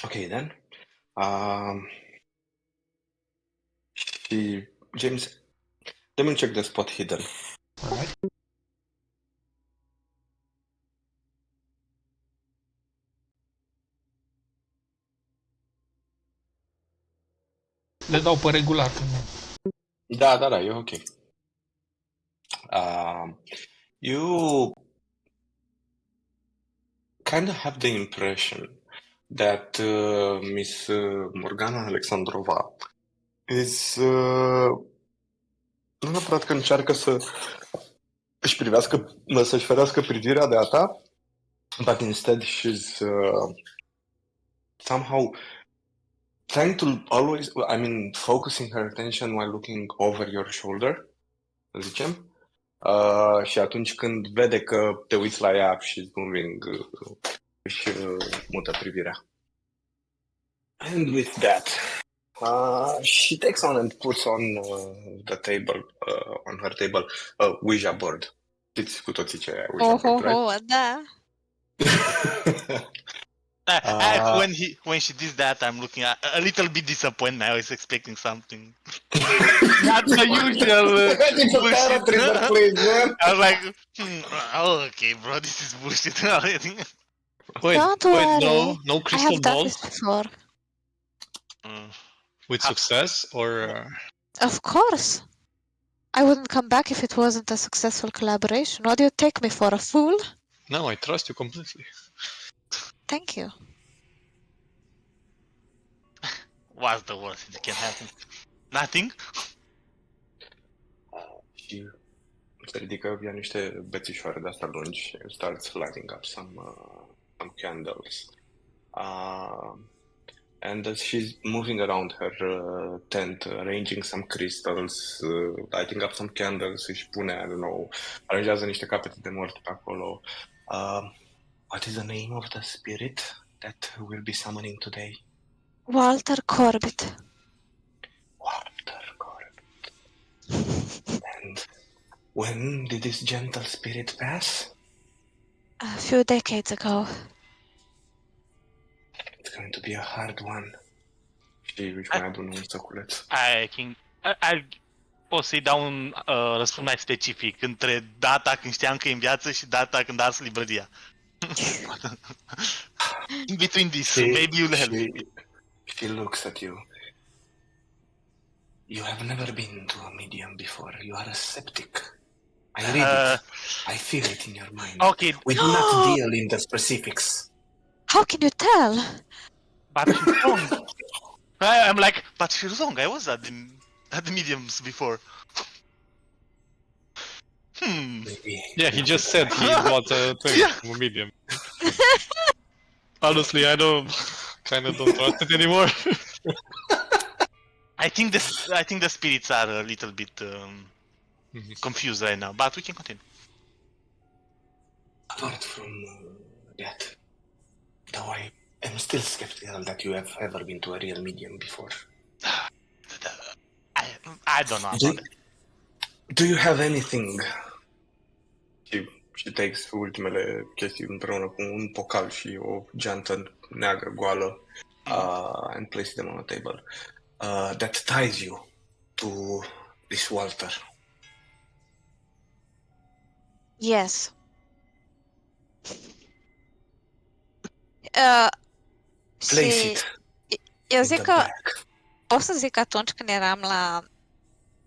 Okay, then. James, let me check the spot hidden. Alright. Le dau pe regular. Că nu. Da, e ok. You kind of have the impression that Miss Morgana Alexandrova is nu neapărat că încearcă să-și ferească privirea de a ta, but instead she's somehow trying to always, focusing her attention while looking over your shoulder, să zicem. Și atunci când vede că te uiți la ea și she's moving, își mută privirea. And with that, she takes on and puts on the table, on her table, a Ouija board. Știți cu toții ce e Ouija board, right? Da. When she did that, I'm looking at a little bit disappointed. I was expecting something not the usual. It's a tarot trigger, please, man. I was like, okay, bro, this is bullshit already. Wait, Don't worry. no I crystal have done ball this before. with success, or Of course. I wouldn't come back if it wasn't a successful collaboration. What do you take me for, a fool? no? I trust you completely. Thank you. What's the worst that can happen? Nothing? Și se ridică, ia niște bețișoare de-astea lungi și starts lighting up some candles. And as she's moving around her tent, arranging some crystals, lighting up some candles, își pune, I don't know, aranjează niște capete de mort pe acolo. What is the name of the spirit that will be summoning today? Walter Corbett. Walter Corbett. And when did this gentle spirit pass? A few decades ago. It's going to be a hard one. Și își mai adună un săculeț. Pot să-i dau un răspuns mai specific între data când știam că e în viață și data când a ars librăria. In between this, maybe you'll help. She looks at you. You have never been to a medium before. You are a skeptic. I read it. I feel it in your mind. Okay. We do not deal in the specifics. How can you tell? But she's wrong. I'm like, but she's wrong. I was at the mediums before. Maybe. Yeah, he just said he bought a thing from a medium. Honestly, I kind of don't trust it anymore. I think the spirits are a little bit confused right now, but we can continue. Apart from that, though I am still skeptical that you have ever been to a real medium before. I don't know about it. Do you have anything? She she takes ultimele chestii împreună cu un pocal și o geantă neagră goală and places them on a table. That ties you to this Walter. Yes. Place Și it eu in zic the că bag. o să zic că atunci când eram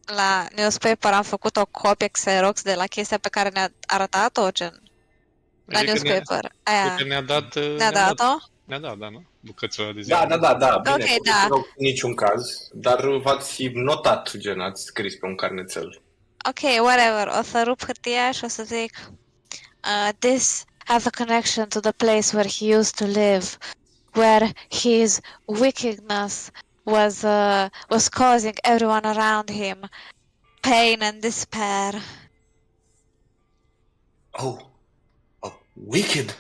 la newspaper am făcut o copie Xerox de la chestia pe care ne-a arătat-o, gen la Adică newspaper. Cred Aia că ne-a dat... ne-a dat-o? Ne-a dat, da, nu? Bucățiul de ziua. Da, bine, Ok, da. în niciun caz, dar v-ați notat, gen, ați scris pe un carnețel. Ok, whatever. O să rup hârtia și o să zic this has a connection to the place where he used to live, where his wickedness was causing everyone around him pain and despair. Oh, a wicked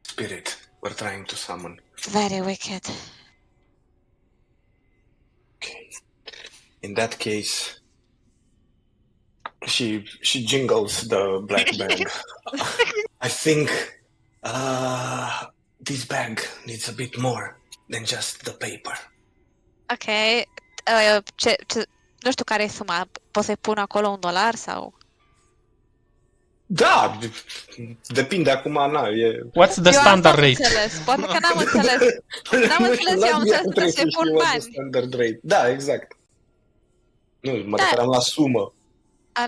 spirit we're trying to summon. Very wicked. Okay. In that case, she jingles the black bag. I think this bag needs a bit more than just the paper. Ok. Nu știu care e suma. Pot să-i pun acolo $1 sau... Da, depinde acum, e... What's the Eu standard asta am rate? înțeles. Poate că n-am înțeles. N-am înțeles, eu am înțeles că trebuie să-i pun bani. Standard rate. Da, exact. Nu, mă Da. referam la sumă.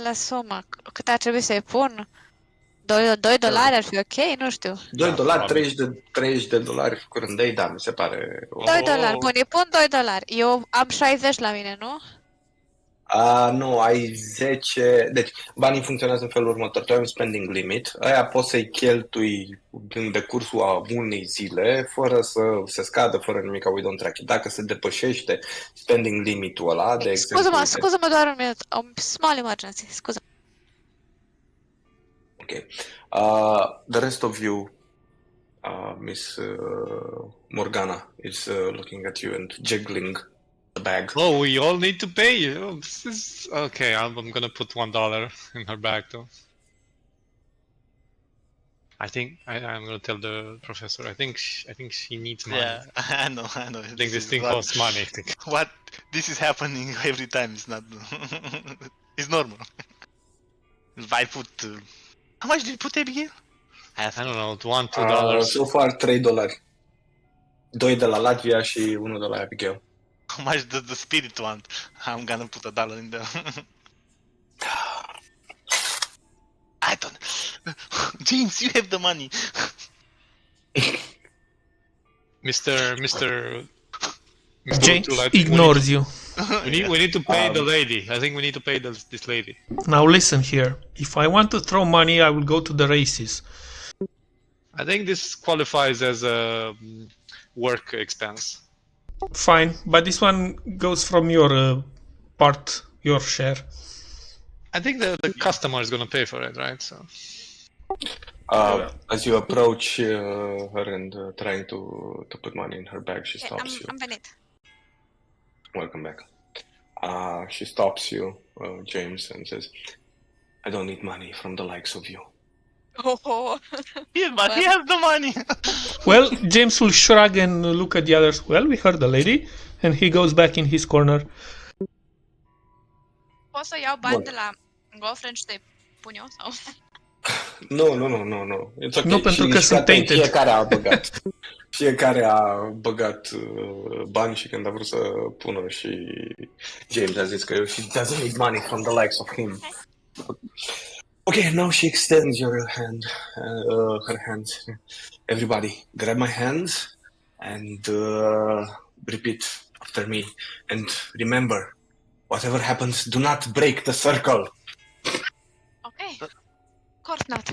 La sumă. Cât ar trebui să-i pun? $2 ar fi ok? Nu știu. $2, 30 de dolari curândei, da, mi se pare... $2. Bun, îi pun $2. Eu am 60 la mine, nu? Nu, ai 10... Deci, banii funcționează în felul următor. Tu ai un spending limit, aia poți să-i cheltui în decursul a unei zile, fără să se scadă, fără nimic, we don't track it. Dacă se depășește spending limit-ul ăla, de exemplu... Scuză-mă doar un minut. O small emergency, scuză. Okay. The rest of you, Miss Morgana, is looking at you and jiggling the bag. Oh, we all need to pay. Oh, this is okay. I'm gonna put $1 in her bag though. I think I'm gonna tell the professor. I think she needs money. Yeah, I know. I think this thing costs money. I think. What? This is happening every time. It's not... It's normal. I put... How much did you put, Abigail? I don't know, $1-2. So far, $3. 2 de la Latvia și 1 de la Abigail. How much does the spirit want? I'm gonna put $1 in there. I don't... James, you have the money. Mr. James O'Toole, ignores you. We need to pay the lady. I think we need to pay this lady. Now listen here. If I want to throw money, I will go to the races. I think this qualifies as a work expense. Fine, but this one goes from your part, your share. I think the customer is gonna pay for it, right? So. As you approach her and trying to put money in her bag, she stops you. Am venit. Welcome back. She stops you, James, and says, I don't need money from the likes of you. Oh. Yes, but he has the money. Well, James will shrug and look at the others. Well, we heard the lady, and he goes back in his corner. Pot să iau bani Bun. de la girlfriend și te pun eu? Sau? Nu. It's okay. Nu, pentru că sunt tainted. Fiecare a băgat bani și când a vrut să pună și James a zis că she doesn't need money from the likes of him. Okay, now she extends her hands. Everybody, grab my hands and repeat after me. And remember, whatever happens, do not break the circle. Okay. Of course not.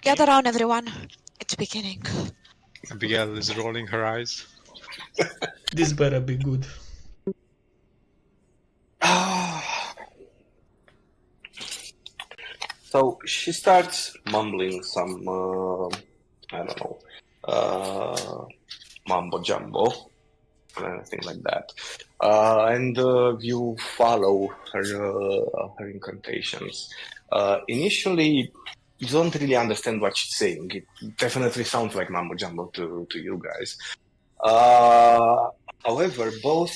Gather around, everyone. It's beginning. Abigail is rolling her eyes. This better be good. So she starts mumbling some, I don't know, mambo jumbo, anything like that, and you follow her incantations. Initially, you don't really understand what she's saying. It definitely sounds like mambo jumbo to you guys. However, both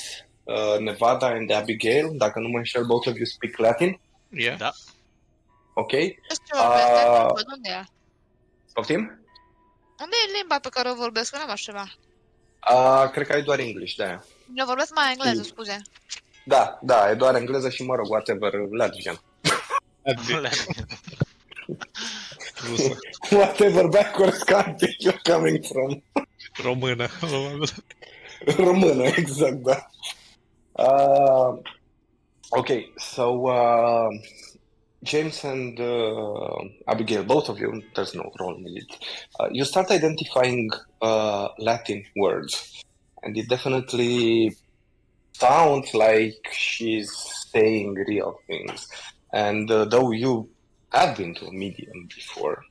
Nevada and Abigail, dacă nu mă înșel, both of you speak Latin. Yeah. Da. Ok. Ce vorbesc? Unde e? Poftim? Unde e limba pe care o vorbesc? Că n-am așa ceva. Cred că ai doar English, da. Eu vorbesc mai engleză, scuze. Da, e doar engleză și, mă rog, whatever, Latvian. Whatever backwards country you're coming from. Română. Română, exact, da. Okay, so James and Abigail, both of you, there's no role in it. You start identifying Latin words, and it definitely sounds like she's saying real things. And though you have been to a medium before,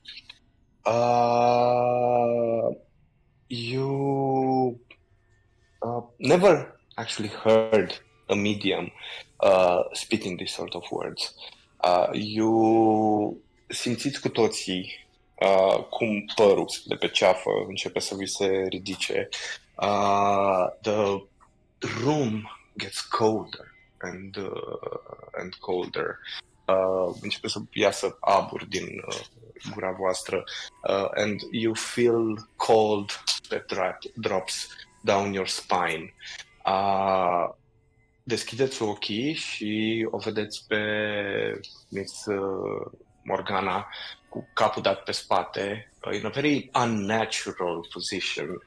you never actually heard a medium speaking these sort of words. You simțiți cu toții cum părul de pe ceafă începe să vi se ridice. The room gets colder and colder. Începe să iasă abur din gura voastră, and you feel cold that drops down your spine. Deschideți ochii și o vedeți pe Miss Morgana cu capul dat pe spate, in a very unnatural position.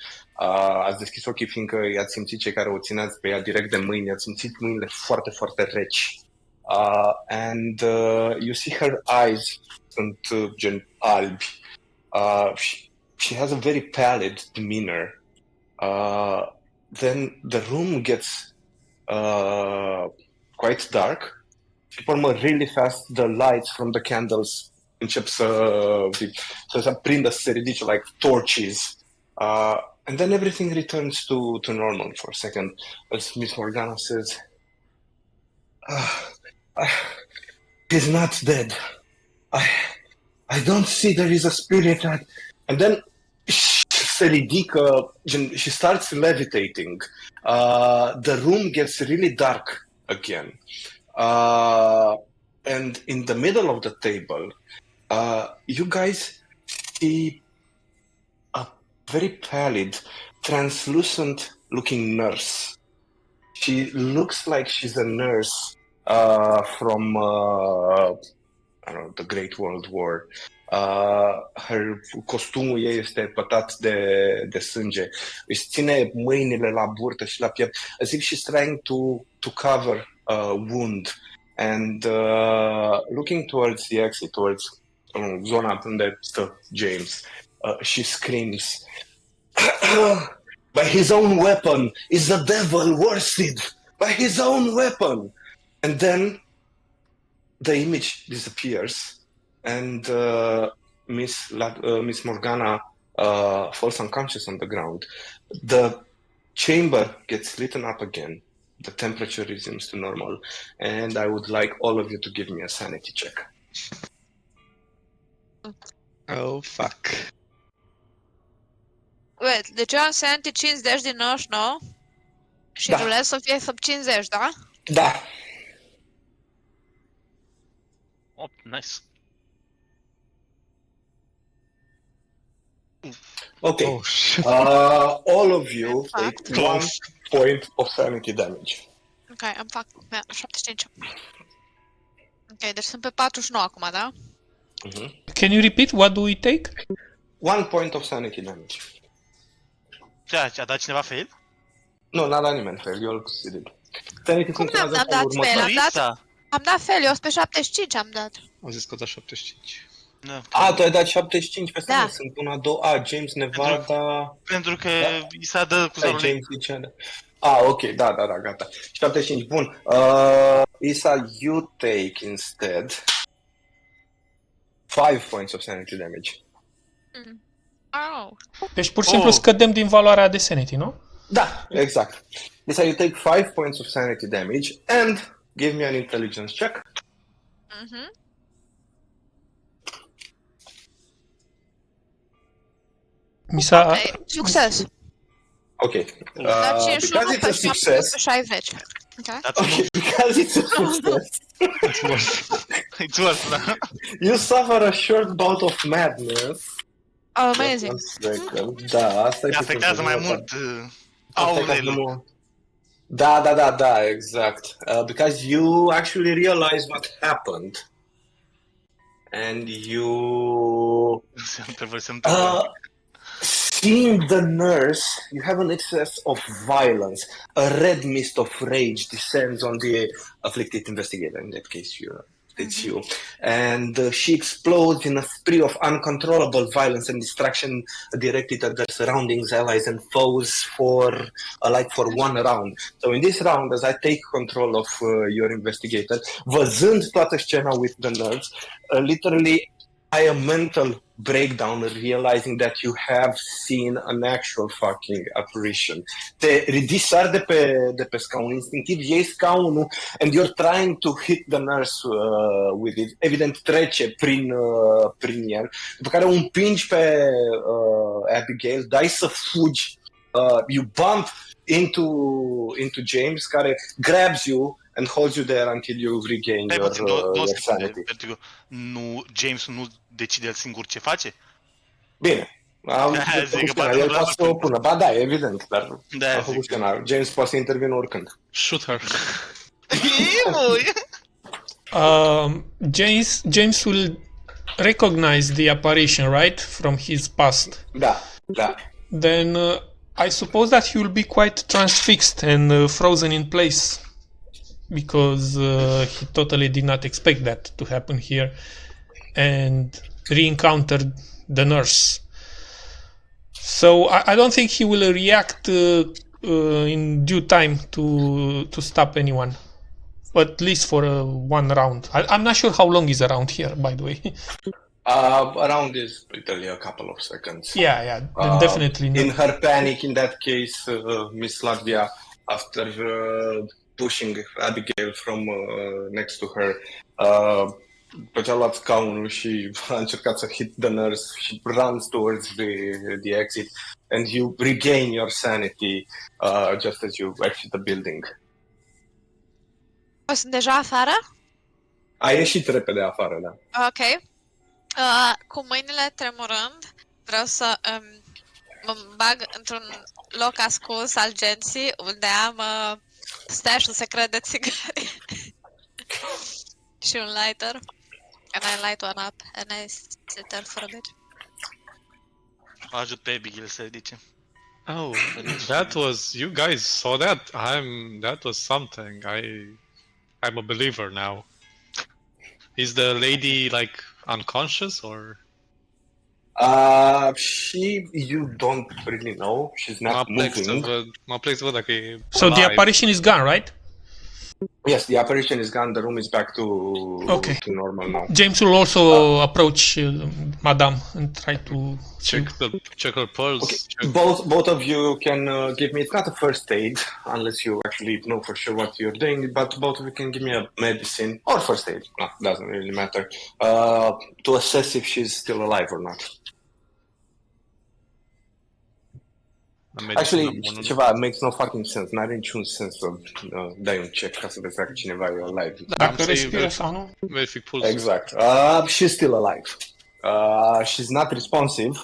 Ați deschis ochii fiindcă i-ați simțit, cei care o țineați pe ea direct de mâini, ați simțit mâinile foarte, foarte reci. And you see her eyes sunt gen albi. She has a very pallid demeanor. Then the room gets quite dark. Și pe urmă, really fast, the lights from the candles încep să aprindă, să se ridice like torches. And then everything returns to normal for a second. As Miss Morgana says, he's not dead. I don't see there is a spirit. And then se ridică, she starts levitating. The room gets really dark again. And in the middle of the table, you guys see a very pallid, translucent-looking nurse. She looks like she's a nurse from I don't know, the Great World War. Costumul ei este pătat de sânge. Își ține mâinile la burtă și la piept, as if she's trying to cover a wound. And looking towards the exit, towards zona unde stă James, she screams, by his own weapon is the devil worsted! By his own weapon! And then the image disappears, and Miss Morgana falls unconscious on the ground. The chamber gets lit up again. The temperature resumes to normal, and I would like all of you to give me a sanity check. Oh, fuck. Wait, deci eu am sanity 50 din 99 și Da. rulez să fie sub 50, da? Da. Oh, nice. Okay. Oh, shit. All of you take 1 point of sanity damage. Ok, îmi fac 75. Ok, deci sunt pe 49 acum, da? Can you repeat? What do we take? 1 point of sanity damage. Ce a dat cineva fail? Nu, n-a dat nimeni fail, eu îl succeeded. Sanity Cum funcționează n-am în felul dat fail? următor. Am dat fail, eu sunt pe 75 am dat. Am zis că o da 75. Da. Tu ai dat 75 pe Da. sunt 1, 2, James, Nevada... Pentru că i s-a dat cu zorul James zicea... ok, da, gata. 75, bun. Isa, you take instead 5 points of sanity damage. Oh. Deci pur și simplu scădem din valoarea de sanity, nu? Da, exact. Isa, you take 5 points of sanity damage and give me an intelligence check. Mi s-a... Ok, succes. Okay. La Because 51 it's pe a 7 success. pe 60. Ok. Okay, because it's a success. It's worse. It's worse, da? You suffer a short bout of madness. Amazing. One second. Da, asta e Te afectează mai puțin, mult aurele. aurele. Da, exact. Because you actually realize what happened. And you... Seeing the nurse, you have an excess of violence. A red mist of rage descends on the afflicted investigator. In that case, it's you. And she explodes in a spree of uncontrollable violence and destruction directed at their surroundings, allies, and foes for one round. So in this round, as I take control of your investigator, văzând toată scena with the nurse, literally I am mental breakdown realizing that you have seen an actual fucking apparition. Te ridici sar de pe scaun, instinctiv iei scaunul and you're trying to hit the nurse with it. Evident trece prin el, după care o împingi pe Abigail, dai să fugi, you bump into James, care grabs you and holds you there until you regain your sanity. Pentru că James nu decide el singur ce face? Bine. El poate să o pună. Ba da, evident, dar am făcut scenariul. James poate să intervină oricând. Shoot her. James will recognize the apparition, right? From his past. Da. Then I suppose that he will be quite transfixed and frozen in place. Because he totally did not expect that to happen here. And re-encountered the nurse. So I don't think he will react in due time to stop anyone. At least for one round. I'm not sure how long is a round here, by the way. A round is literally a couple of seconds. Yeah, definitely. In her panic, in that case, Miss Latvia, after pushing Abigail from next to her, pe ce a luat scaunul și a încercat să hit the nurse, she runs towards the exit and you regain your sanity just as you exit the building. Sunt deja afară? A ieșit repede afară, da. Ok. Cu mâinile tremurând, vreau să mă bag într-un loc ascuns al genții unde am stash-ul secret de țigări și un lighter. And I light one up and I sit there for a bit. Ajut pe Abigail să ridice. Oh, that was... You guys saw that? That was something. I'm a believer now. Is the lady, like, unconscious, or...? You don't really know. She's not moving. So the apparition is gone, right? Yes, the apparition is gone. The room is back to normal now. James will also approach Madame and try to check her pulse. Okay. Both of you can give me. It's not a first aid unless you actually know for sure what you're doing. But both of you can give me a medicine or first aid. No, doesn't really matter. To assess if she's still alive or not. Actually, ceva makes no fucking sense. N-are niciun sens să dai un check ca să vezi dacă cineva e alive. Dacă respiră sau nu? Verific pulsul. Exact. She's still alive. She's not responsive,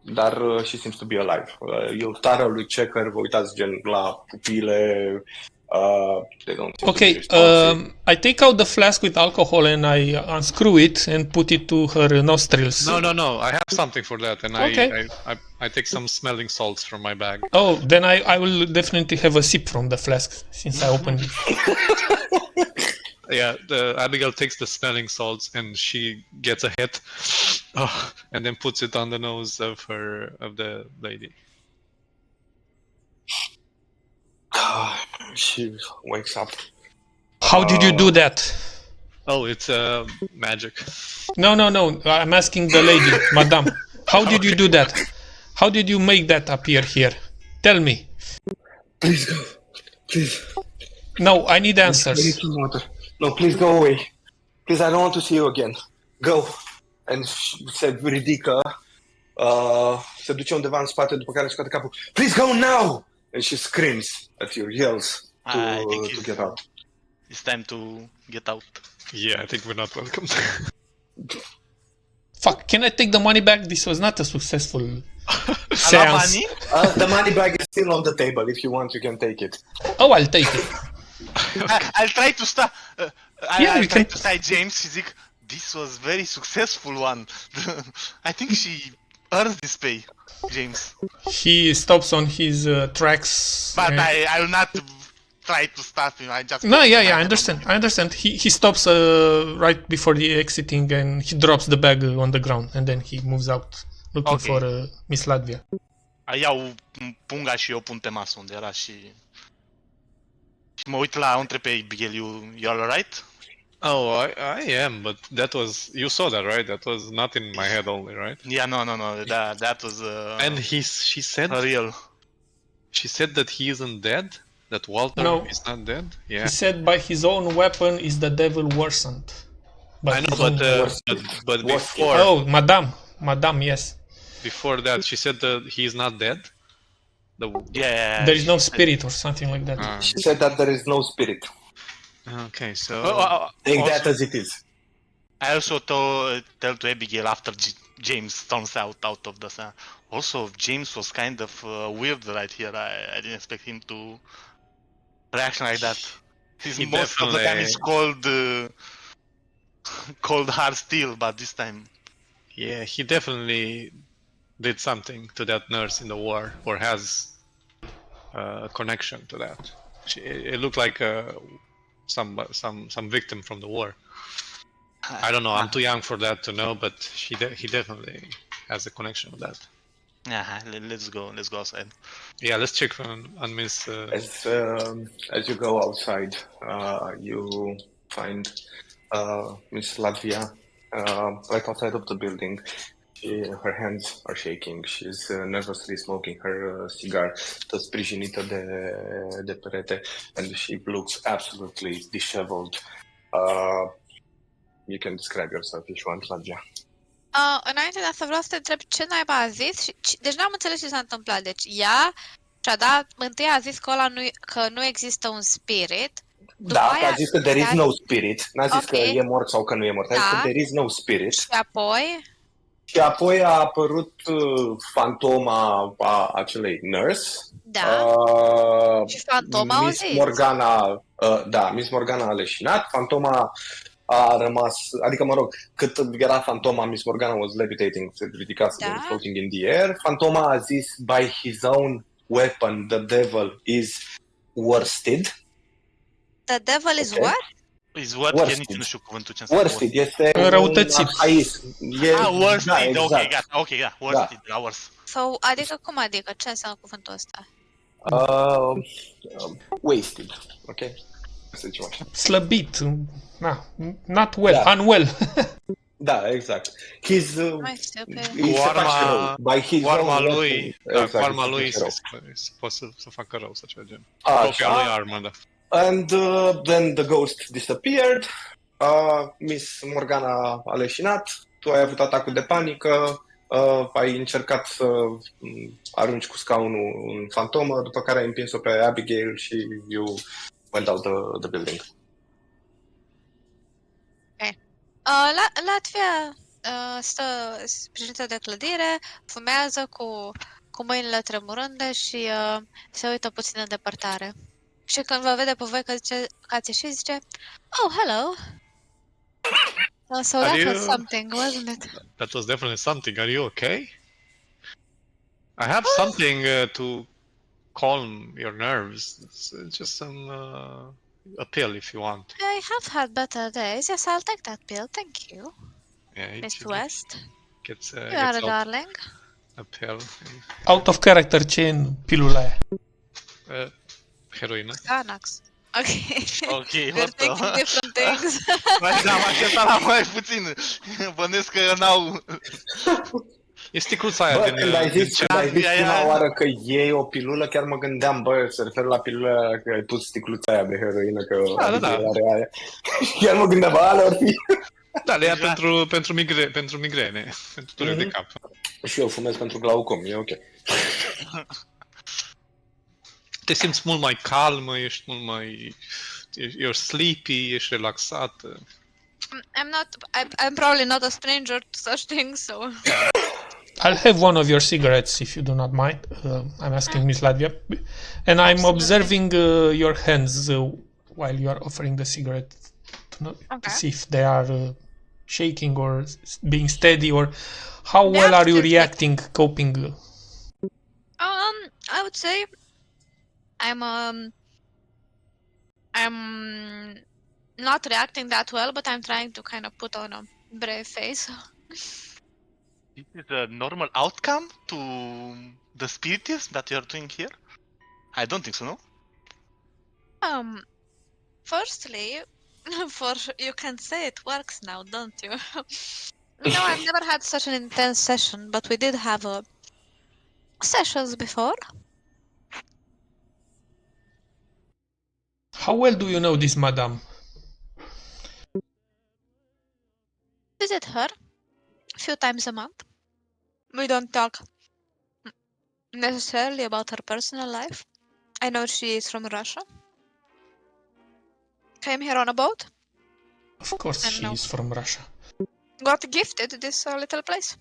dar she seems to be alive. Eu thoroughly checker, vă uitați gen la pupile. They don't seem to be responsive. I take out the flask with alcohol and I unscrew it and put it to her nostrils. No. I have something for that, and I take some smelling salts from my bag. Oh, then I will definitely have a sip from the flask since I opened it. Yeah, Abigail takes the smelling salts and she gets a hit, and then puts it on the nose of the lady. She wakes up. How did you do that? Oh, it's magic. No. I'm asking the lady, Madame. How did you do that? How did you make that appear here? Tell me. Please go. Please. No, I need answers. I need some water. No, please go away. Please, I don't want to see you again. Go. And she said, ridică. se duce undeva în spate, după care scoate capul. Please go now! And she screams at you, yells I think to get out. it's time to get out. Yeah, I think we're not welcome. Fuck, can I take the money back? This was not a successful Ala seance. banii? The money bag is still on the table. If you want, you can take it. Oh, I'll take it. I'll try to start. Yeah, I'll you try can- to say James și zic, this was very successful one. I think she earns this pay, James. He stops on his tracks. But and- I will not try to stop him. I just No, yeah, I understand. He stops right before the exiting and he drops the bag on the ground and then he moves out looking Okay. for Miss Latvia. Iau punga și eu pun pe masă unde era și mă uit la între pe Abigail, you all right? Oh, I am, but that was, you saw that, right? That was not in my head only, right? Yeah, no, that was And she said real. she said that he isn't dead. That Walter No. is not dead. Yeah, He said by his own weapon is the devil worsened. By I know, his own but Worst- before Oh, Madame, yes. before that, she said that he is not dead. Yeah. There is no spirit or something like that. Ah, She said that there is no spirit. okay, so Take Also- that as it is. I also tell to Abigail after James storms out of the sun. Also, James was kind of weird right here. I didn't expect him to reaction like that. He Most of the time definitely- it's cold hard steel, but this time yeah, he definitely did something to that nurse in the war, or has a connection to that. It looked like some victim from the war. I don't know. I'm too young for that to know, but he definitely has a connection with that. yeah. Let's go outside. Yeah, let's check on Miss. As you go outside, you find Miss Latvia right outside of the building. Her hands are shaking. She's nervously smoking her cigar, tot sprijinită de perete, and she looks absolutely disheveled. You can describe yourself if you want, Latvia. Înainte de asta vreau să te întreb ce naiba a zis. Deci n-am înțeles ce s-a întâmplat. Deci ea și-a dat, întâi a zis că nu există un spirit. Da, aia- a zis că there is no spirit. N-a zis că Ok. e mort sau că nu e mort. A zis Da. că there is no spirit. Și apoi, Și apoi a apărut fantoma a acelei nurse. da, și fantoma au Miss zis. Morgana, Miss Morgana a leșinat. Fantoma a rămas, adică mă rog, cât era fantoma, Miss Morgana was levitating, se ridicase, Da. floating in the air. Fantoma a zis, by his own weapon, the devil is worsted. The devil is Ok. what? Is what? Worsted. Nici nu știu cuvântul ce înseamnă. Worsted este Răutățit. un arhaism. Worsted, da, exact. ok, gata, ok, da, worsted, la worse. Sau, adică cum adică? Ce înseamnă cuvântul ăsta? Wasted, ok? Să zicem așa. Slăbit. Not well, Da. unwell. Da, exact. His, Mai stupid. îi se face rău. By his Cu arma own lui, weapon. da, Exact, cu arma îi se lui face se poate să facă rău sau ceva gen. rău. Propria lui Așa. armă, da. And then the ghost disappeared. Miss Morgana a leșinat. Tu ai avut atacul de panică. Ai încercat să arunci cu scaunul în fantomă, după care ai împins-o pe Abigail și you went out the building. Latvia stă sprijinită de clădire, fumează cu mâinile tremurânde și se uită puțin în depărtare. Și când vă vede pe voi că ați ieșit, zice, "Oh, hello!" So Are that was you- something, wasn't it? That was definitely something. Are you okay? I have something to calm your nerves. It's just some a pill if you want. I have had better days. Yes, I'll take that pill. Thank you, Yeah, Miss it West. gets You are gets a out darling. a pill. Out of character, ce e în pilula aia? Heroină. Xanax. Ok. Ok, We're what the... taking different things. Mai da, m-am așteptat la mai puțin. Bănesc că n-au... E sticluța aia Bă, din... când ai din zis, ce- când ai zis aia- prima oară că iei o pilulă, chiar mă gândeam, bă, se referă la pilula aia, că ai pus sticluța aia de heroină, că Da. are aia. Chiar mă gândeam, bă, alea or fi. Da, le ia Deja. pentru migrene, pentru dureri de cap. Și eu fumez pentru glaucom, e ok. Te simți mult mai calm, ești mult mai... You're sleepy, ești relaxat. I'm probably not a stranger to such things, so... I'll have one of your cigarettes if you do not mind. I'm asking Miss Latvia. And I'm observing your hands while you are offering the cigarette to Okay. see if they are shaking or being steady, or how They well are are you steady. reacting, coping? I would say I'm not reacting that well, but I'm trying to kind of put on a brave face. Is it a normal outcome to the spiritism that you're doing here? I don't think so, no? Firstly, you can say it works now, don't you? No, I've never had such an intense session, but we did have sessions before. How well do you know this madame? Visit her a few times a month. We don't talk necessarily about her personal life. I know she is from Russia. Came here on a boat. Of course, I she know. is from Russia. Got gifted this little place.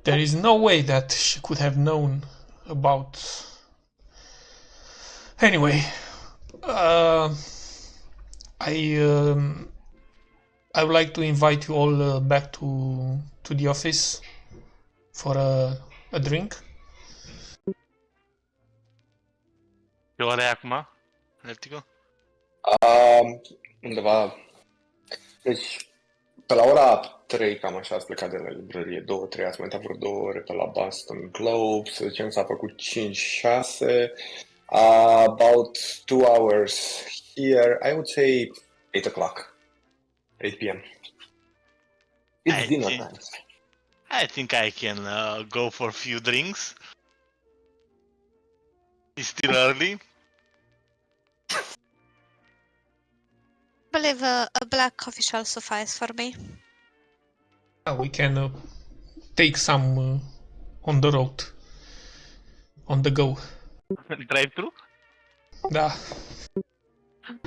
There is no way that she could have known about. Anyway, I would like to invite you all back to the office for a drink. Ce ora e acum, Vertigo? Undeva... Deci, pe la ora 3, cam așa, ați plecat de la librărie, 2-3, ați mai dat vreo 2 ore pe la Boston Globe, să zicem s-a făcut 5-6, about 2 hours here, I would say 8 o'clock, 8 p.m. It's I dinner think- time. I think I can go for a few drinks. It's still early. I believe a black coffee shall suffice for me. We can take some on the road, on the go. Drive-thru? Da.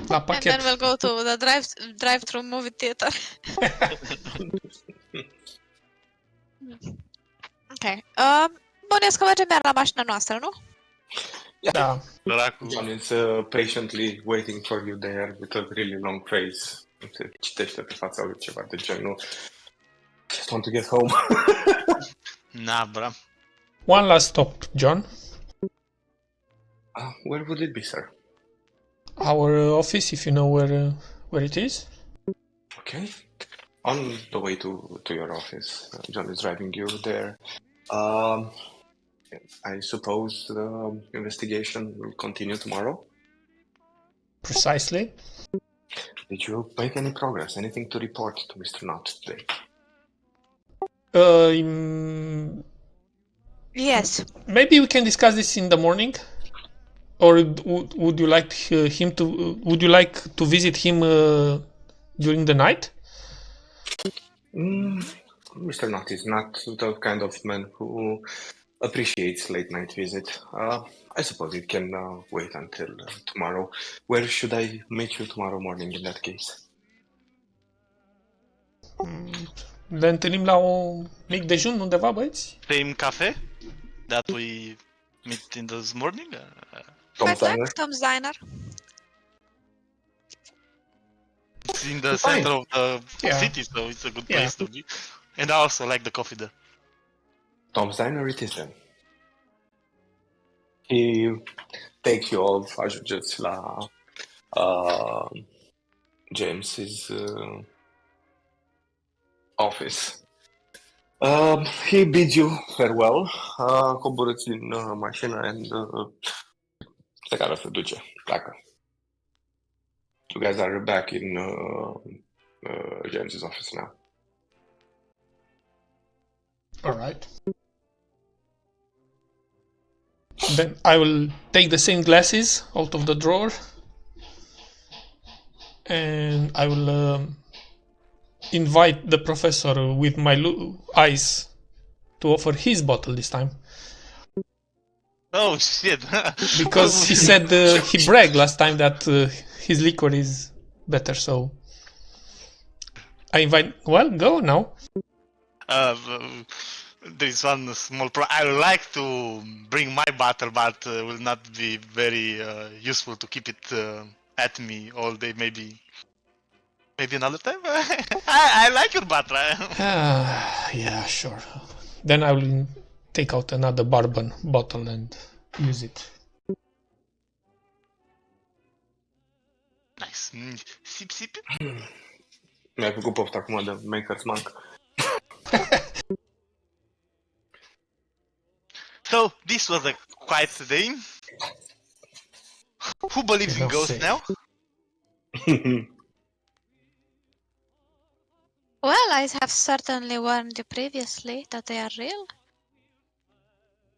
La And pachet. then we'll go to the drive-through movie theater. Ok. Bănuiesc că mergem iar la mașina noastră, nu? Da. Săracu. John is patiently waiting for you there with a really long face. Se citește pe fața lui ceva de genul Just want to get home. Na, bra. One last stop, John. Where would it be, sir? Our office, if you know where it is. Okay. On the way to your office, John is driving you there. I suppose the investigation will continue tomorrow. Precisely. Did you make any progress? Anything to report to Mr. Knott today? Yes. Maybe we can discuss this in the morning. Or would you like him to? Would you like to visit him during the night? Mr. Knott is not the kind of man who appreciates late night visit. I suppose it can wait until tomorrow. Where should I meet you tomorrow morning in that case? Ne întâlnim la un mic dejun undeva, băieți? Same cafe that we meet in this morning? Tom's Diner? Tom's Diner. It's in the center of the Yeah. city, so it's a good Yeah. place to be. And I also like the coffee there. Tom's Diner it is then. He takes you all, ajungeți la James's office. He bids you farewell, coborâți din mașină and se care se duce, pleacă. You guys are back in James's office now. All right. Then I will take the same glasses out of the drawer. and I will invite the professor with my eyes to offer his bottle this time. Oh shit! Because he said he bragged last time that his liquor is better, so I invite. Well, go now. There is one small I would like to bring my bottle, but will not be very useful to keep it at me all day. Maybe another time. I like your bottle. Yeah, sure. Then I will take out another bourbon bottle and use it. Nice. Sip, sip. Mi-ai făcut poftă acum de Maker's Mark. So this was a quiet day. Who believes in ghosts now? Well, I have certainly warned you previously that they are real.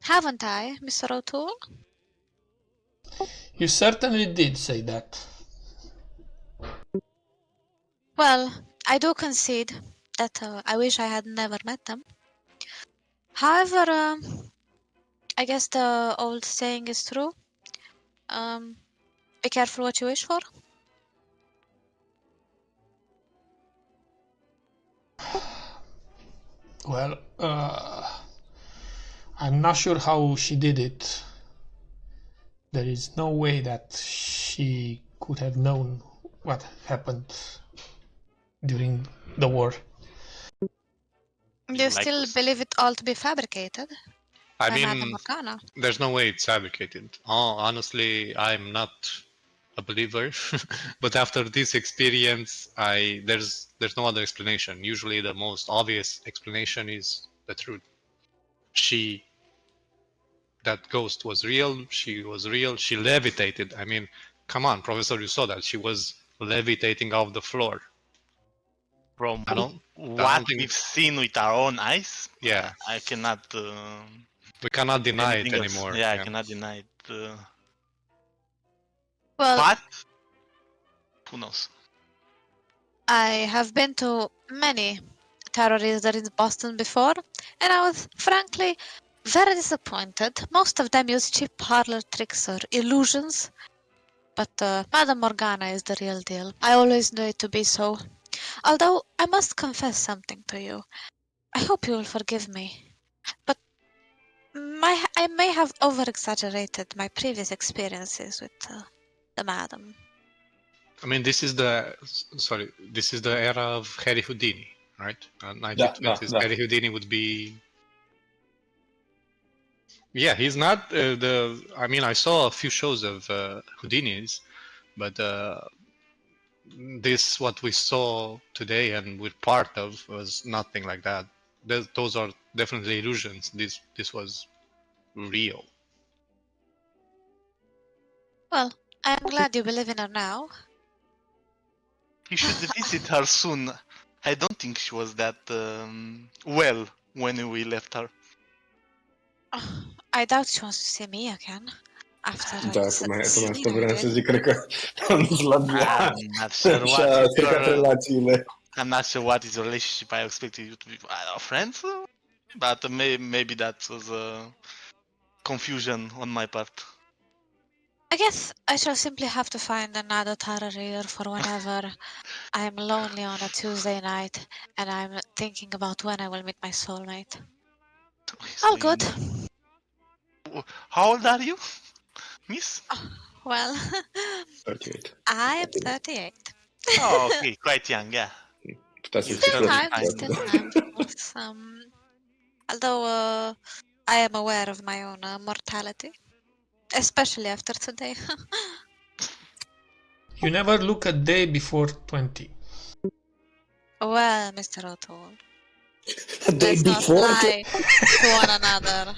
Haven't I, Mr. O'Toole? You certainly did say that. Well, I do concede that I wish I had never met them. However, I guess the old saying is true. Be careful what you wish for. Well, I'm not sure how she did it. There is no way that she could have known what happened during the war. Do you still believe it all to be fabricated? I by Madame mean, Morgana? there's no way it's fabricated. Oh, honestly, I'm not a believer, but after this experience, there's no other explanation. Usually, the most obvious explanation is the truth. That ghost was real. She was real. She levitated. I mean, come on, Professor, you saw that. She was levitating off the floor. From I don't what think- we've seen with our own eyes, Yeah, I cannot. we cannot deny it anything else. anymore. Yeah, I cannot deny it. Well, But who knows? I have been to many terrorists in Boston before, and I was frankly very disappointed. Most of them use cheap parlor tricks or illusions, but Madame Morgana is the real deal. I always knew it to be so. Although I must confess something to you. I hope you will forgive me, but I may have over-exaggerated my previous experiences with the Madam. I mean, this is the era of Harry Houdini, right? 1920s. da. Harry Houdini would be. Yeah, he's not I mean, I saw a few shows of Houdini's, but this what we saw today and we're part of was nothing like that. Those are definitely illusions. This was real. Well, I am glad you believe in her now. You should visit her soon. I don't think she was that well when we left her. I doubt she wants to see me again. After Da, cum asta vreau să zic, cred că am dus la I'm not sure și-a stricat relațiile. I'm not sure what is your relationship. I expected you to be friends, but maybe that was a confusion on my part. I guess I shall simply have to find another tarot for whenever I'm lonely on a Tuesday night and I'm thinking about when I will meet my soulmate. All good. How old are you, miss? Well, 38. I'm 38. Oh, okay, quite young, yeah. Putea să Still fii time, of course. Although I am aware of my own mortality, especially after today. You never look a day before 20. Well, Mr. O'Toole, The day let's not before? lie to one another.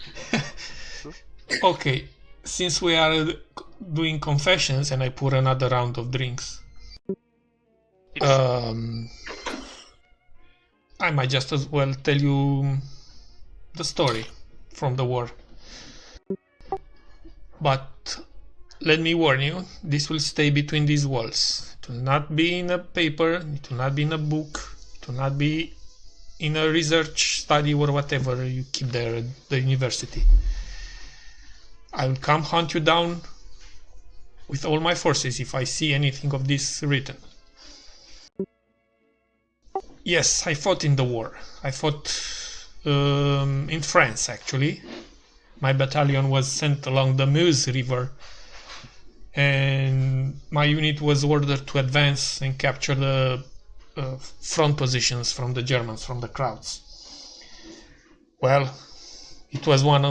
Okay, since we are doing confessions and I pour another round of drinks, I might just as well tell you the story from the war. But let me warn you, this will stay between these walls. It will not be in a paper, it will not be in a book, it will not be in a research study or whatever you keep there at the university. I will come hunt you down with all my forces if I see anything of this written. Yes, I fought in the war. I fought in France, actually. My battalion was sent along the Meuse River, and my unit was ordered to advance and capture the front positions from the Germans, from the crowds. Well, it was one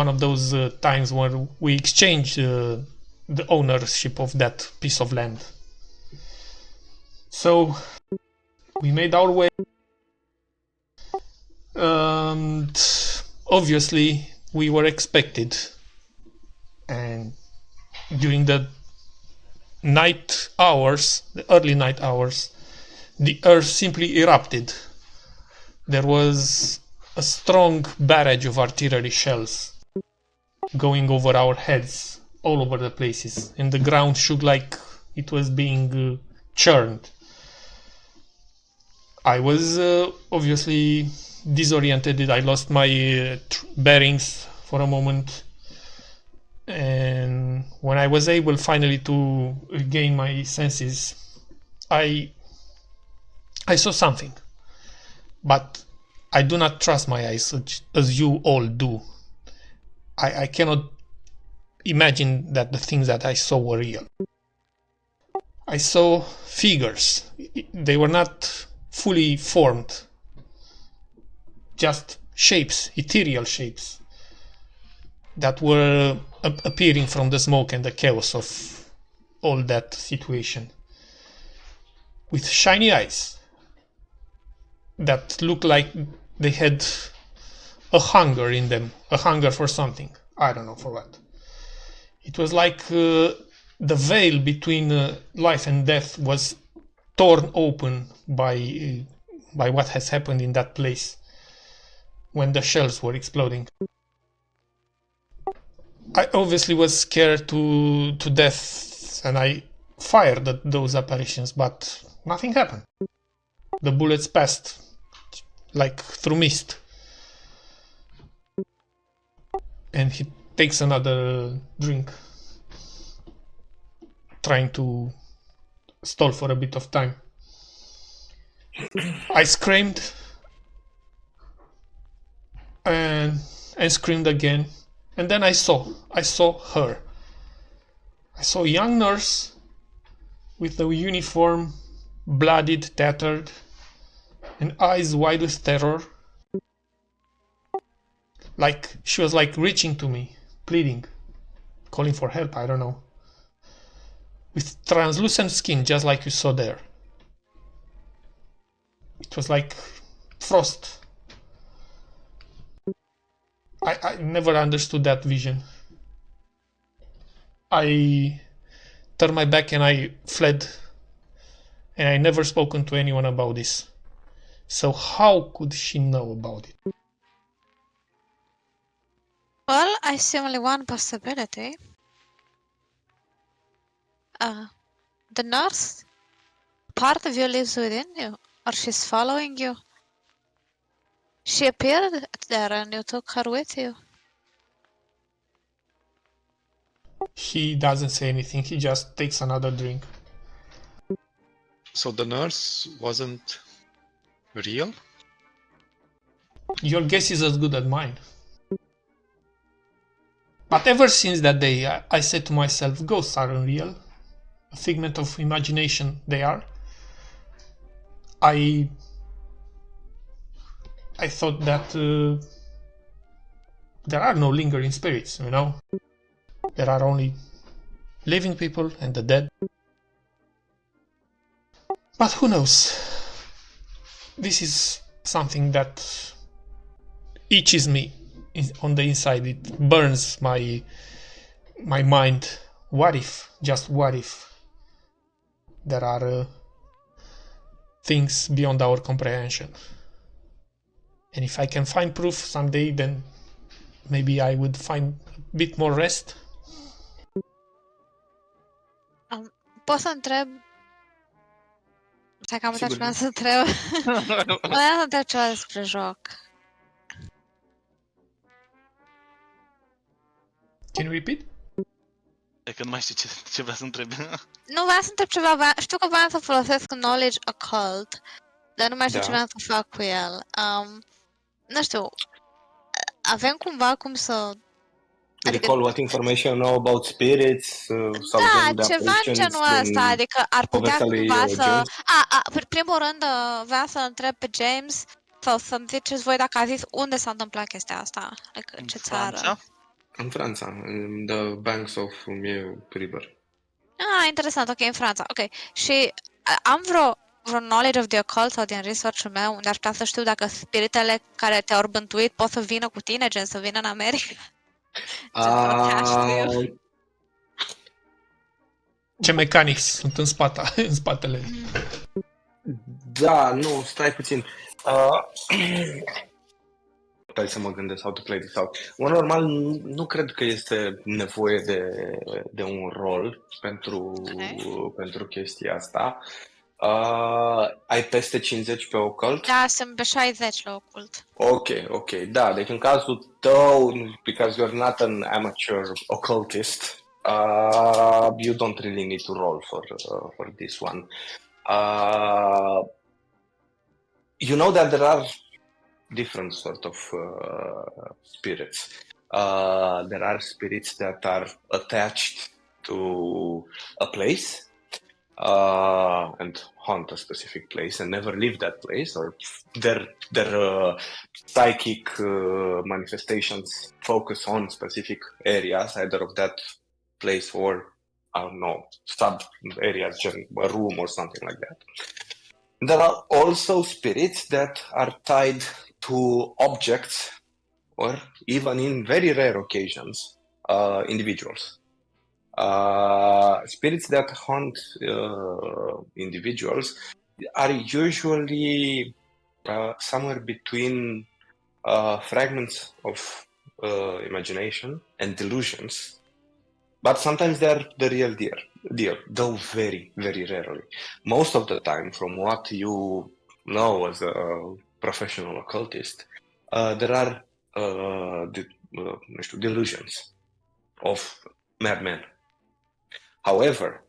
of those times where we exchanged the ownership of that piece of land. So we made our way, and obviously we were expected, and during the night hours, the early night hours, the earth simply erupted. There was a strong barrage of artillery shells going over our heads all over the places, and the ground shook like it was being churned. I was obviously disoriented. I lost my bearings for a moment, and when I was able finally to regain my senses, I saw something, but I do not trust my eyes as you all do. I cannot imagine that the things that I saw were real. I saw figures. They were not fully formed, just shapes, ethereal shapes that were appearing from the smoke and the chaos of all that situation, with shiny eyes that looked like they had a hunger in them, a hunger for something. I don't know for what. It was like the veil between life and death was torn open by what has happened in that place when the shells were exploding. I obviously was scared to death, and I fired at those apparitions, but nothing happened. The bullets passed like through mist. And he takes another drink, trying to stall for a bit of time. I screamed and screamed again, and then I saw her. I saw a young nurse with a uniform, bloodied, tattered, and eyes wide with terror. Like she was like reaching to me, pleading, calling for help, I don't know. With translucent skin, just like you saw there. It was like frost. I never understood that vision. I turned my back and I fled. And I never spoken to anyone about this. So how could she know about it? Well, I see only one possibility. The nurse, part of you lives within you, or she's following you. She appeared there and you took her with you. He doesn't say anything, he just takes another drink. So the nurse wasn't real? Your guess is as good as mine. But ever since that day, I said to myself, ghosts aren't real. A figment of imagination they are. I thought that there are no lingering spirits, you know. There are only living people and the dead. But who knows? This is something that itches me on the inside. It burns my mind. What if, just what if, there are things beyond our comprehension? And if I can find proof someday, then maybe I would find a bit more rest. Pot să întreb... Stai că am uitat ce Sigur. vreau să întreb. Vreau să întreb ceva despre joc. Can you repeat? E că nu mai știu ce vrea să întreb. Nu, vreau să întreb ceva, știu că vreau să folosesc knowledge occult, dar nu mai știu Da. ce vreau să fac cu el. Nu știu, avem cumva cum să... Recall what information you know about spirits sau genul de Da, ceva în aparitions genul din ăsta, adică ar putea povestea lui cumva să... James? În primul rând, vreau să întreb pe James sau să-mi ziceți voi dacă a zis unde s-a întâmplat chestia asta, adică în ce țară. Franța? În Franța, in the banks of river. Interesant, ok, în Franța, ok. Și am vreo knowledge of the occult sau din research-ul meu unde aș putea să știu dacă spiritele care te-au bântuit pot să vină cu tine, gen să vină în America? Ce mechanics sunt în spatele? Da, nu, stai puțin. Stai să mă gândesc how to play this out. Normal, nu cred că este nevoie de un rol pentru chestia asta. Ai peste 50 pe occult? Da, sunt pe 60 la ocult. Ok, da, deci în cazul tău, because you're not an amateur occultist, you don't really need to roll for this one. You know that there are different sort of spirits. There are spirits that are attached to a place and haunt a specific place and never leave that place, or their psychic manifestations focus on specific areas, either of that place or, I don't know, sub areas, a room or something like that. There are also spirits that are tied to objects, or even in very rare occasions, individuals. Spirits that haunt individuals are usually somewhere between fragments of imagination and delusions, but sometimes they're the real deal, though very, very rarely. Most of the time, from what you know as a professional occultist, there are delusions of madmen. However,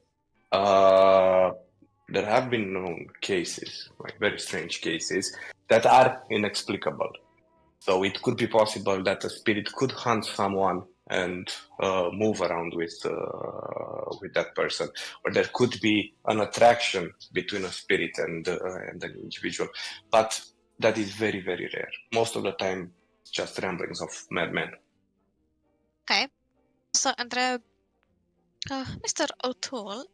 there have been known cases, like very strange cases, that are inexplicable. So it could be possible that a spirit could hunt someone and move around with that person, or there could be an attraction between a spirit and an individual, but that is very, very rare. Most of the time, it's just ramblings of madmen. Okay. So, întreb, Mr. O'Toole,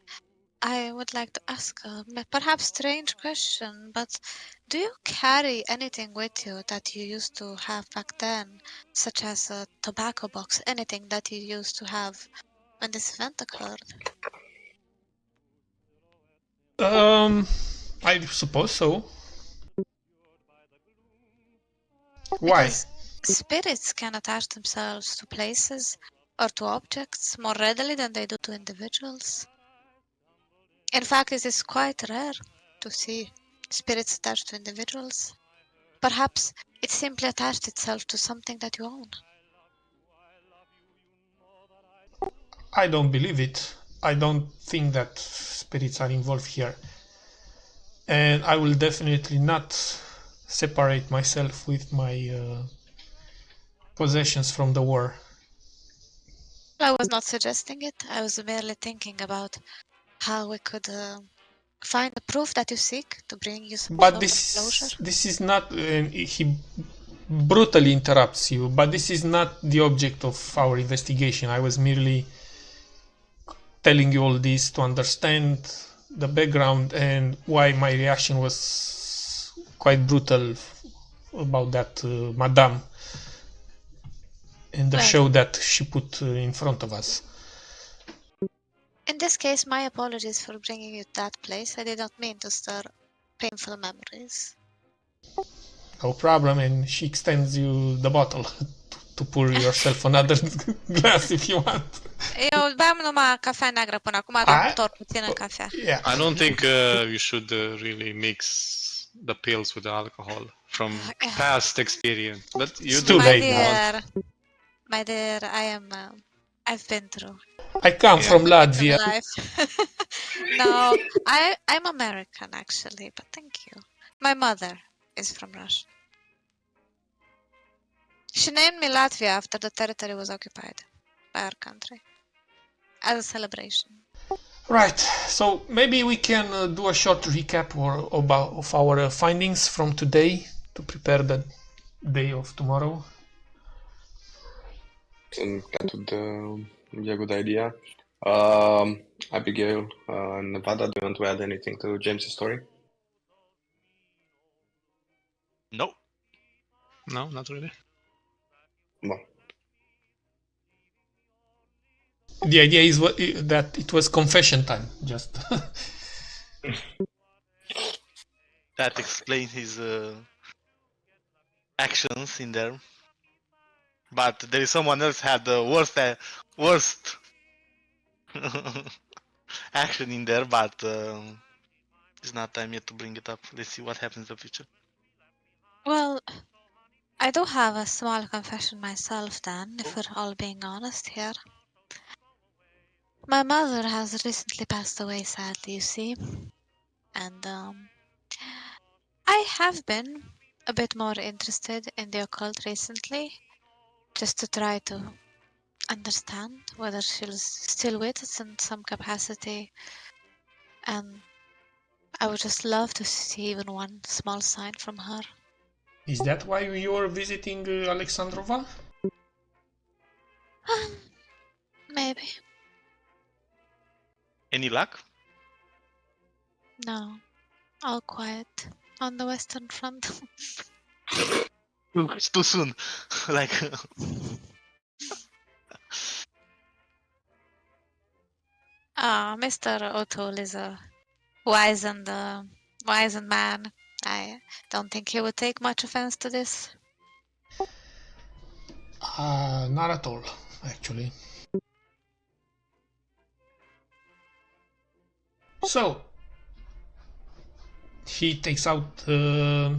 I would like to ask a perhaps strange question, but do you carry anything with you that you used to have back then, such as a tobacco box, anything that you used to have when this event occurred? I suppose so. Why? Because spirits can attach themselves to places or to objects more readily than they do to individuals. In fact, it is quite rare to see spirits attached to individuals. Perhaps it simply attached itself to something that you own. I don't believe it. I don't think that spirits are involved here. And I will definitely not separate myself with my possessions from the war. I was not suggesting it. I was merely thinking about how we could find the proof that you seek to bring you some But sort of closure. this is not... he brutally interrupts you, but this is not the object of our investigation. I was merely telling you all this to understand the background and why my reaction was quite brutal about that madame and the Right. show that she put in front of us. In this case, my apologies for bringing you to that place. I did not mean to stir painful memories. No problem, and she extends you the bottle to pour yourself another glass if you want. Eu beam numai cafea neagră până acum, dar tot puțin în cafea. Yeah. I don't think you should really mix the pills with the alcohol from past experience. But you It's do. too My late now. dear, my dear, I've been through I come from Latvia. life. No, I'm American actually, but thank you. My mother is from Russia. She named me Latvia after the territory was occupied by our country as a celebration. Right, so maybe we can do a short recap of our findings from today to prepare the day of tomorrow. And that would be a good idea. Abigail, Nevada, do you want to add anything to James' story? No. No, not really. Well, The idea is that it was confession time, just. That explains his actions in there. But there is someone else had the worst action in there, but it's not time yet to bring it up. Let's see what happens in the future. Well, I do have a small confession myself then, if we're all being honest here. My mother has recently passed away, sadly, you see. And I have been a bit more interested in the occult recently, just to try to understand whether she's still with us in some capacity. And I would just love to see even one small sign from her. Is that why you were visiting Alexandrova? Maybe. Any luck? No. All quiet on the Western Front. It's too soon. Like Mr. O'Toole is a wizened man. I don't think he would take much offense to this. Not at all, actually. So, he takes out the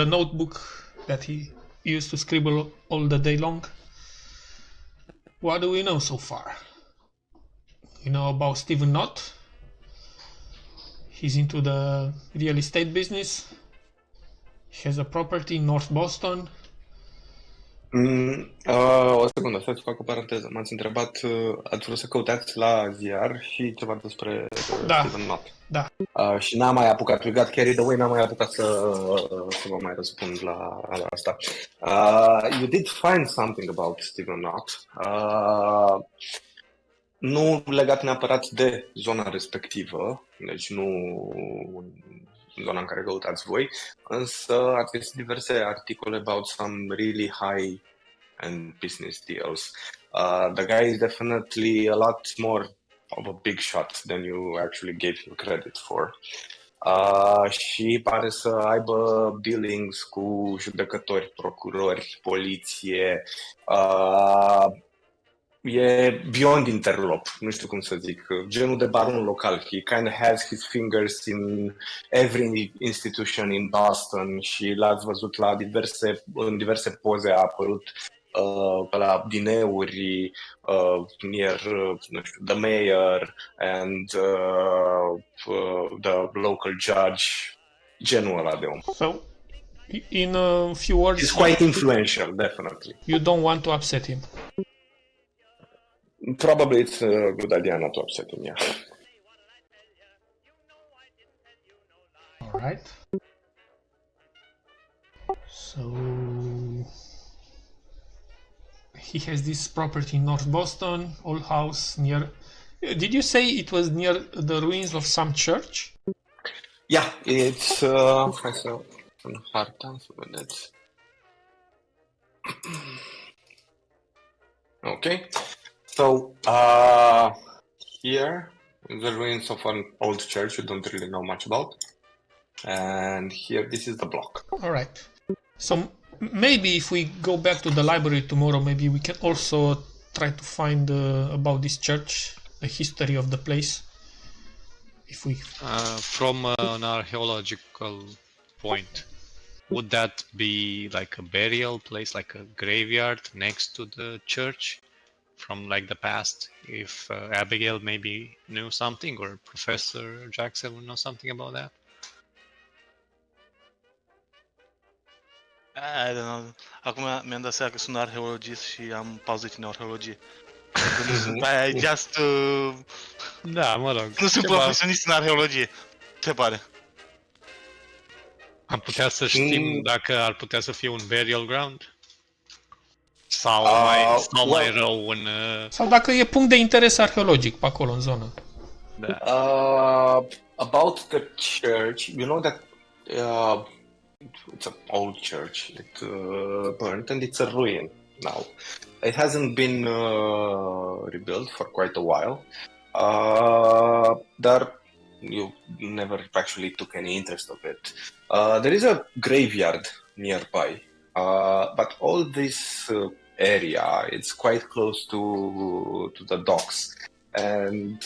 notebook that he used to scribble all the day long. What do we know so far? We know about Stephen Knott. He's into the real estate business. He has a property in North Boston. O secundă, să-ți fac o paranteză. M-ați întrebat, ați vrut să căutați la ziar și ceva despre Stephen Knott. Da. Și n-am mai apucat, we got carried away, n-am mai apucat să vă mai răspund la asta. You did find something about Stephen Knott. Nu legat neapărat de zona respectivă, deci nu zona în care căutați voi, însă ați găsit diverse articole about some really high-end business deals. The guy is definitely a lot more of a big shot than you actually gave him credit for. Și pare să aibă dealings cu judecători, procurori, poliție. E beyond interlop, nu știu cum să zic, genul de baron local. He kind of has his fingers in every institution in Boston și l-ați văzut în diverse poze, a apărut pe la dineuri near, nu știu, the mayor and the local judge, genul ăla de om. So, in a few words, He's quite influential, definitely. you don't want to upset him. Probably it's a good idea not to upset him, yeah. All right. So he has this property in North Boston, old house near. Did you say it was near the ruins of some church? Yeah, it's hai să pun harta să vedeți. Okay. So, here is the ruins of an old church you don't really know much about. And here, this is the block. All right. So maybe if we go back to the library tomorrow, maybe we can also try to find about this church, the history of the place. If we From an archaeological point, would that be like a burial place, like a graveyard next to the church from like the past? If Abigail maybe knew something, or Professor Jackson would know something about that? I don't know. Acum mi-am dat seama că sunt arheologist și am pauză în arheologie. I just... Da, mă rog. nu sunt profesionist în arheologie. Ce pare? Am putea să știm dacă ar putea să fie un burial ground? Sau mai rău un... Sau dacă e punct de interes arheologic pe acolo, în zonă. Da. About the church, you know that it's an old church. It burned and it's a ruin now. It hasn't been rebuilt for quite a while. You never actually took any interest of it. There is a graveyard nearby, but all this area, it's quite close to the docks, and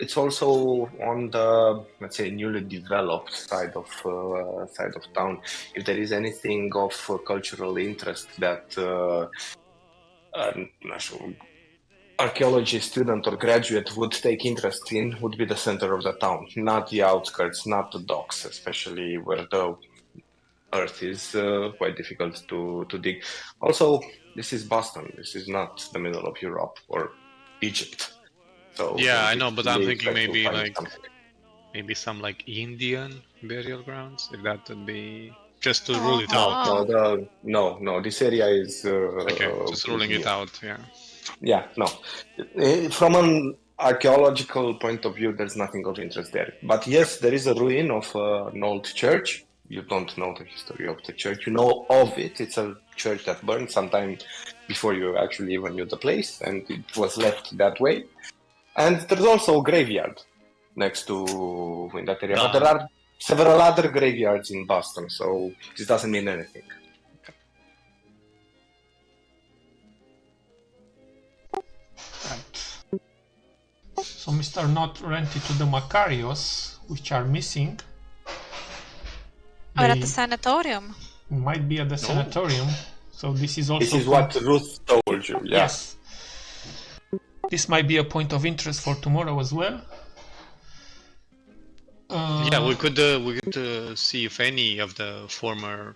it's also on the, let's say, newly developed side of town. If there is anything of cultural interest that archaeology student or graduate would take interest in, would be the center of the town, not the outskirts, not the docks, especially where the earth is quite difficult to dig. Also, this is Boston. This is not the middle of Europe or Egypt. So yeah, I know, but I'm thinking maybe like something. maybe some like Indian burial grounds, if that would be just to rule it out. No, this area is Okay, just ruling it out. Yeah. Yeah, no. From an archaeological point of view, there's nothing of interest there. But yes, there is a ruin of an old church. You don't know the history of the church. You know of it. It's a church that burned sometime before you actually even knew the place, and it was left that way. And there's also a graveyard next to in that area. But there are several other graveyards in Boston, so this doesn't mean anything. So Mr. Not rented to the Macarios, which are missing. Or at the sanatorium. Might be at the sanatorium. So this is also... This is what Ruth told you, yeah. Yes. This might be a point of interest for tomorrow as well. Yeah, we could see if any of the former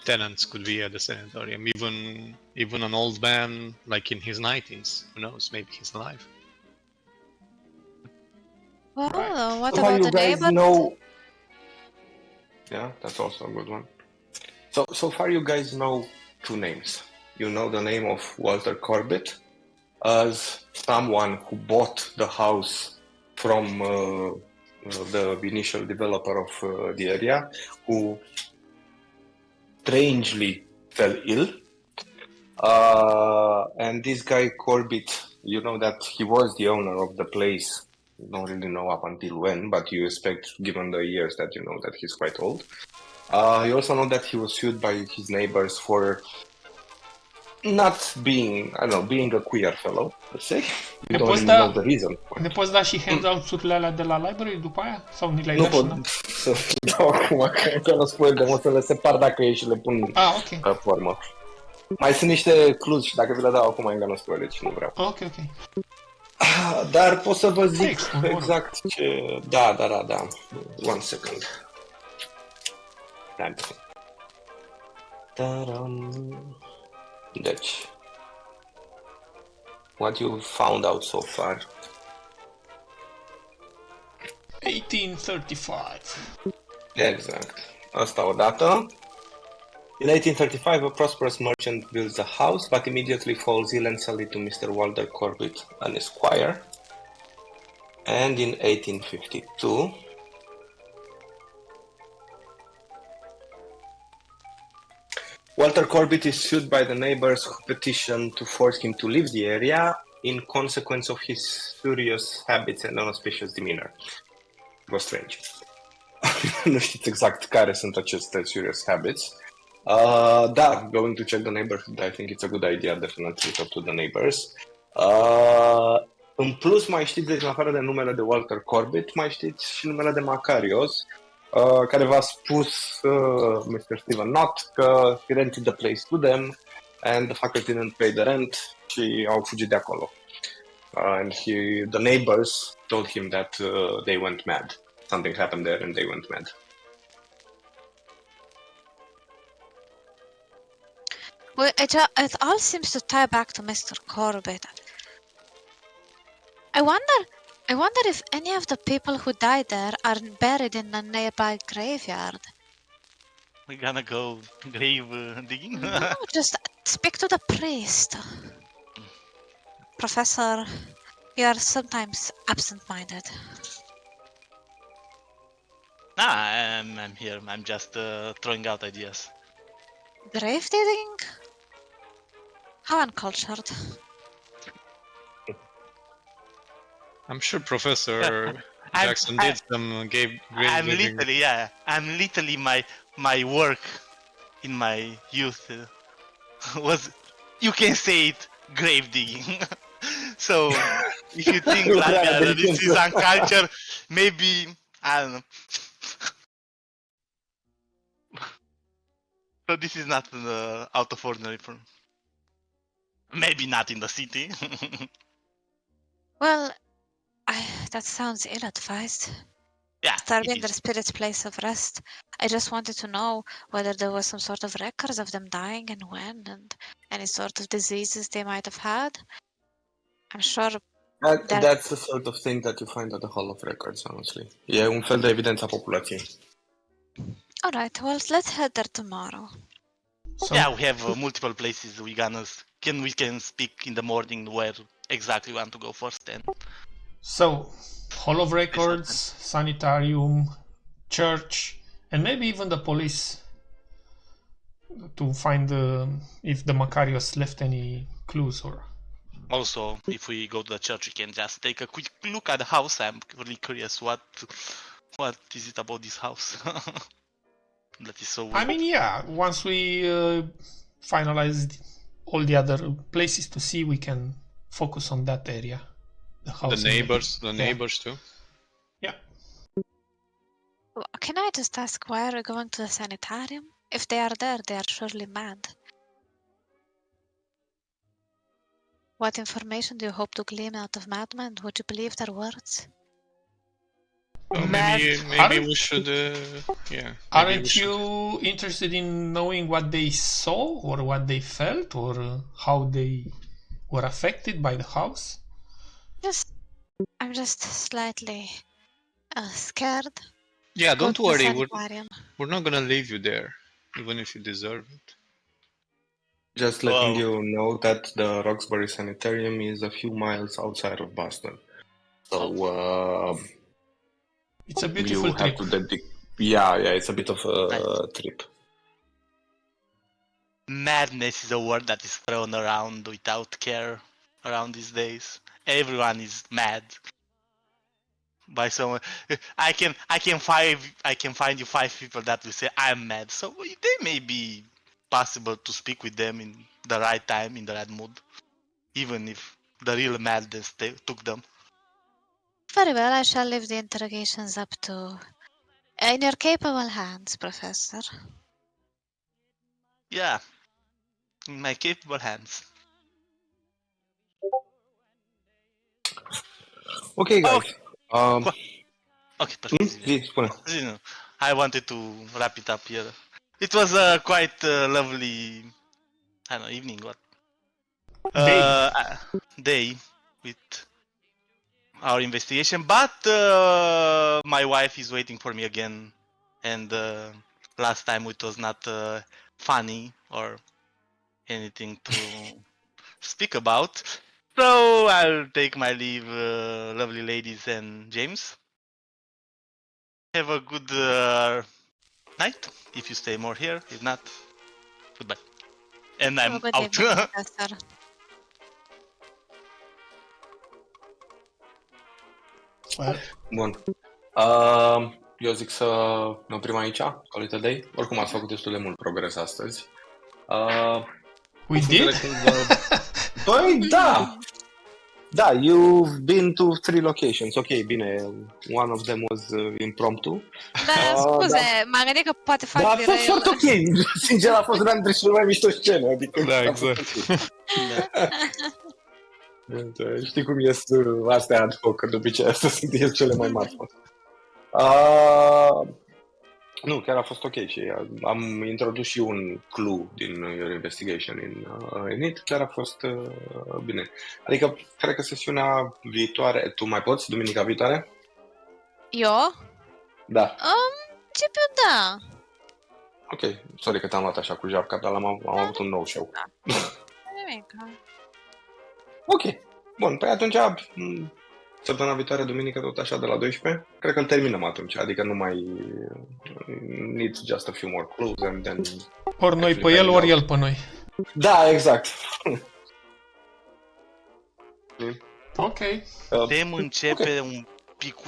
tenants could be at the sanatorium. Even an old man, like in his 90s. Who knows? Maybe he's alive. Well, what So far about you the guys neighbor? know... Yeah, that's also a good one. So far you guys know two names. You know the name of Walter Corbett as someone who bought the house from the initial developer of the area, who strangely fell ill. And this guy Corbett, you know that he was the owner of the place. You don't really know up until when, but you expect, given the years, that you know that he's quite old. You also know that he was sued by his neighbors for not being, I don't know, being a queer fellow, let's say. You don't really know the reason. Ne poți da și handout-urile alea de la library după aia? Sau ni le-ai Nu dat și pot să dau acum, că nu spoil de mult, să le separ dacă e și le pun pe formă. Mai sunt niște cluzi și dacă vi le dau acum, I'm gonna spoil it și nu vreau. Ok. Dar pot să vă zic exact ce... Da. One second. Deci, what you found out so far? 1835. Exact. Asta odată. In 1835, a prosperous merchant builds a house, but immediately falls ill and sells it to Mr. Walter Corbett, an esquire. And in 1852, Walter Corbett is sued by the neighbors who petition to force him to leave the area in consequence of his spurious habits and unauspicious demeanor. It was strange. nu știți exact care sunt aceste serious habits. Dar, going to check the neighborhood, I think it's a good idea, definitely talk to the neighbors. În plus, mai știți, deci în afară de numele de Walter Corbett, mai știți și numele de Macarios, care v-a spus Mr. Steven Knott că he rented the place to them and the fuckers didn't pay the rent și au fugit de acolo. And the neighbors told him that they went mad. Something happened there and they went mad. Well, it all seems to tie back to Mr. Corbett. I wonder if any of the people who died there are buried in a nearby graveyard. We're gonna go grave digging? No, just speak to the priest. Professor, you are sometimes absent-minded. Nah, I'm here. I'm just throwing out ideas. Grave digging? How uncultured. I'm sure Professor I'm- Jackson did some grave I'm digging. literally my work in my youth was, you can say it, grave digging. So if you think that this is uncultured, maybe I don't know. So this is not out of ordinary for maybe not in the city. Well, that sounds ill-advised. Yeah, Disturbing it their is. spirit's place of rest. I just wanted to know whether there was some sort of records of them dying and when, and any sort of diseases they might have had. I'm sure. That's the sort of thing that you find at the Hall of Records, honestly. E un fel de evidență a populației. Alright, well, let's head there tomorrow. So, Yeah, we have multiple places we can speak in the morning where exactly we want to go first. And so Hall of Records, Sanitarium, Church, and maybe even the police to find if the Macarios left any clues or... also, if we go to the church, we can just take a quick look at the house. I'm really curious what is it about this house that is so weird. I mean, yeah, once we finalize all the other places to see, we can focus on that area. The house. The and neighbors too. Yeah. Can I just ask, why are we going to the sanitarium? If they are there, they are surely mad. What information do you hope to glean out of madmen? Would you believe their words? Well, Mad. maybe we should. Aren't you interested in knowing what they saw or what they felt or how they were affected by the house? I'm just slightly scared. Yeah, Go don't to the worry. sanitarium. We're not gonna leave you there, even if you deserve it. Just letting Wow. you know that the Roxbury Sanitarium is a few miles outside of Boston. So, It's a you beautiful have trip. to yeah, it's a bit of a trip. Madness is a word that is thrown around without care around these days. Everyone is mad by someone. I can find you 5 people that will say I'm mad. So they may be possible to speak with them in the right time, in the right mood, even if the real madness took them. Very well, I shall leave the interrogations up to... in your capable hands, Professor. Yeah, in my capable hands. Okay, guys. Okay, perfect. Spune. I wanted to wrap it up here. It was quite lovely, I don't know, evening, what? Day with our investigation, but my wife is waiting for me again, and last time it was not funny or anything to speak about. So I'll take my leave, lovely ladies and James. Have a good night if you stay more here. If not, goodbye. And Have a I'm good out. evening, Professor. Well, Bun. eu zic să ne oprim aici, call it a day. Oricum ați făcut destul de mult progres astăzi. We did? Băi, da! Da, you've been to 3 locations. Ok, bine, one of them was impromptu. Da, scuze, m-am gândit că poate fac Dar a fost derail. foarte ok. Sincer, a fost una dintre cele mai mișto scene. Adică Da, a fost exact. ok. Știi cum ies astea ad hoc, că de obicei astea sunt cele mai mari. Nu, chiar a fost ok și am introdus și un clue din your investigation in it. Chiar a fost bine. Adică, cred că sesiunea viitoare... Tu mai poți, duminica viitoare? Eu? Da. Principiu, da. Ok, sorry că te-am luat așa cu japca, dar am avut un nou show. Nimic. Ok, bun, păi atunci săptămâna viitoare, duminică, tot așa, de la 12, cred că îl terminăm atunci, adică nu mai needs just a few more clues and then... Ori noi pe el, ori el pe noi. Da, exact. Ok. Putem începe un pic